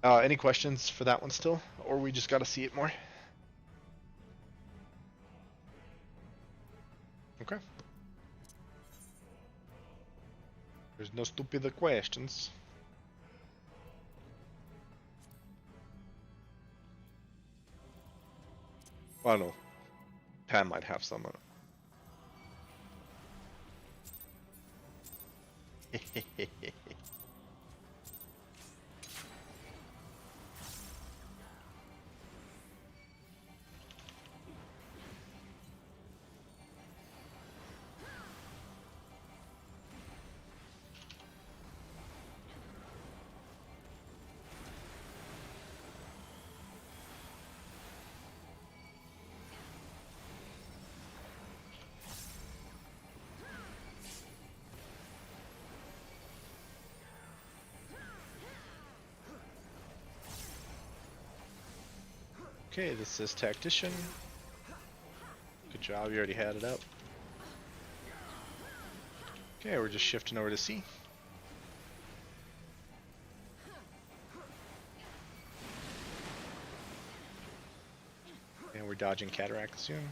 A: Any questions for that one still? Or we just gotta see it more? Okay. There's no stupid questions. Well, I don't know. Pam might have some on it. Okay, this is Tactician. Good job, you already had it out. Okay, we're just shifting over to C. And we're dodging Cataract soon.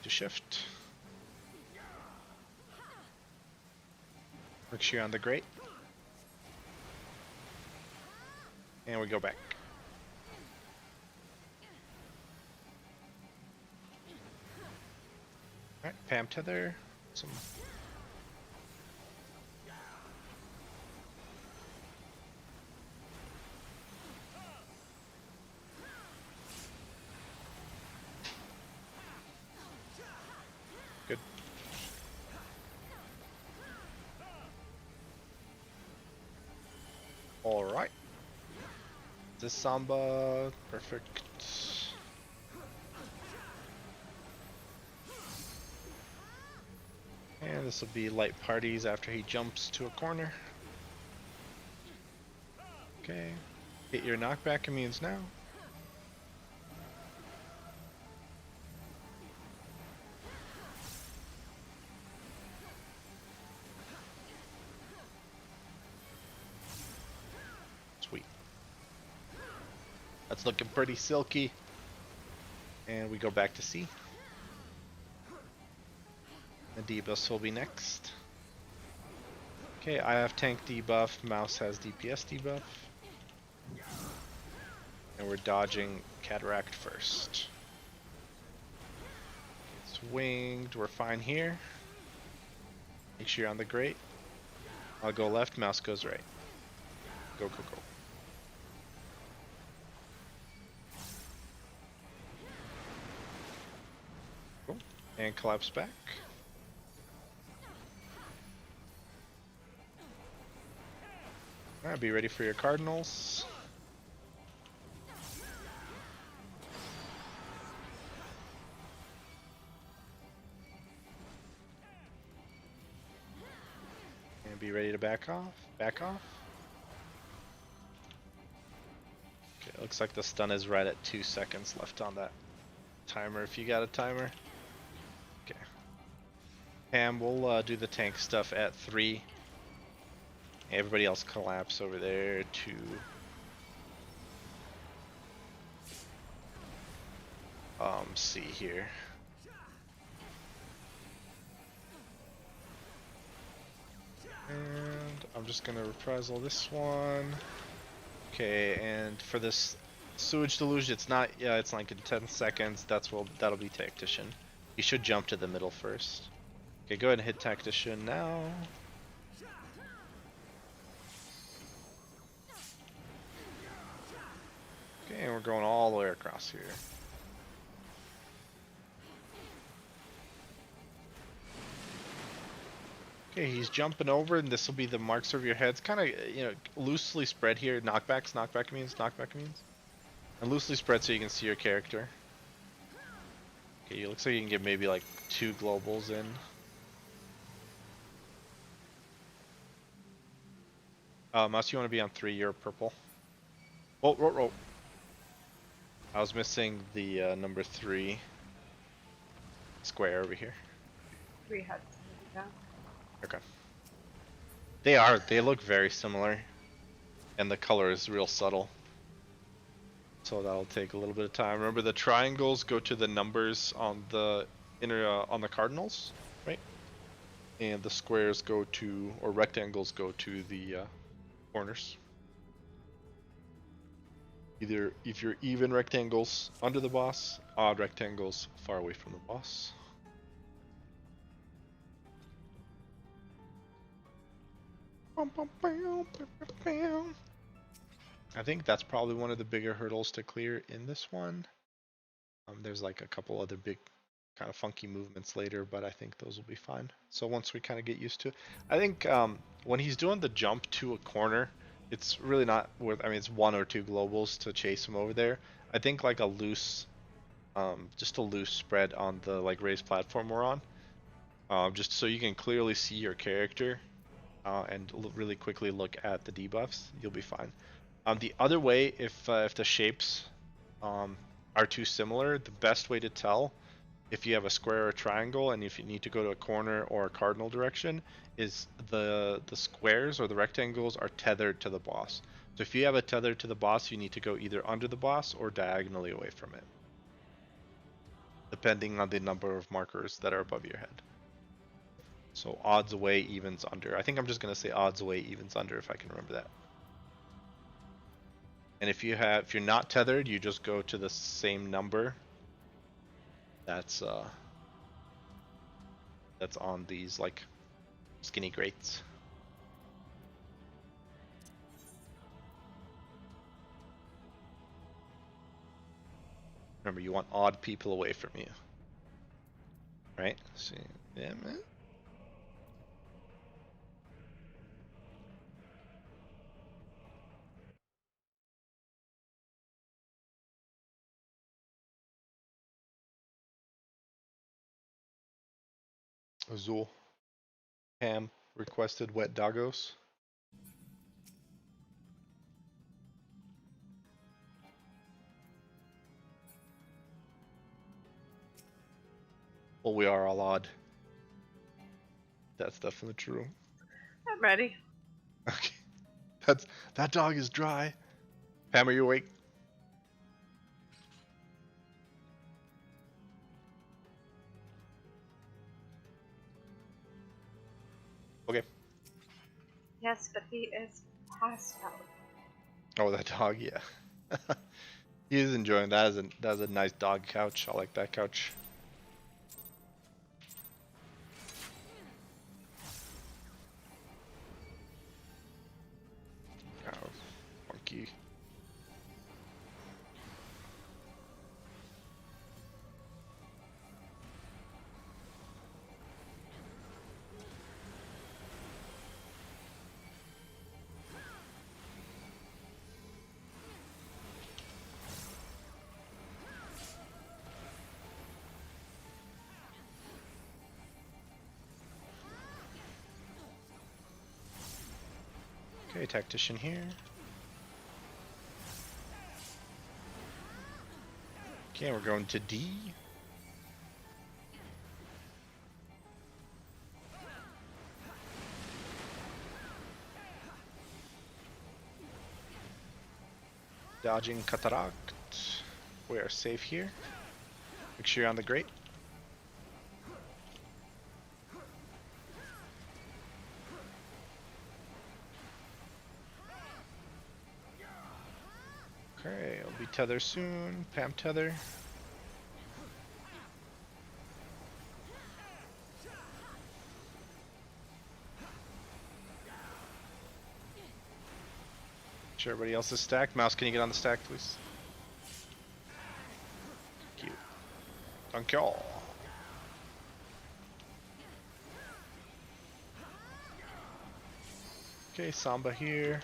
A: To shift. Ricochet on the Great. And we go back. Alright, Pam Tether. Some. Good. Alright. This Samba, perfect. And this will be light parties after he jumps to a corner. Okay, hit your knockback immunes now. Sweet. That's looking pretty silky. And we go back to C. The debuffs will be next. Okay, I have tank debuff, Mouse has DPS debuff. And we're dodging Cataract first. It's winged, we're fine here. Make sure you're on the Great. I'll go left, Mouse goes right. Go, go, go. Cool. And collapse back. Alright, be ready for your Cardinals. And be ready to back off. Back off. Okay, looks like the stun is right at 2 seconds left on that timer if you got a timer. Okay. Pam, we'll do the tank stuff at 3. Everybody else collapse over there to C here. And I'm just gonna reprisal this one. Okay, and for this sewage deluge, it's not, yeah, it's like in 10 seconds. That'll be Tactician. You should jump to the middle first. Okay, go ahead and hit Tactician now. Okay, and we're going all the way across here. Okay, he's jumping over, and this will be the marks over your heads. Kind of, you know, loosely spread here. Knockbacks, knockback means, and loosely spread so you can see your character. Okay, it looks like you can get maybe like 2 globals in. Mouse, you want to be on 3? You're purple. Oh, roll. I was missing the number 3 square over here.
F: We had to.
A: Okay. They look very similar, and the color is real subtle. So that'll take a little bit of time. Remember, the triangles go to the numbers on the on the cardinals, right? And the squares go to, or rectangles go to the corners. Either if you're even rectangles under the boss, odd rectangles far away from the boss. I think that's probably one of the bigger hurdles to clear in this one. There's like a couple other big kind of funky movements later, but I think those will be fine. So once we kind of get used to it, I think when he's doing the jump to a corner, it's really not worth, I mean, it's 1 or 2 globals to chase him over there. I think like a loose, just a loose spread on the like raised platform we're on, just so you can clearly see your character and really quickly look at the debuffs, you'll be fine. The other way, if the shapes are too similar, the best way to tell if you have a square or a triangle and if you need to go to a corner or a cardinal direction is the squares or the rectangles are tethered to the boss. So if you have a tether to the boss, you need to go either under the boss or diagonally away from it, depending on the number of markers that are above your head. So odds away, evens under. I think I'm just gonna say odds away, evens under if I can remember that. And if you're not tethered, you just go to the same number that's on these like skinny grates. Remember, you want odd people away from you, right? See, yeah, man. Azul. Pam requested wet doggos. Well, we are all odd. That's definitely true.
F: I'm ready.
A: Okay. That dog is dry. Pam, are you awake? Okay.
F: Yes, but he is passed out.
A: Oh, that dog, yeah. He is enjoying that. That is a nice dog couch. I like that couch. Oh, funky. Okay, tactician here. Okay, we're going to D. Dodging cataract. We are safe here. Make sure you're on the grate. Okay, I'll be tether soon. Pam tether. Sure, everybody else is stacked. Mouse, can you get on the stack, please? Thank you. Thank y'all. Okay, Samba here.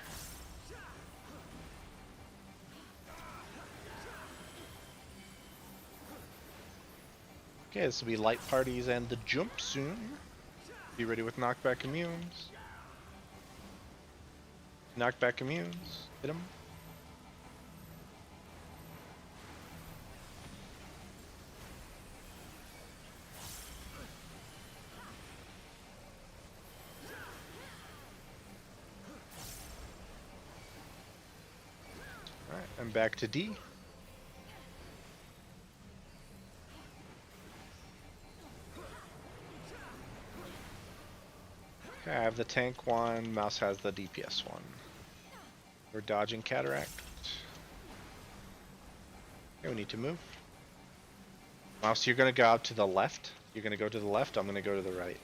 A: Okay, this will be light parties and the jump soon. Be ready with knockback immunes. Knockback immunes. Hit him. Alright, I'm back to D. Okay, I have the tank one, Mouse has the DPS one. We're dodging cataract. Okay, we need to move. Mouse, you're gonna go out to the left. You're gonna go to the left. I'm gonna go to the right.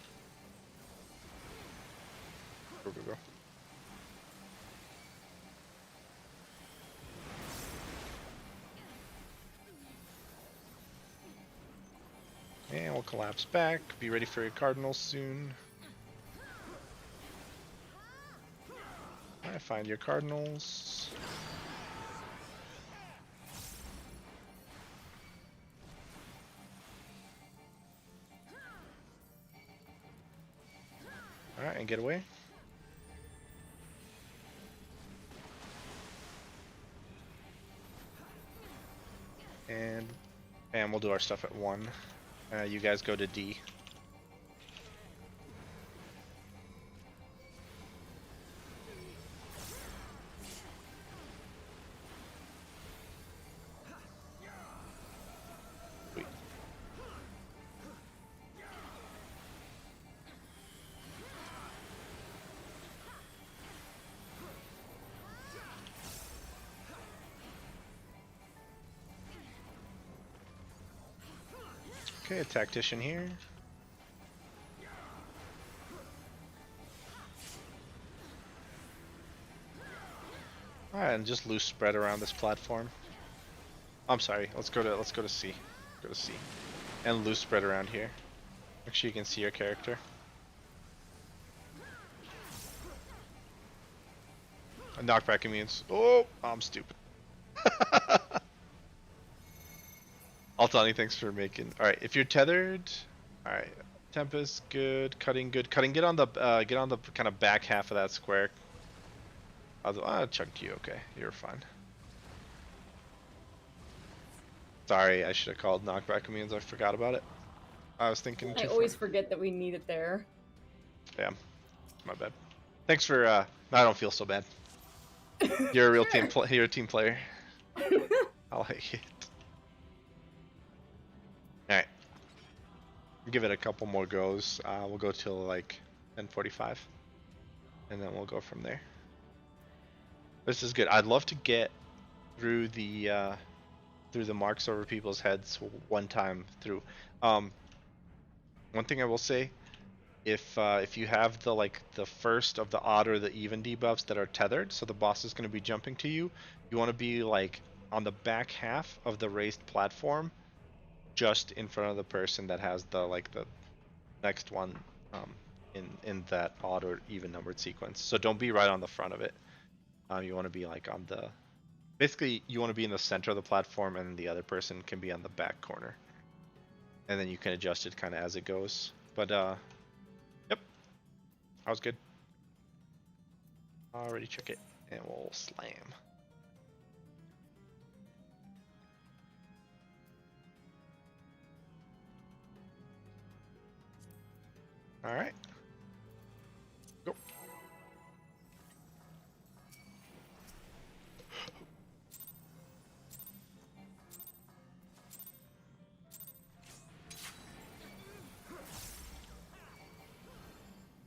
A: Go, go, go. And we'll collapse back. Be ready for your cardinals soon. Alright, find your cardinals. Alright, and get away. And we'll do our stuff at 1. You guys go to D. Wait. Okay, a tactician here. Alright, and just loose spread around this platform. I'm sorry, let's go to C. Go to C. And loose spread around here. Make sure you can see your character. A knockback immunes. Oh, I'm stupid. Altani, thanks for making. All right, if you're tethered, all right. Tempest, good. Cutting, good. Cutting, get on the kind of back half of that square. I'll chunk you. Okay, you're fine. Sorry, I should have called knockback immunes. I forgot about it. I was thinking.
B: I always forget that we need it there.
A: Yeah, my bad. Thanks for. I don't feel so bad. You're a real team. You're a team player. I like it. All right. Give it a couple more goes. We'll go till like 10:45, and then we'll go from there. This is good. I'd love to get through the marks over people's heads one time through. One thing I will say, if you have the first of the odd or the even debuffs that are tethered, so the boss is going to be jumping to you, you want to be like on the back half of the raised platform, just in front of the person that has the next one in that odd or even numbered sequence. So don't be right on the front of it. You want to be like on the, basically you want to be in the center of the platform, and the other person can be on the back corner, and then you can adjust it kind of as it goes. But yep, that was good. Already check it, and we'll slam. All right. Go.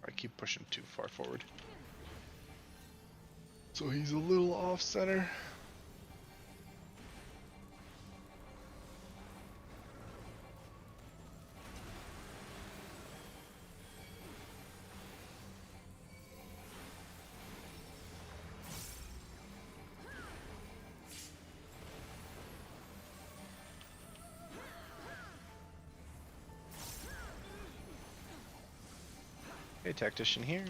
A: I keep pushing too far forward. So he's a little off center. Okay, tactician here.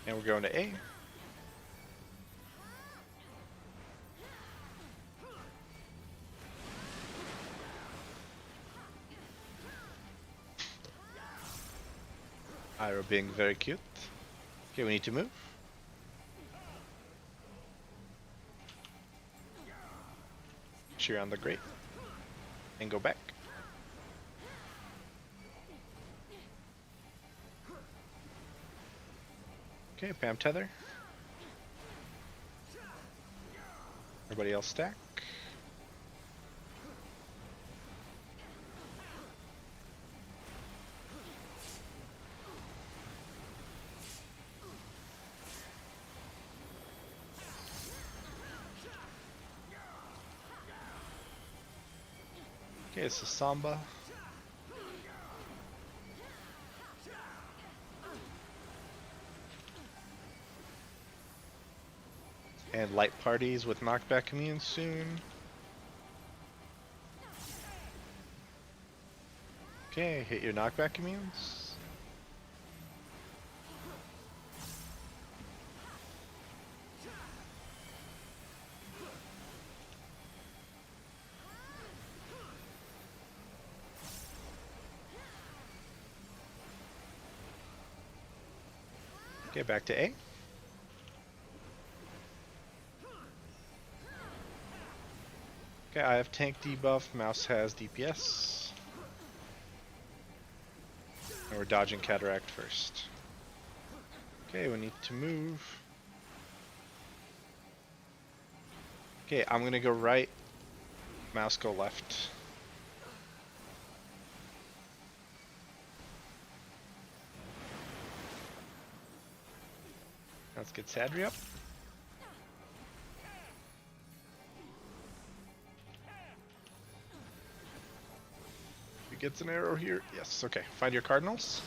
A: And we're going to A. Ira being very cute. Okay, we need to move. Cheer on the grate. And go back. Okay, Pam tether. Everybody else stack. Okay, it's a Samba. And light parties with knockback immune soon. Okay, hit your knockback immunes. Okay, back to A. Okay, I have tank debuff, mouse has DPS. And we're dodging cataract first. Okay, we need to move. Okay, I'm gonna go right, mouse go left. Let's get Sadri up. He gets an arrow here. Yes, okay. Find your cardinals.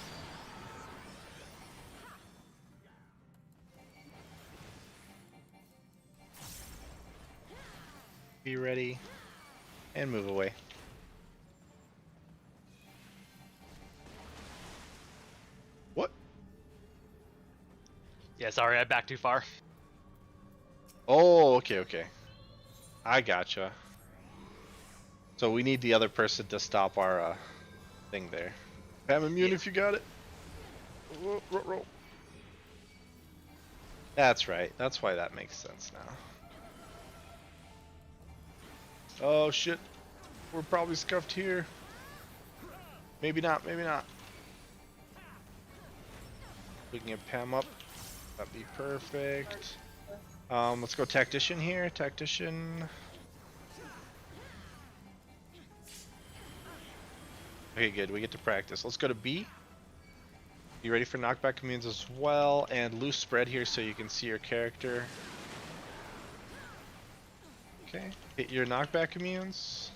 A: Be ready. And move away. What?
H: Yeah, sorry, I backed too far.
A: Oh, okay, okay. I gotcha. So we need the other person to stop our thing there. Have immune if you got it. Roll. That's right. That's why that makes sense now. Oh shit. We're probably scuffed here. Maybe not, maybe not. We can get Pam up. That'd be perfect. Let's go Tactician here. Tactician. Okay, good. We get to practice. Let's go to B. You ready for knockback immunes as well? And loose spread here so you can see your character. Okay. Hit your knockback immunes.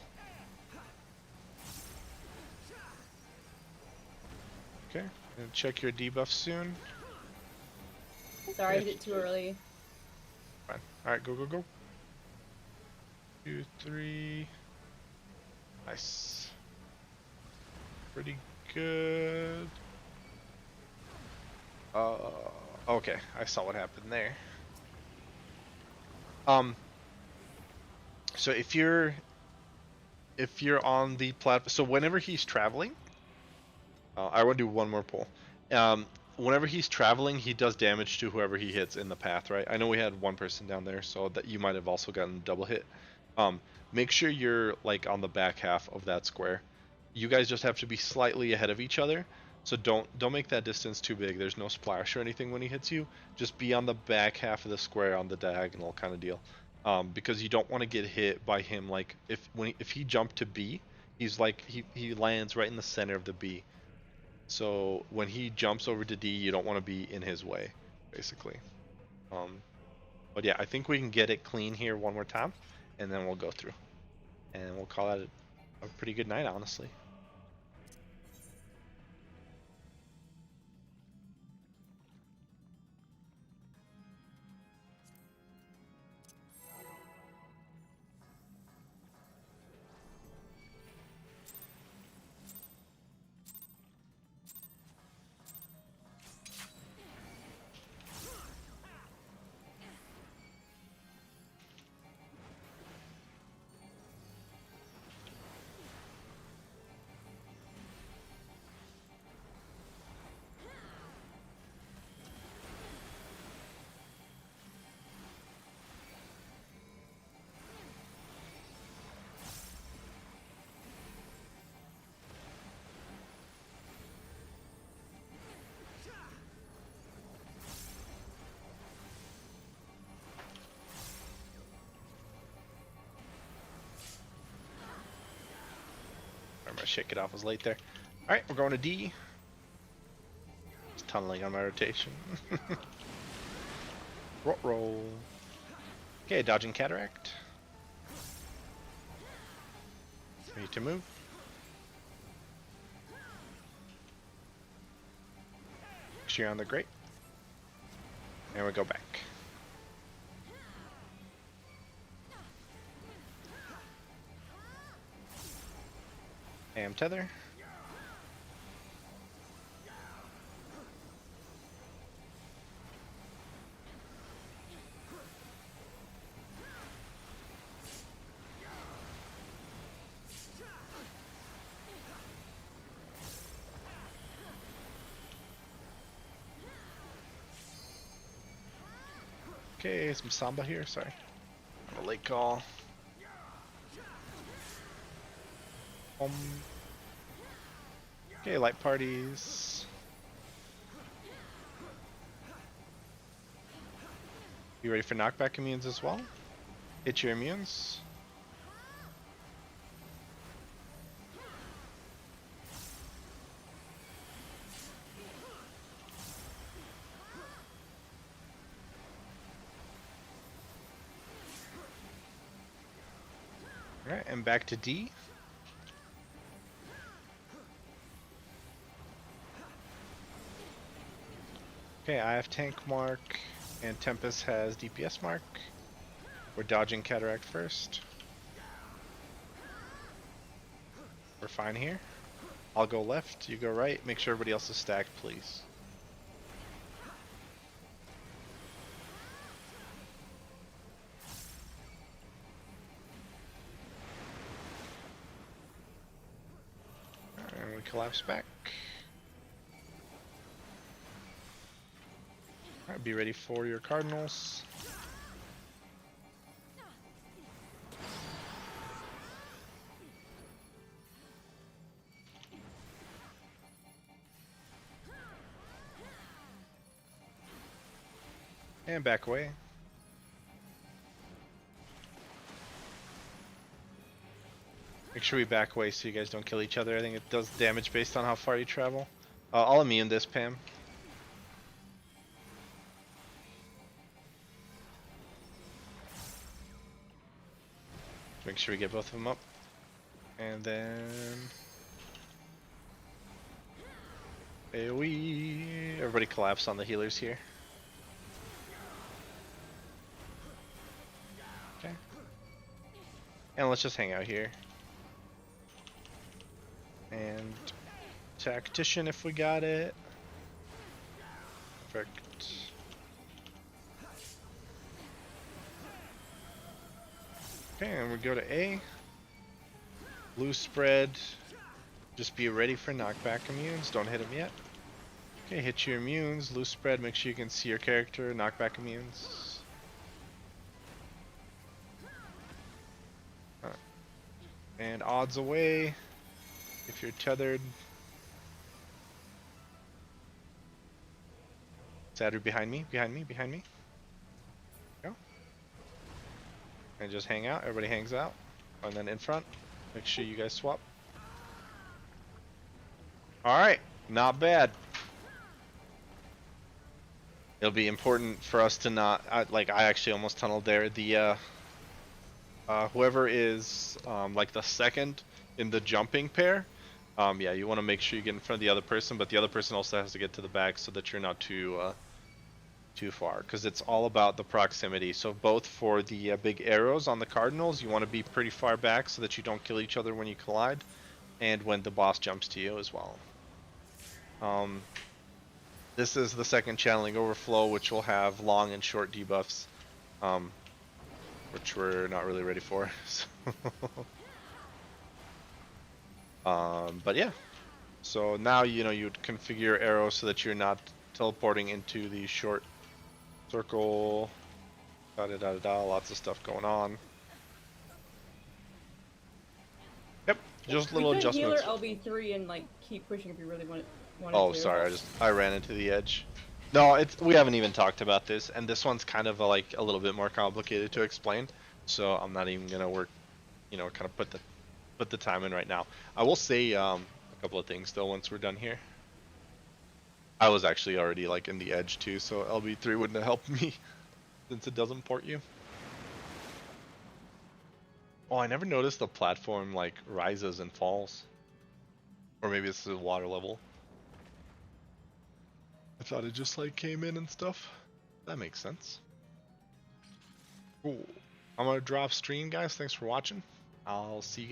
A: Okay. And check your debuff soon.
B: Sorry, I hit it too early.
A: Fine. Alright, go, go, go. 2, 3. Nice. Pretty good. Okay, I saw what happened there. So if you're on the platform, so whenever he's traveling, I want to do one more pull. Whenever he's traveling, he does damage to whoever he hits in the path, right? I know we had one person down there, so that you might have also gotten a double hit. Make sure you're like on the back half of that square. You guys just have to be slightly ahead of each other, so don't make that distance too big. There's no splash or anything when he hits you. Just be on the back half of the square on the diagonal kind of deal, because you don't want to get hit by him. Like if he jumped to B, he's like he lands right in the center of the B. So when he jumps over to D, you don't want to be in his way, basically. But yeah, I think we can get it clean here one more time, and then we'll go through, and we'll call that a pretty good night, honestly. I'm gonna shake it off. I was late there. All right, we're going to D. Just tunneling on my rotation. Roll. Okay, dodging cataract. Ready to move. sure you're on the grate. And we go back. Am tether. Okay, some Samba here, sorry. A late call. Okay, light parties. You ready for knockback immunes as well? Hit your immunes. Alright, and back to D. Okay, I have tank mark, and Tempest has DPS mark. We're dodging Cataract first. We're fine here. I'll go left, you go right. Make sure everybody else is stacked, please. And we collapse back. Alright, be ready for your Cardinals. And back away. Make sure we back away so you guys don't kill each other. I think it does damage based on how far you travel. I'll immune this, Pam. Make sure we get both of them up. And then AoE. Everybody collapse on the healers here. Okay. And let's just hang out here. And tactician if we got it. Perfect. Okay, and we go to A. Blue spread. Just be ready for knockback immunes. Don't hit them yet. Okay, hit your immunes. Loose spread. Make sure you can see your character. Knockback immunes. And odds away. If you're tethered. Sadder behind me. Behind me. Behind me. Go. And just hang out. Everybody hangs out. And then in front. Make sure you guys swap. Alright. Not bad. It'll be important for us to not... I actually almost tunneled there. The whoever is like the second in the jumping pair, yeah, you want to make sure you get in front of the other person, but the other person also has to get to the back so that you're not too far, because it's all about the proximity. So both for the big arrows on the Cardinals, you want to be pretty far back so that you don't kill each other when you collide, and when the boss jumps to you as well. This is the second channeling overflow, which will have long and short debuffs, which we're not really ready for. So but yeah, so now you know you'd configure your arrow so that you're not teleporting into the short circle. Lots of stuff going on. Yep, just little adjustments.
B: Healer LB3 and like keep pushing if you really wanted
A: Oh,
B: to.
A: sorry, I ran into the edge. No, we haven't even talked about this, and this one's kind of like a little bit more complicated to explain. So I'm not even gonna work, kind of put the time in right now. I will say a couple of things though once we're done here. I was actually already like in the edge too, so LB3 wouldn't have helped me since it doesn't port you. Oh, I never noticed the platform like rises and falls, or maybe it's the water level. I thought it just like came in and stuff. That makes sense. Cool. I'm gonna drop stream, guys. Thanks for watching. I'll see you guys